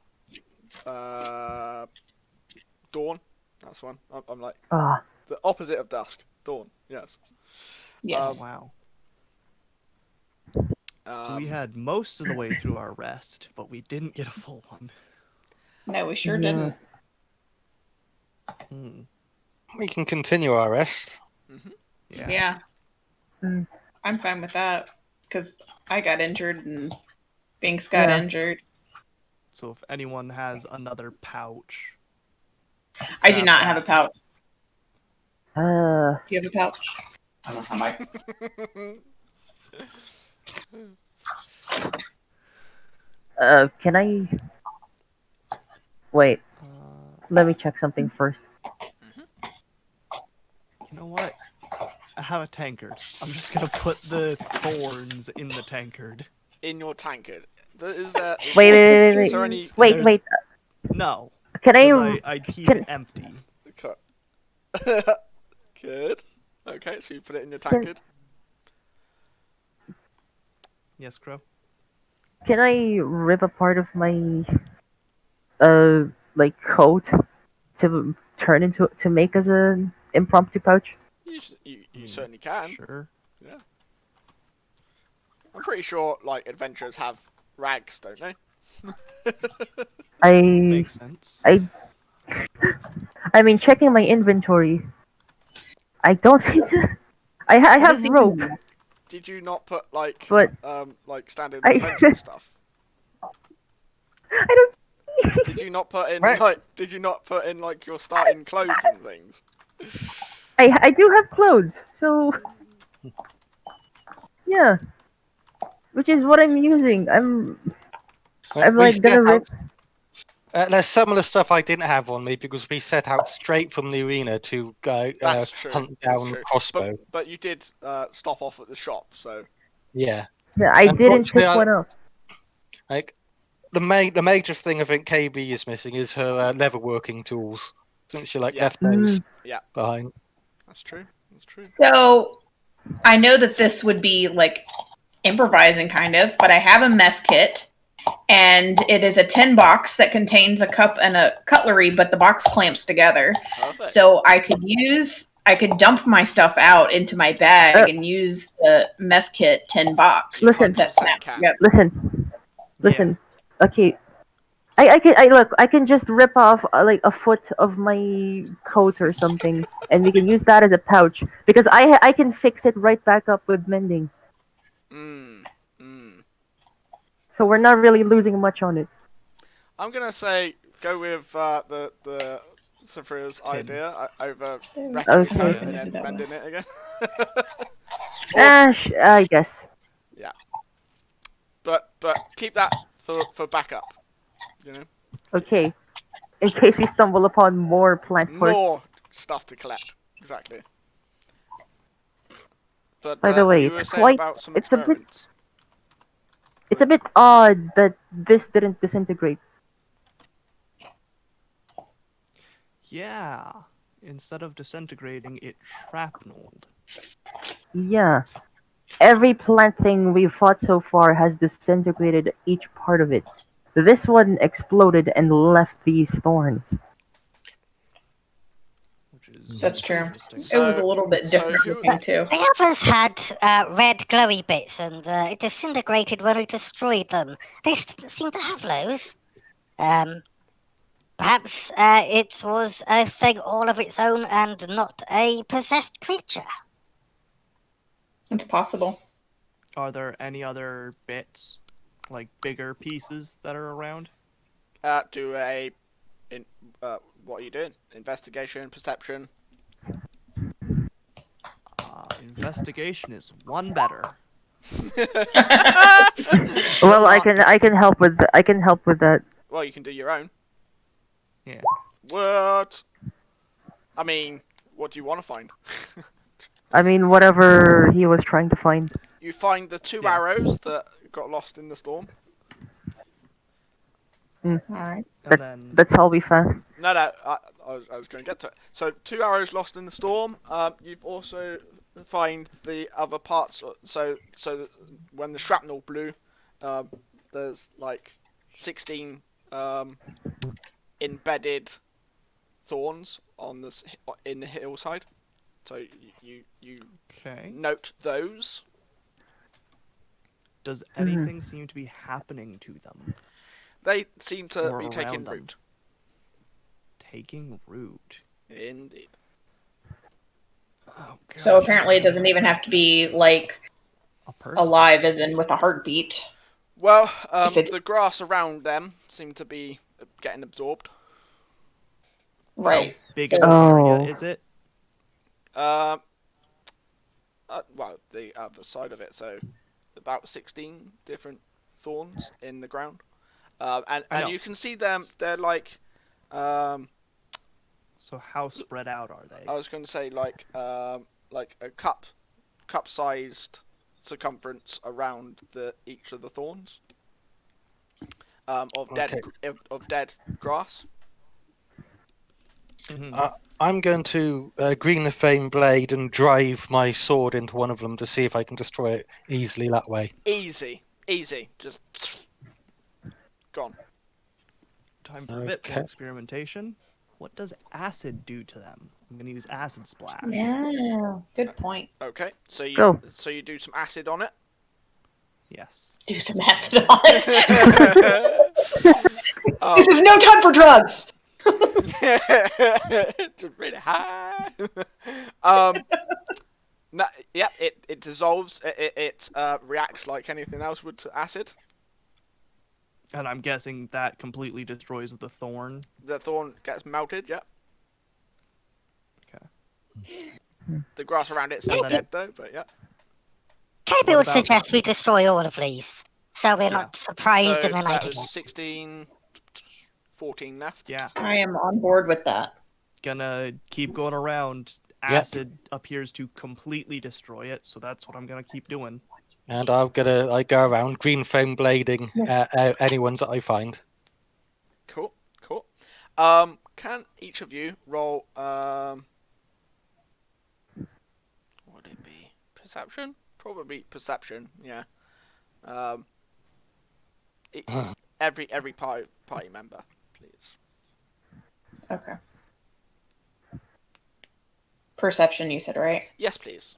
That's one. I'm like the opposite of dusk. Dawn. Yes.
Yes.
Wow. So we had most of the way through our rest, but we didn't get a full one.
No, we sure didn't.
We can continue our rest.
Mm-hmm.
Yeah. I'm fine with that because I got injured and Binks got injured.
So if anyone has another pouch,
I do not have a pouch.
Do
you have a pouch?
I don't have my.
Can I wait? Let me check something first.
You know what? I have a tankard. I'm just gonna put the thorns in the tankard.
In your tankard. Is there?
Wait.
Is there any...
Wait.
No.
Can
I keep it empty.
Good. Okay, so you put it in your tankard.
Yes, Crow.
Can I rip a part of my coat to turn into to make as an impromptu pouch?
You certainly can.
Sure.
Yeah. I'm pretty sure like adventurers have rags, don't they?
Makes sense.
I mean, checking my inventory, I don't seem to. I have rope.
Did you not put like standard
I-
adventure stuff?
I don't.
Did you not put in Did you not put in like your starting clothes and things?
I do have clothes, so yeah, which is what I'm using. I'm like gonna rip.
There's some of the stuff I didn't have on me because we set out straight from the arena to go hunt down the crossbow.
But you did stop off at the shop, so
yeah.
Yeah, I didn't pick one up.
Like the major thing I think KB is missing is her leatherworking tools. Since she left those behind.
That's true.
So I know that this would be like improvising kind of, but I have a mess kit. And it is a tin box that contains a cup and a cutlery, but the box clamps together.
Perfect.
So I could dump my stuff out into my bag and use the mess kit tin box.
Listen.
That snaps together.
Listen. Okay. I can just rip off like a foot of my coat or something, and we can use that as a pouch because I can fix it right back up with mending. So we're not really losing much on it.
I'm gonna say go with the Sifra's idea over wrecking your coat and then mending it again.
I guess.
Yeah. But keep that for backup. You know.
Okay. In case we stumble upon more plant parts.
More stuff to collect. Exactly. But
by the way,
you were saying about some experiments.
It's a bit odd that this didn't disintegrate.
Yeah. Instead of disintegrating, it shrapneled.
Yeah. Every plant thing we've fought so far has disintegrated each part of it. This one exploded and left these thorns.
Which is
That's true.
interesting.
It was a little bit different looking too.
The others had red glowy bits, and it disintegrated when we destroyed them. This didn't seem to have those. Perhaps it was a thing all of its own and not a possessed creature.
It's possible.
Are there any other bits, like bigger pieces that are around?
Do a... what are you doing? Investigation, perception?
Investigation is one better.
Well, I can help with that.
Well, you can do your own.
Yeah.
What? I mean, what do you want to find?
I mean, whatever he was trying to find.
You find the two arrows that got lost in the storm.
Alright.
That's all we found.
No, I was going to get to it. So, 2 arrows lost in the storm. You've also find the other parts. So when the shrapnel blew, there's like 16 embedded thorns on this in the hillside. So you
Okay.
note those.
Does anything seem to be happening to them?
They seem to
Or
be taking
around them?
root.
Taking root.
Indeed.
Oh, gosh.
So apparently it doesn't even have to be like
A person.
alive as in with a heartbeat.
Well,
If it's-
the grass around them seem to be getting absorbed.
Right.
Big
So-
an area
Oh.
is it?
Well, the other side of it, so about 16 different thorns in the ground. And
I know.
you can see them, they're like,
So how spread out are they?
I was going to say like a cup-sized circumference around each of the thorns of dead grass.
Mhm.
I'm going to green the flame blade and drive my sword into one of them to see if I can destroy it easily that way.
Easy, just gone.
Time for a bit more
Okay.
experimentation. What does acid do to them? I'm going to use acid splash.
Yeah. Good point.
Okay, so
Go.
you do some acid on it.
Yes.
Do some acid on it.
Um,
This is no time for drugs.
just really high. No, yeah, it dissolves. It reacts like anything else would to acid.
And I'm guessing that completely destroys the thorn.
The thorn gets melted. Yeah.
Okay.
The grass around it's still
And then-
dead though, but yeah.
Kaybes
What
would
about-
suggest we destroy all of these, so we're not surprised
So
in the night
that
again.
was 16, 14 left.
Yeah.
I am on board with that.
Gonna keep going around. Acid appears to completely destroy it, so that's what I'm gonna keep doing.
And I go around green flame blading anyone's that I find.
Cool. Can each of you roll? What would it be? Perception? Probably perception. Yeah. Every party member, please.
Okay. Perception, you said, right?
Yes, please.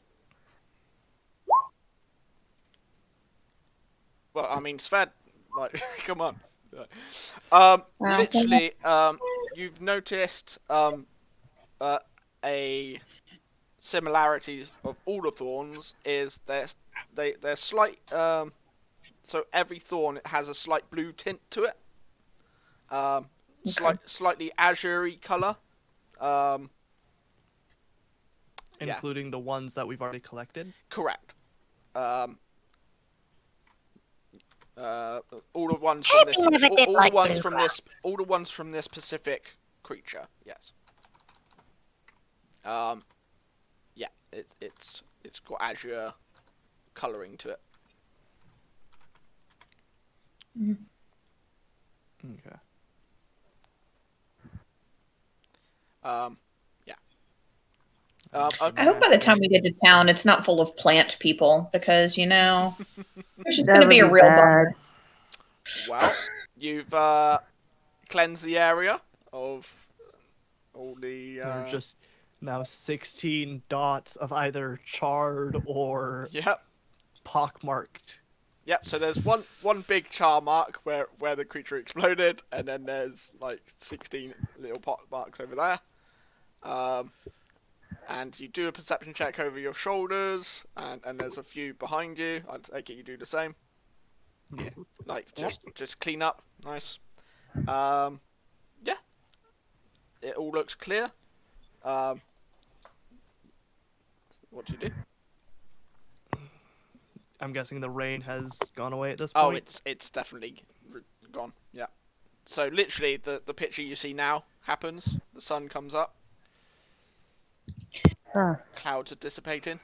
Well, I mean, Sved, like, come on. Literally, you've noticed a similarity of all the thorns is they're slight. So every thorn has a slight blue tint to it. Slightly azure-y color.
Including the ones that we've already collected.
Correct. All the ones from this.
Never did
All the
like
ones
blue
from
grass.
this. All the ones from this specific creature. Yes. Yeah. It's got azure coloring to it.
Okay.
Yeah.
I hope by the time we get to town, it's not full of plant people because there's just going
That
to be
would
a
be
real
bad.
bummer.
Well, you've cleansed the area of all the.
There are just now 16 dots of either charred or
Yep.
pockmarked.
Yep. So there's one big char mark where the creature exploded, and then there's like 16 little pot marks over there. And you do a perception check over your shoulders, and there's a few behind you. I'd take it you do the same.
Yeah.
Like just clean up, nice. Yeah. It all looks clear. What do you do?
I'm guessing the rain has gone away at this
Oh,
point.
it's definitely gone. Yeah. So literally, the picture you see now happens. The sun comes up.
Huh.
Clouds are dissipating.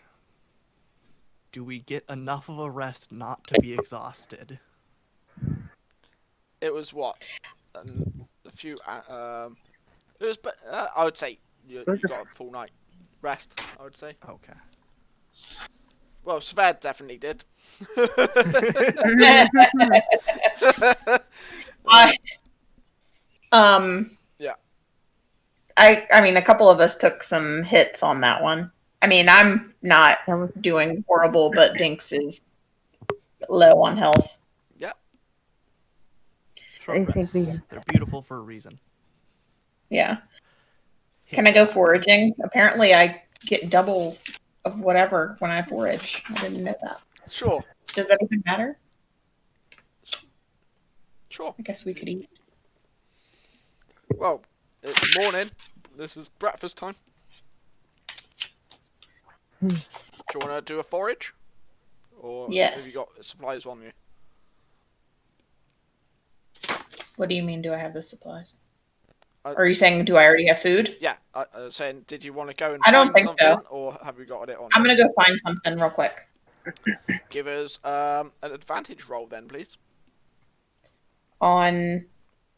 Do we get enough of a rest not to be exhausted?
It was what? A few. It was. I would say you got a full night rest. I would say.
Okay.
Well, Sved definitely did. Yeah.
I mean, a couple of us took some hits on that one. I mean, I'm not doing horrible, but Dinks is low on health.
Yeah.
Short
I think
rests. They're beautiful for a reason.
Yeah. Can I go foraging? Apparently, I get double of whatever when I forage. I didn't know that.
Sure.
Does that even matter?
Sure.
I guess we could eat.
Well, it's morning. This is breakfast time. Do you want to do a forage? Or
Yes.
have you got supplies on you?
What do you mean, do I have the supplies? Are you saying, do I already have food?
Yeah, I was saying, did you want to go and
I don't
find
think
something,
so.
or have you got it on?
I'm going to go find something real quick.
Give us an advantage roll then, please.
On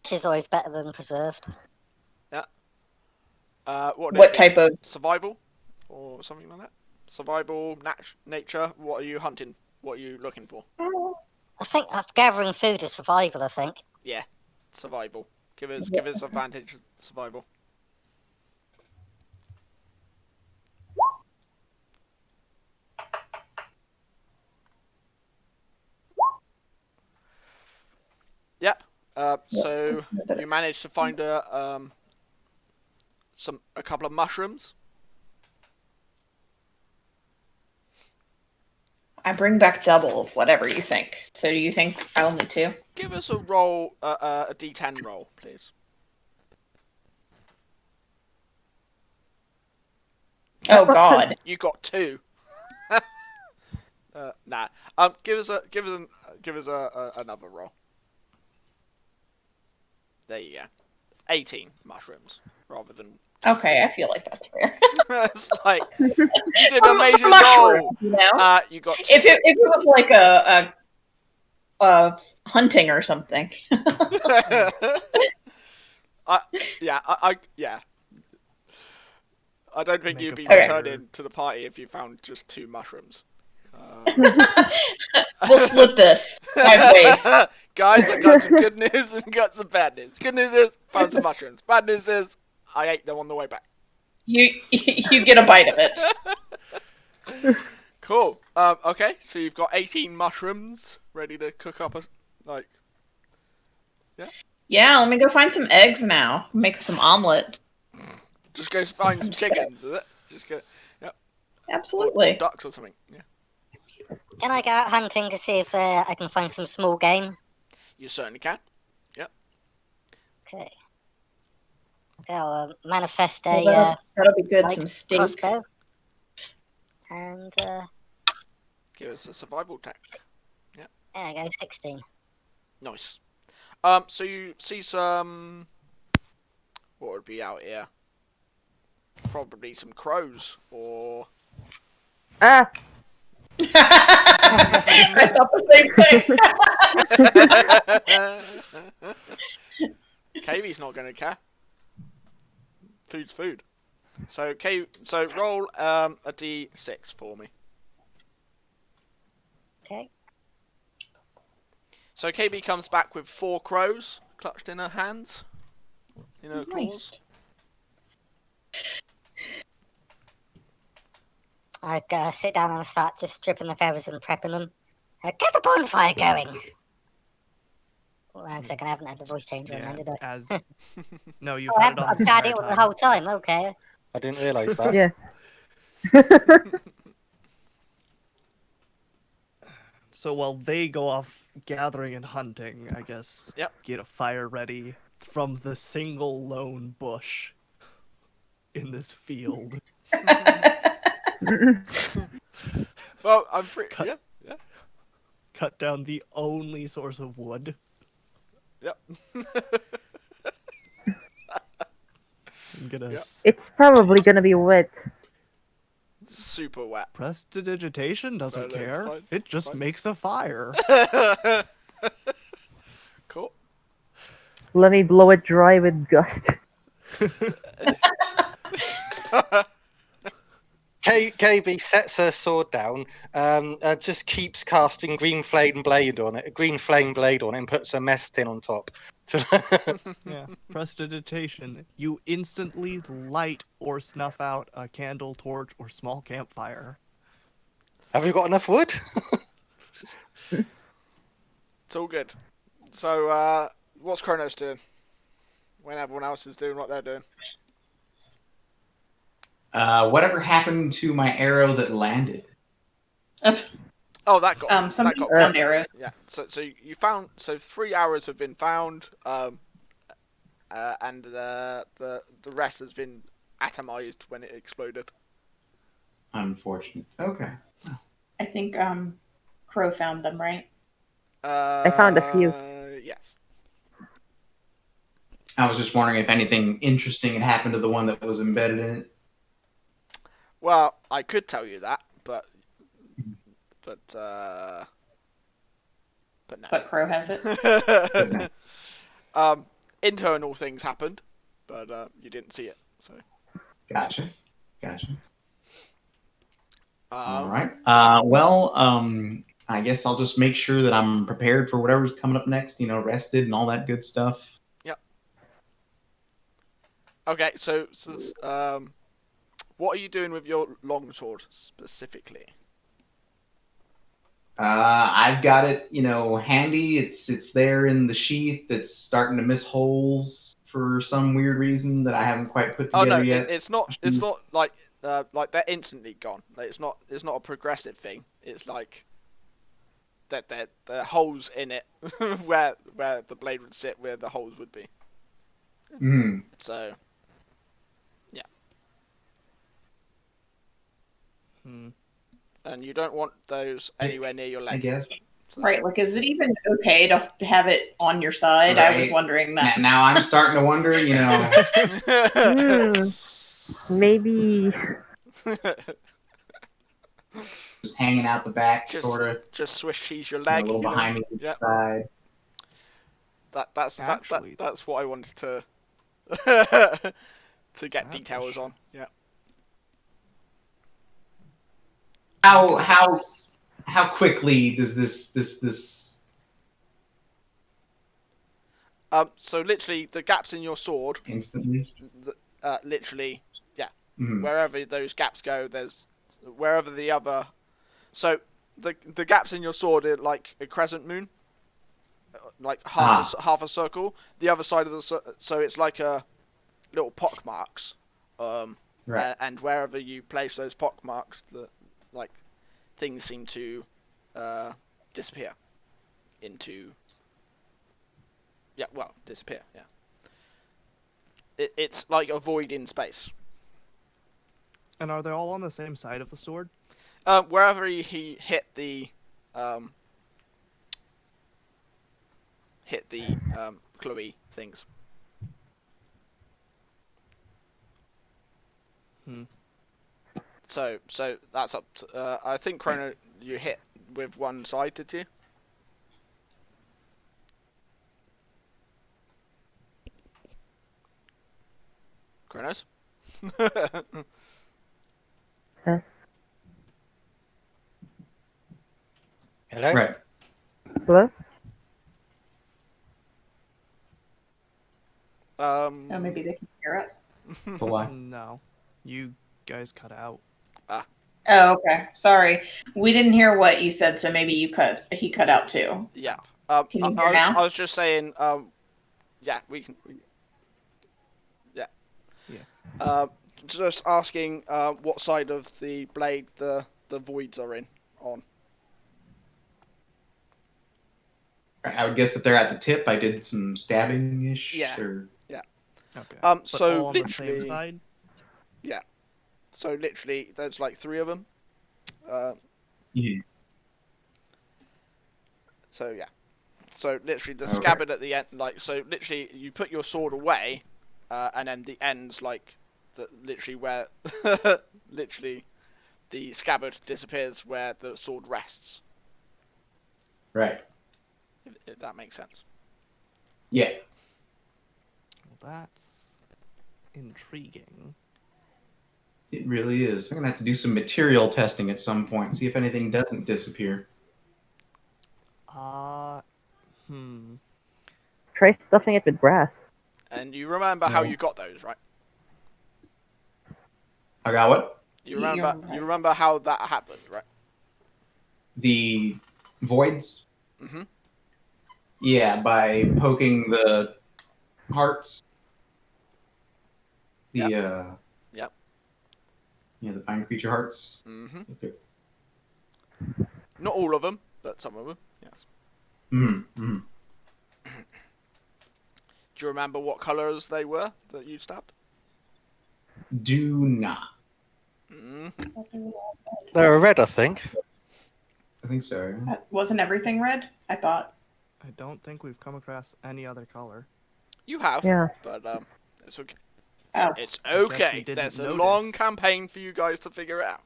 Which is always better than preserved.
Yeah. What
type of...
survival or something like that? Survival, nature. What are you hunting? What are you looking for?
I think gathering food is survival, I think.
Yeah, survival. Give us advantage survival. Yep. So you managed to find a couple of mushrooms.
I bring back double of whatever you think. So do you think I'll need two?
Give us a roll, a D10 roll, please.
Oh God!
You got 2. Nah. Give us another roll. There you go. 18 mushrooms rather than.
Okay, I feel like that's fair.
It's like you did an amazing
mushroom,
roll.
you know?
You got 2.
If it was like a hunting or something.
Yeah. I don't think you'd be
Okay.
turned into the party if you found just 2 mushrooms.
We'll split this 5 ways.
Guys, I got some good news and got some bad news. Good news is found some mushrooms. Bad news is I ate them on the way back.
You get a bite of it.
Cool. Okay, so you've got 18 mushrooms ready to cook up
Yeah, let me go find some eggs now. Make some omelets.
Just go find some chickens, is it? Just go. Yep.
Absolutely.
Or ducks or something. Yeah.
Can I go out hunting to see if I can find some small game?
You certainly can. Yep.
Okay. I'll manifest a
That'll be good.
light
Some steak.
crossbow. And
Give us a survival tech.
there I go, 16.
Nice. So you see some. What would be out here? Probably some crows or.
Ah!
I thought the same thing.
Kaybes not going to care. Food's food. So roll a d6 for me.
Okay.
So KB comes back with 4 crows clutched in her hands, in her claws.
I sit down and start just stripping the feathers and prepping them. Get the bonfire going. Well, one second, I haven't had the voice changer on, did I?
No, you've had it on
I've had it the whole time. Okay.
I didn't realise that.
Yeah.
So while they go off gathering and hunting, I guess,
Yep.
get a fire ready from the single lone bush in this field.
Well, I'm pretty. Yeah.
Cut down the only source of wood.
Yep.
I'm gonna
It's probably gonna be wet.
Super wet.
Prestidigitation doesn't
No, it's
care.
fine.
It just makes a fire.
Cool.
Let me blow it dry with gust.
KB sets her sword down, just keeps casting green flame blade on it, and puts a mess tin on top.
Yeah, prestidigitation. You instantly light or snuff out a candle, torch, or small campfire.
Have we got enough wood?
It's all good. So, what's Kronos doing when everyone else is doing what they're doing?
Whatever happened to my arrow that landed?
Oh, that got
Somebody
that got
found arrows.
Yeah. So you found 3 arrows have been found, and the rest has been atomized when it exploded.
Unfortunate. Okay.
I think Crow found them, right?
I found a few.
Yes.
I was just wondering if anything interesting had happened to the one that was embedded in it.
Well, I could tell you that, but no.
But Crow has it.
Internal things happened, but you didn't see it. So.
Gotcha. All
Um,
right. I guess I'll just make sure that I'm prepared for whatever's coming up next. Rested and all that good stuff.
Yep. Okay. So what are you doing with your longsword specifically?
I've got it, handy. It's there in the sheath. It's starting to miss holes for some weird reason that I haven't quite put together yet.
It's not. It's not like they're instantly gone. Like, it's not a progressive thing. It's like that there are holes in it where the blade would sit, where the holes would be.
Mm.
So, yeah. And you don't want those anywhere near your leg.
I guess.
So.
Right, like, is it even okay to have it on your side?
Right.
I was wondering that.
Now I'm starting to wonder,
Maybe.
just hanging out the back, sort of.
Just swish cheese your leg.
A little behind me
Yep.
side.
That's what I wanted to to get details on. Yeah.
How quickly does this
So literally the gaps in your sword
instantly?
Literally, yeah.
Mm-hmm.
Wherever those gaps go, wherever the other. So the gaps in your sword are like a crescent moon, like half a circle. The other side of so it's like a little pock marks.
Right.
And wherever you place those pock marks, things seem to disappear into. Yeah, well, disappear. Yeah. It's like a void in space.
And are they all on the same side of the sword?
Wherever he hit the Chloe things. So that's up to, I think Chrono you hit with one side, did you? Kronos?
Hello?
Right.
Hello?
Oh, maybe they can hear us.
But why?
No, you guys cut out.
Oh, okay. Sorry, we didn't hear what you said, so maybe he cut out too.
Yeah.
Can you hear now?
I was just saying. Yeah, we can. Yeah.
Yeah.
Just asking what side of the blade the voids are on.
I would guess that they're at the tip. I did some stabbing-ish.
Yeah.
Or...
Yeah.
Okay.
So
but all on the
literally,
same side?
yeah. So literally, there's like 3 of them.
Yeah.
So yeah. So literally, the
Okay.
scabbard at the end, like, so literally, you put your sword away, and then the ends, like, literally where, literally, the scabbard disappears where the sword rests.
Right.
If that makes sense.
Yeah.
Well, that's intriguing.
It really is. I'm gonna have to do some material testing at some point and see if anything doesn't disappear.
Try stuffing it with grass.
And you remember how you got those, right?
I got what?
You remember how that happened, right?
The voids?
Mhm.
Yeah, by poking the hearts. The
Yep. Yep.
Yeah, the vine creature hearts.
Mhm. Not all of them, but some of them. Yes.
Mm-hmm.
Do you remember what colours they were that you stabbed?
Do not.
They're red, I think.
I think so.
Wasn't everything red? I thought.
I don't think we've come across any other color.
You have.
Yeah.
But it's okay.
Oh.
It's
I guess we
okay.
didn't
There's a
notice.
long campaign for you guys to figure out.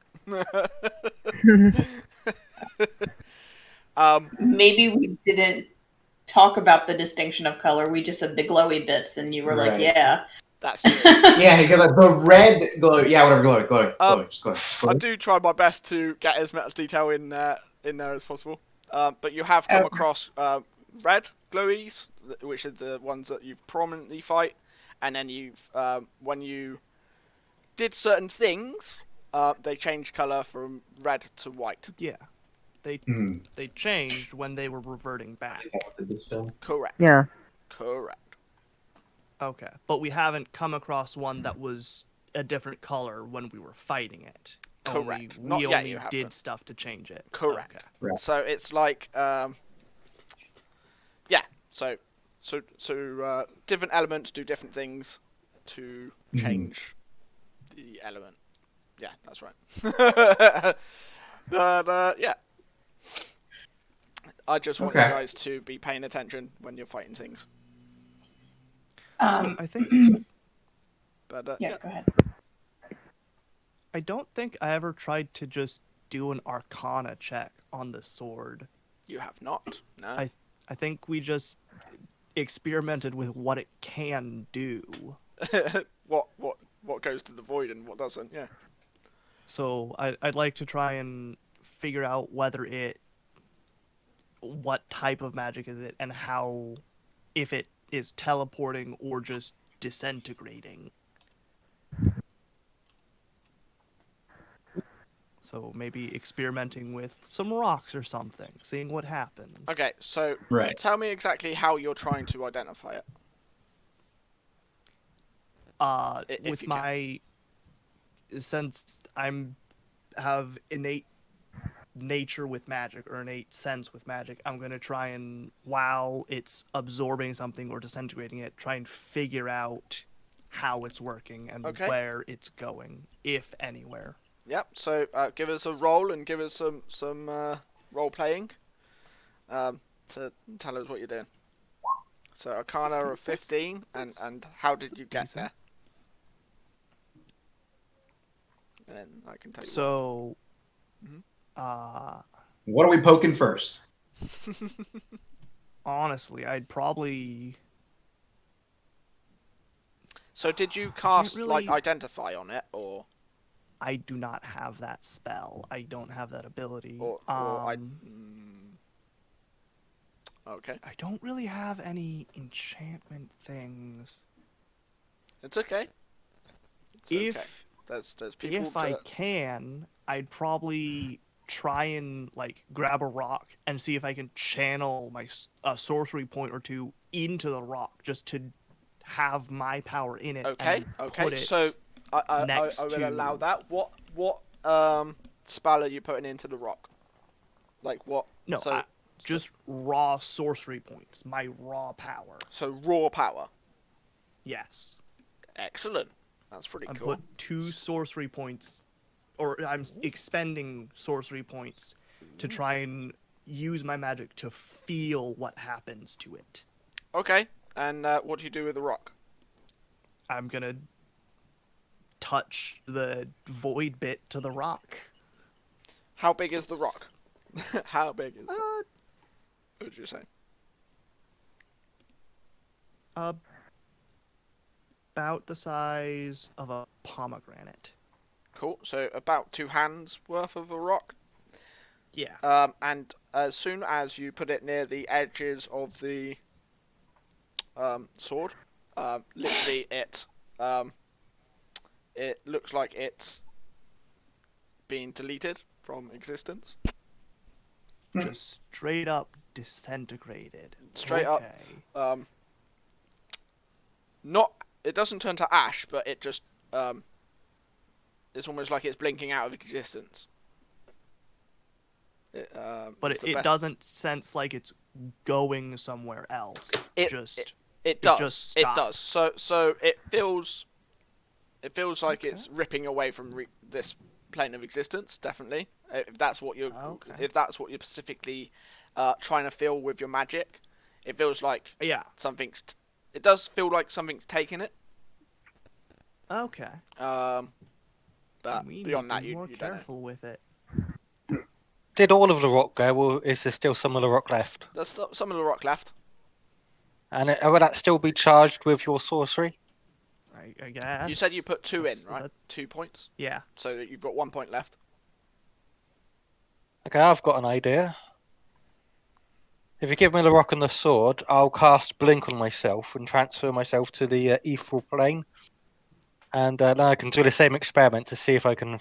Maybe we didn't talk about the distinction of color. We just said the glowy bits, and you were like,
Right.
"Yeah."
That's true.
Yeah, because the red glow. Yeah, whatever. Glowy. Just glowy.
I do try my best to get as much detail in there as possible. But you have come across red glowies, which are the ones that you've prominently fight, and then you've when you did certain things, they changed color from red to white.
Yeah. They changed when they were reverting back.
Correct.
Yeah.
Correct.
Okay. But we haven't come across one that was a different color when we were fighting it.
Correct.
We
Not yet,
only
you haven't.
did stuff to change it.
Correct.
Okay.
Right.
So it's like yeah. So different elements do different things to change the element. Yeah, that's right. But yeah. I just want you guys to be paying attention when you're fighting things.
So I think.
But
Yeah, go ahead.
I don't think I ever tried to just do an Arcana check on the sword.
You have not. No.
I think we just experimented with what it can do.
what goes to the void and what doesn't? Yeah.
So I'd like to try and figure out what type of magic is it, and how, if it is teleporting or just disintegrating. So maybe experimenting with some rocks or something, seeing what happens.
Okay, so tell me exactly how you're trying to identify it.
With my, since have innate nature with magic, or innate sense with magic, I'm going to try and, while it's absorbing something or disintegrating it, try and figure out how it's working and where it's going, if anywhere.
Yep, so give us a roll and give us some role playing to tell us what you're doing. So Arcana of 15, and how did you get there? And then I can tell you.
So,
What are we poking first?
Honestly, I'd probably.
So did you cast
really-
identify on it, or
I do not have that spell. I don't have that ability.
Okay,
I don't really have any enchantment things.
it's okay. It's
If
okay. There's people.
I can, I'd probably try and grab a rock and see if I can channel my sorcery point or two into the rock just to have my power in it.
Okay,
and
okay.
Put it
So I
next
will
to...
allow that. What spell are you putting into the rock? Like what?
No,
So
just raw sorcery points. My raw power.
so raw power.
Yes.
Excellent. That's pretty
I'm
cool.
put 2 sorcery points, or I'm expending sorcery points to try and use my magic to feel what happens to it.
Okay, and what do you do with the rock?
I'm gonna touch the void bit to the rock.
How big is the rock? How big is it? What did you say?
About the size of a pomegranate.
Cool. So about 2 hands worth of a rock.
Yeah.
And as soon as you put it near the edges of the sword, literally it looks like it's being deleted from existence.
Just straight up disintegrated.
Straight up. It doesn't turn to ash, but it just it's almost like it's blinking out of existence.
But it doesn't sense like it's going somewhere else.
It does. It does. So it feels like it's ripping away from this plane of existence. Definitely, if that's what you're specifically trying to feel with your magic, it feels like something's. It does feel like something's taking it.
Okay.
But beyond that, you
more
don't
careful with it.
Did all of the rock go, or is there still some of the rock left?
There's some of the rock left.
And will that still be charged with your sorcery?
I guess.
You said you put 2 in, right? 2 points?
Yeah.
So that you've got 1 point left.
Okay, I've got an idea. If you give me the rock and the sword, I'll cast Blink on myself and transfer myself to the ethereal plane. And then I can do the same experiment to see if I can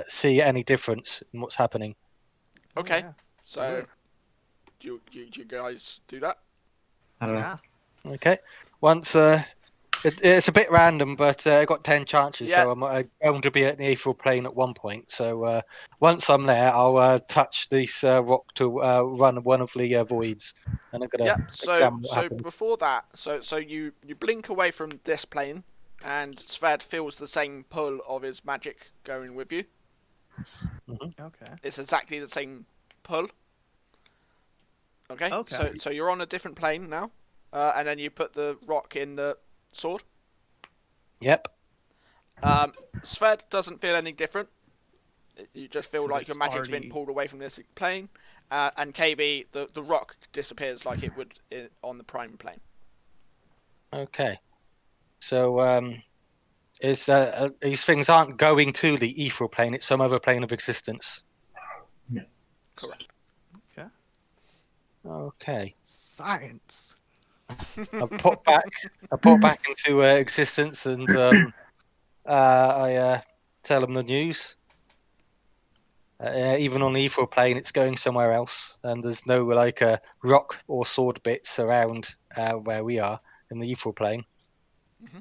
see any difference in what's happening.
Okay,
yeah.
so do you guys do that?
I don't know.
Okay. Once it's a bit random, but I got 10 chances, so I'm going to be at the ethereal plane at one point. So once I'm there, I'll touch this rock to run one of the voids, and I'm gonna examine what happens.
Before that, so you blink away from this plane, and Sved feels the same pull of his magic going with you.
Mm-hmm.
Okay.
It's exactly the same pull. Okay. So you're on a different plane now, and then you put the rock in the sword.
Yep.
Sved doesn't feel any different. You just feel like your magic's
already...
been pulled away from this plane, and KB, the rock disappears like it would on the prime plane.
Okay. So these things aren't going to the ethereal plane; it's some other plane of existence.
Yeah.
Correct.
Okay.
Science.
I put back into existence, and I tell them the news. Even on the ethereal plane, it's going somewhere else, and there's no rock or sword bits around where we are in the ethereal plane.
Mm-hmm.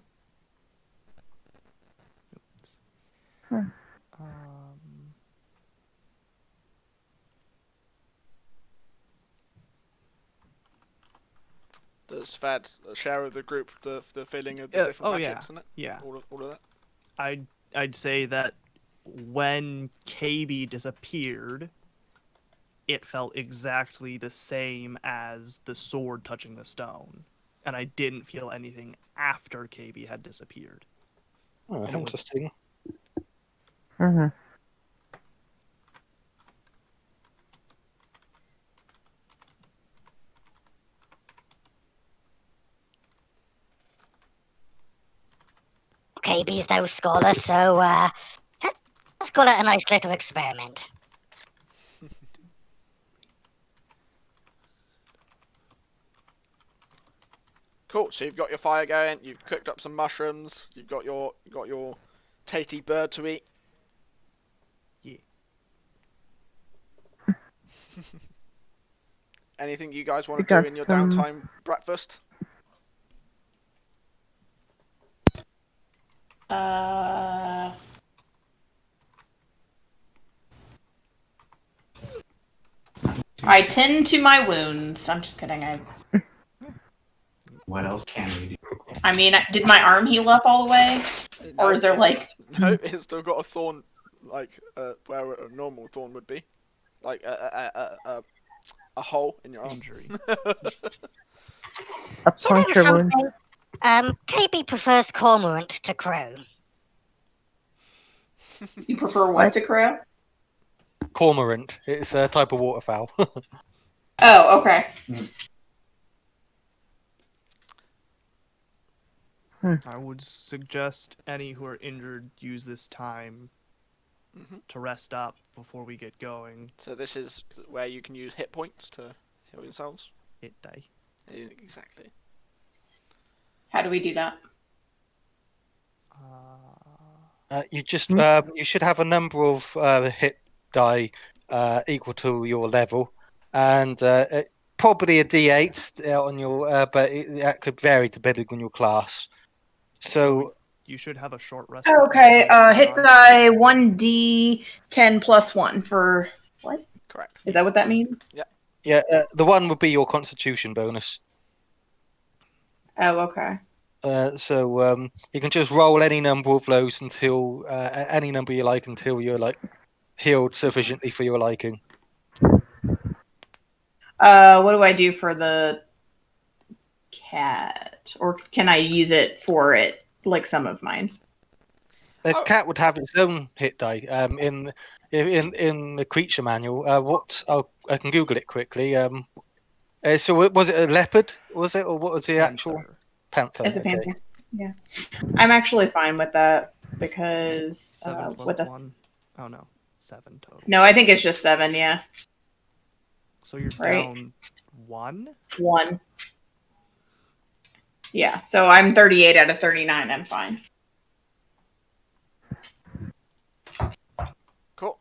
Does Sved share with the group the feeling of the different magics in it?
Yeah.
All of that?
I'd say that when KB disappeared, it felt exactly the same as the sword touching the stone. And I didn't feel anything after KB had disappeared.
Oh, interesting.
Mm-hmm.
Kaybes don't score us, so let's call it a nice little experiment.
Cool. So you've got your fire going. You've cooked up some mushrooms. You've got your tasty bird to eat.
Yeah.
Anything you guys want to do in your downtime breakfast?
I tend to my wounds. I'm just kidding.
What else can we do?
I mean, did my arm heal up all the way? Or is there like...
No, it's still got a thorn, like where a normal thorn would be. Like a hole in your arm.
Injury.
A puncture wound.
Kaybes prefers cormorant to crow.
You prefer what to crow?
Cormorant. It's a type of waterfowl.
Oh, okay.
I would suggest any who are injured use this time to rest up before we get going.
So this is where you can use hit points to heal yourselves?
Hit die.
Exactly.
How do we do that?
You just you should have a number of hit die equal to your level, and probably a D8 on your, but that could vary depending on your class. So
you should have a short rest.
Okay, hit die 1d10 plus 1 for what?
Correct.
Is that what that means?
Yeah.
Yeah, the one would be your Constitution bonus.
Oh, okay.
So you can just roll any number of those until any number you like until you're like healed sufficiently for your liking.
What do I do for the cat? Or can I use it for it, like some of mine?
The cat would have its own hit die in the creature manual. I can Google it quickly. So was it a leopard? Was it, or what was the actual panther?
It's a panther. Yeah, I'm actually fine with that because
7 plus
with
1. Oh no, 7 total.
No, I think it's just 7. Yeah.
So you're
Right.
down 1.
1. Yeah. So I'm 38 out of 39. I'm fine.
Cool.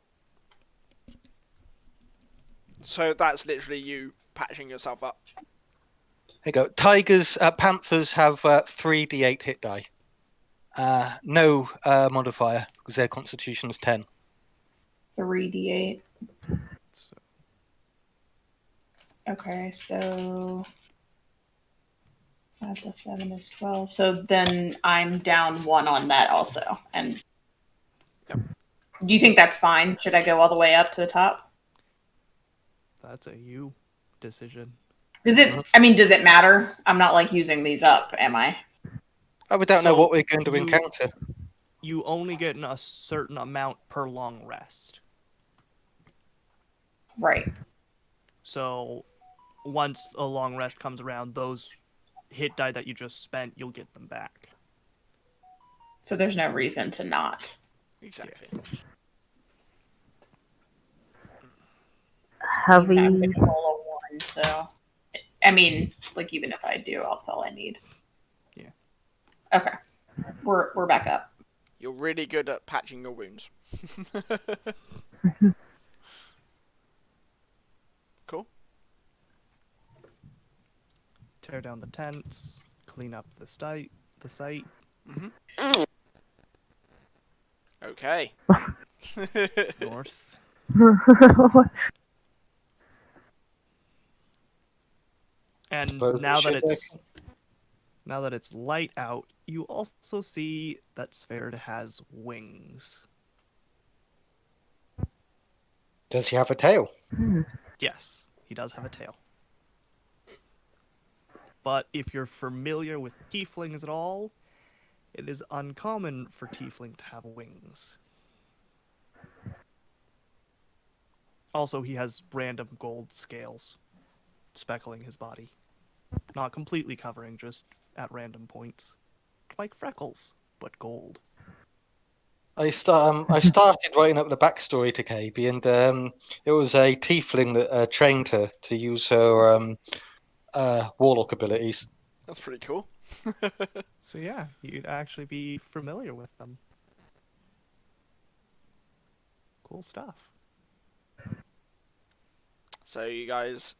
So that's literally you patching yourself up.
There you go. Panthers have 3d8 hit die. No modifier because their Constitution is 10.
3d8. Okay, so 5 plus 7 is 12. So then I'm down 1 on that also. And do you think that's fine? Should I go all the way up to the top?
That's a you decision.
Does it matter? I'm not like using these up, am I?
We don't know what we're going to encounter.
You only get a certain amount per long rest.
Right.
So once a long rest comes around, those hit die that you just spent, you'll get them back.
So there's no reason to not.
Exactly.
Have we?
I'm gonna roll a 1, so I mean, like even if I do, that's all I need.
Yeah.
Okay. We're back up.
You're really good at patching your wounds. Cool.
Tear down the tents, clean up the site.
Mm-hmm. Okay.
North. And now that it's light out, you also see that Sverre has wings.
Does he have a tail?
Yes, he does have a tail. But if you're familiar with tieflings at all, it is uncommon for tiefling to have wings. Also, he has random gold scales speckling his body. Not completely covering, just at random points. Like freckles, but gold.
I started writing up the backstory to Kaybes, and it was a tiefling that trained her to use her warlock abilities.
That's pretty cool.
So yeah, you'd actually be familiar with them. Cool stuff.
So you guys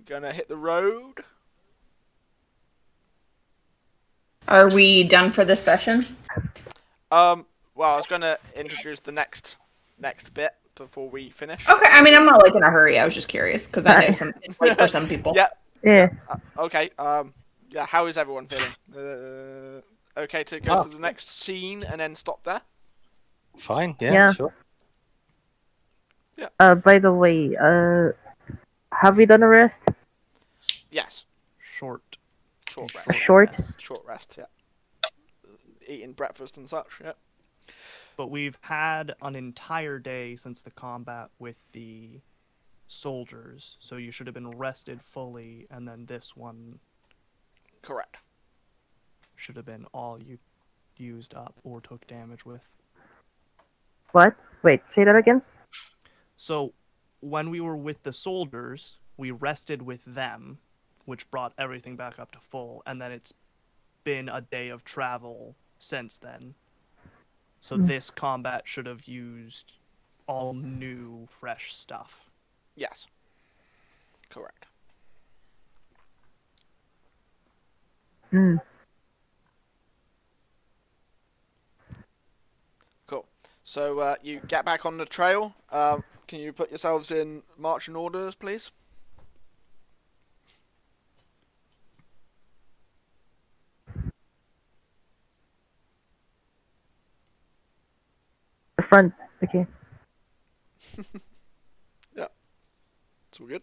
gonna hit the road?
Are we done for this session?
Well, I was gonna introduce the next bit before we finish.
Okay, I mean, I'm not like in a hurry. I was just curious because I know it's late for some people.
Yeah.
Yeah.
Okay. Yeah. How is everyone feeling? Okay to go to the next scene and then stop there.
Fine.
Yeah.
Yeah. Sure.
By the way, have we done a rest?
Yes.
Short
rest.
Short?
Rest. Yeah. Eating breakfast and such. Yeah.
But we've had an entire day since the combat with the soldiers, so you should have been rested fully, and then this one
Correct.
should have been all you used up or took damage with.
What? Wait, say that again?
So, when we were with the soldiers, we rested with them, which brought everything back up to full, and then it's been a day of travel since then. So this combat should have used all new, fresh stuff.
Yes. Correct.
Hmm.
Cool. So you get back on the trail. Can you put yourselves in marching orders, please?
The front. Okay.
Yeah. It's all good.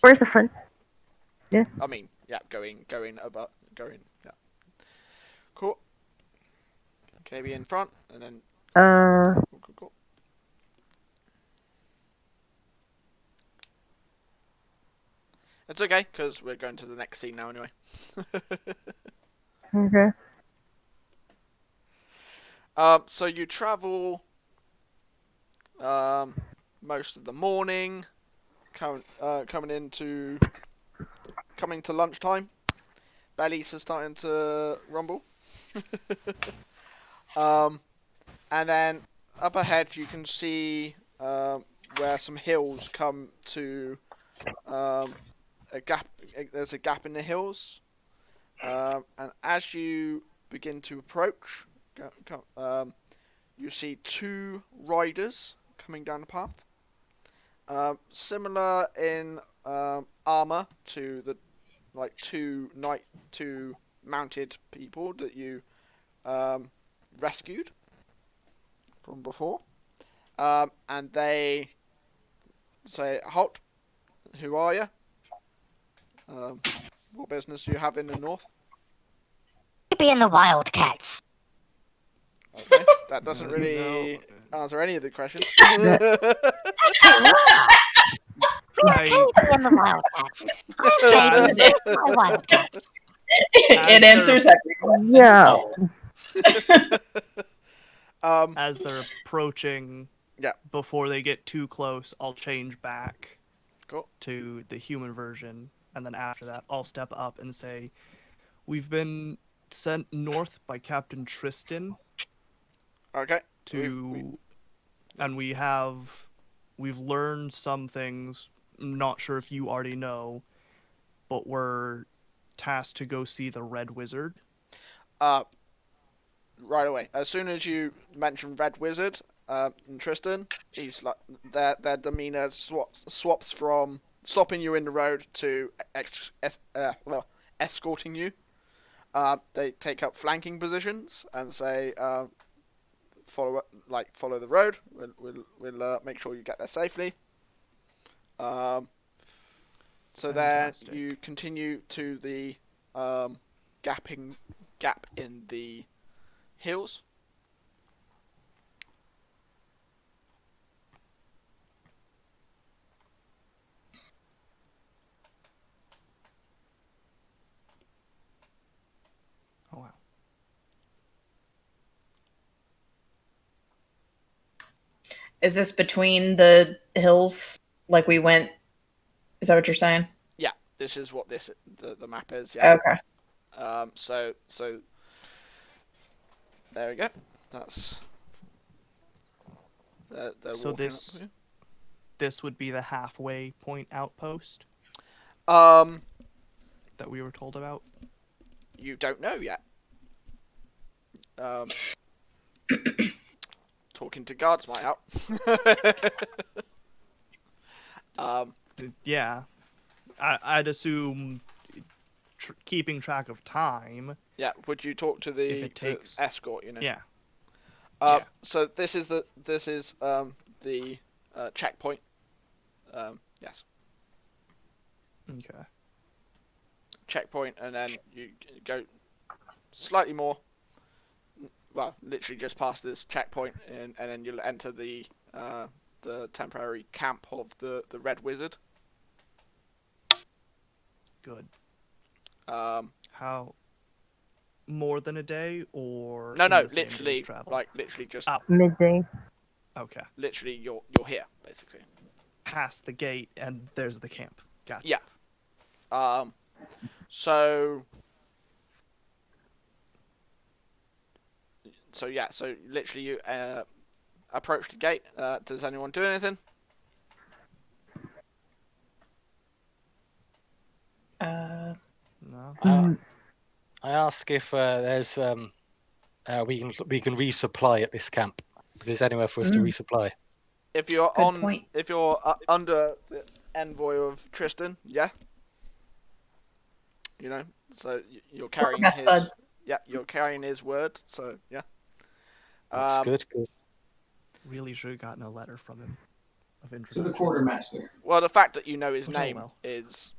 Where's the front? Yeah.
I mean, yeah, going. Yeah. Cool. KB in front, and then. Cool. It's okay, because we're going to the next scene now anyway.
Okay.
So you travel most of the morning, coming to lunchtime. Bellies are starting to rumble. And then up ahead you can see where some hills come to a gap. There's a gap in the hills, and as you begin to approach, you see two riders coming down the path. Similar in armor to the two mounted people that you rescued from before, and they say, "Halt! Who are you? What business do you have in the north?"
Be in the Wildcats.
Okay, that doesn't really answer any of the questions.
In the Wildcats. I'm Kaybes, my Wildcats.
It answers everyone.
Yeah.
As they're approaching, before they get too close, I'll change back to the human version, and then after that, I'll step up and say, "We've been sent north by Captain Tristan."
Okay.
And we've learned some things. I'm not sure if you already know, but we're tasked to go see the Red Wizard.
Right away. As soon as you mention Red Wizard and Tristan, he's like their demeanor swaps from stopping you in the road to escorting you. They take up flanking positions and say, follow the road. We'll make sure you get there safely. So
Fantastic.
then you continue to the gap in the hills.
Oh wow.
Is this between the hills? Like we went? Is that what you're saying?
Yeah, this is what the map is. Yeah.
Okay.
So there we go. That's. They're
So
walking up to you.
this would be the halfway point outpost
Um,
that we were told about.
you don't know yet. Talking to guards might help.
Yeah, I'd assume keeping track of time.
Yeah, would you talk to the,
If it takes-
the escort? You know.
Yeah.
So this is the checkpoint. Yes.
Okay.
Checkpoint, and then you go slightly more. Well, literally just past this checkpoint, and then you'll enter the temporary camp of the Red Wizard.
Good.
How?
More than a day, or
No,
in the same
literally,
day's travel?
literally just
Midday.
Okay.
literally you're here basically.
Past the gate, and there's the camp. Gotcha.
Yeah. So literally you approach the gate. Does anyone do anything?
No.
I ask if there's we can resupply at this camp. If there's anywhere for us to resupply.
If you're
Good point.
if you're under the envoy of Tristan, yeah. You know, so you're carrying
Best
his.
buds.
Yeah, you're carrying his word. So yeah.
That's good. Cause...
Really should have gotten a letter from him of
To
introduction.
the quartermaster.
Well, the fact that you know his
Oh,
name
well.
is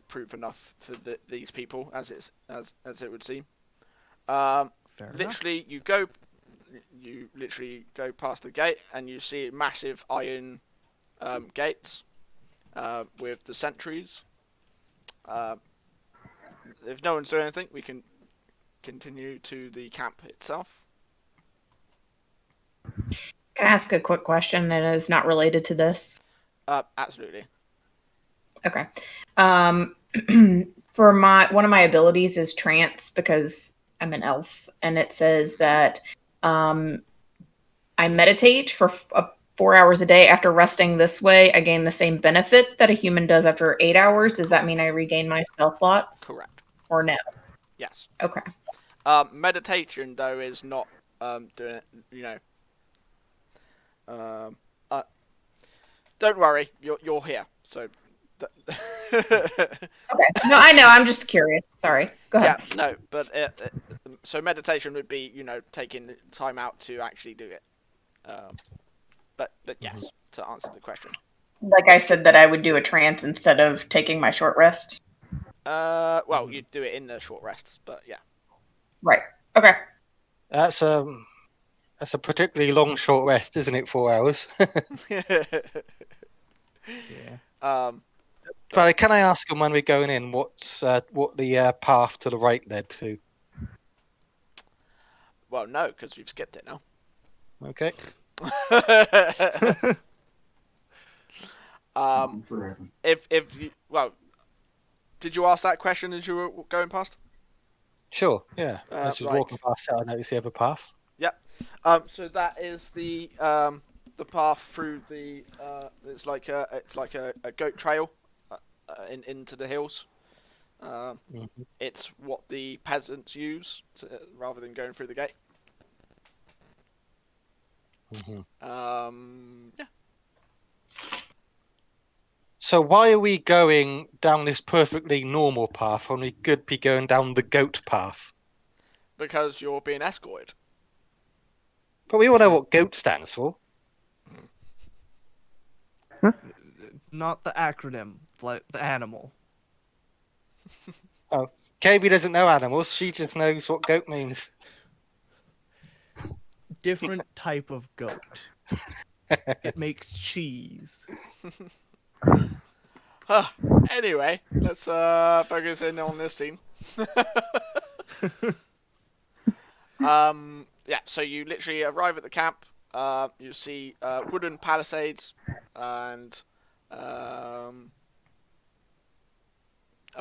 proof enough for these people, as it would seem.
Fair enough.
Literally, you literally go past the gate, and you see massive iron gates with the sentries. If no one's doing anything, we can continue to the camp itself.
Can I ask a quick question that is not related to this?
Absolutely.
Okay. For one of my abilities is trance because I'm an elf, and it says that I meditate for 4 hours a day. After resting this way, I gain the same benefit that a human does after 8 hours. Does that mean I regain my spell slots?
Correct.
Or no?
Yes.
Okay.
Meditation though is not doing it. You know. Don't worry, you're here. So.
Okay. No, I know. I'm just curious. Sorry. Go ahead.
Yeah, no, but so meditation would be, you know, taking time out to actually do it. But yes, to answer the question.
Like I said, that I would do a trance instead of taking my short rest.
Well, you'd do it in the short rests, but yeah.
Right. Okay.
That's a particularly long short rest, isn't it? 4 hours.
Yeah.
But can I ask him when we're going in what the path to the right led to?
Well, no, because we've skipped it now.
Okay.
Forever.
If you, well, did you ask that question as you were going past?
Sure. Yeah. I was just
like-
walking past it. I noticed the other path.
Yep. So that is the path through the it's like a goat trail into the hills. It's what the peasants use rather than going through the gate. Yeah.
So why are we going down this perfectly normal path when we could be going down the goat path?
Because you're being escorted.
But we all know what goat stands for.
Not the acronym, like the animal.
Oh, Kaybes doesn't know animals. She just knows what goat means.
Different type of goat. It makes cheese.
Anyway, let's focus in on this scene. Yeah, so you literally arrive at the camp. You see wooden palisades and a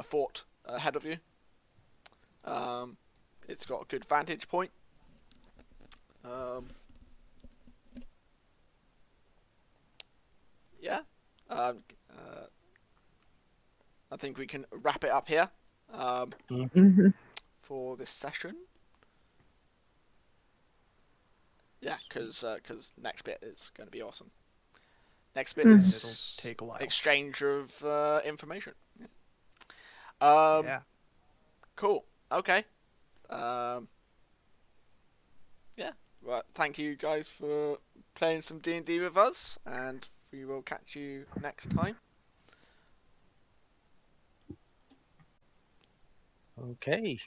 fort ahead of you. It's got a good vantage point. Yeah. I think we can wrap it up here for this session. Yeah, because next bit is going to be awesome. Next bit is
It'll take a while.
exchange of information.
Yeah.
Cool. Okay. Yeah. Well, thank you guys for playing some D&D with us, and we will catch you next time.
Okay.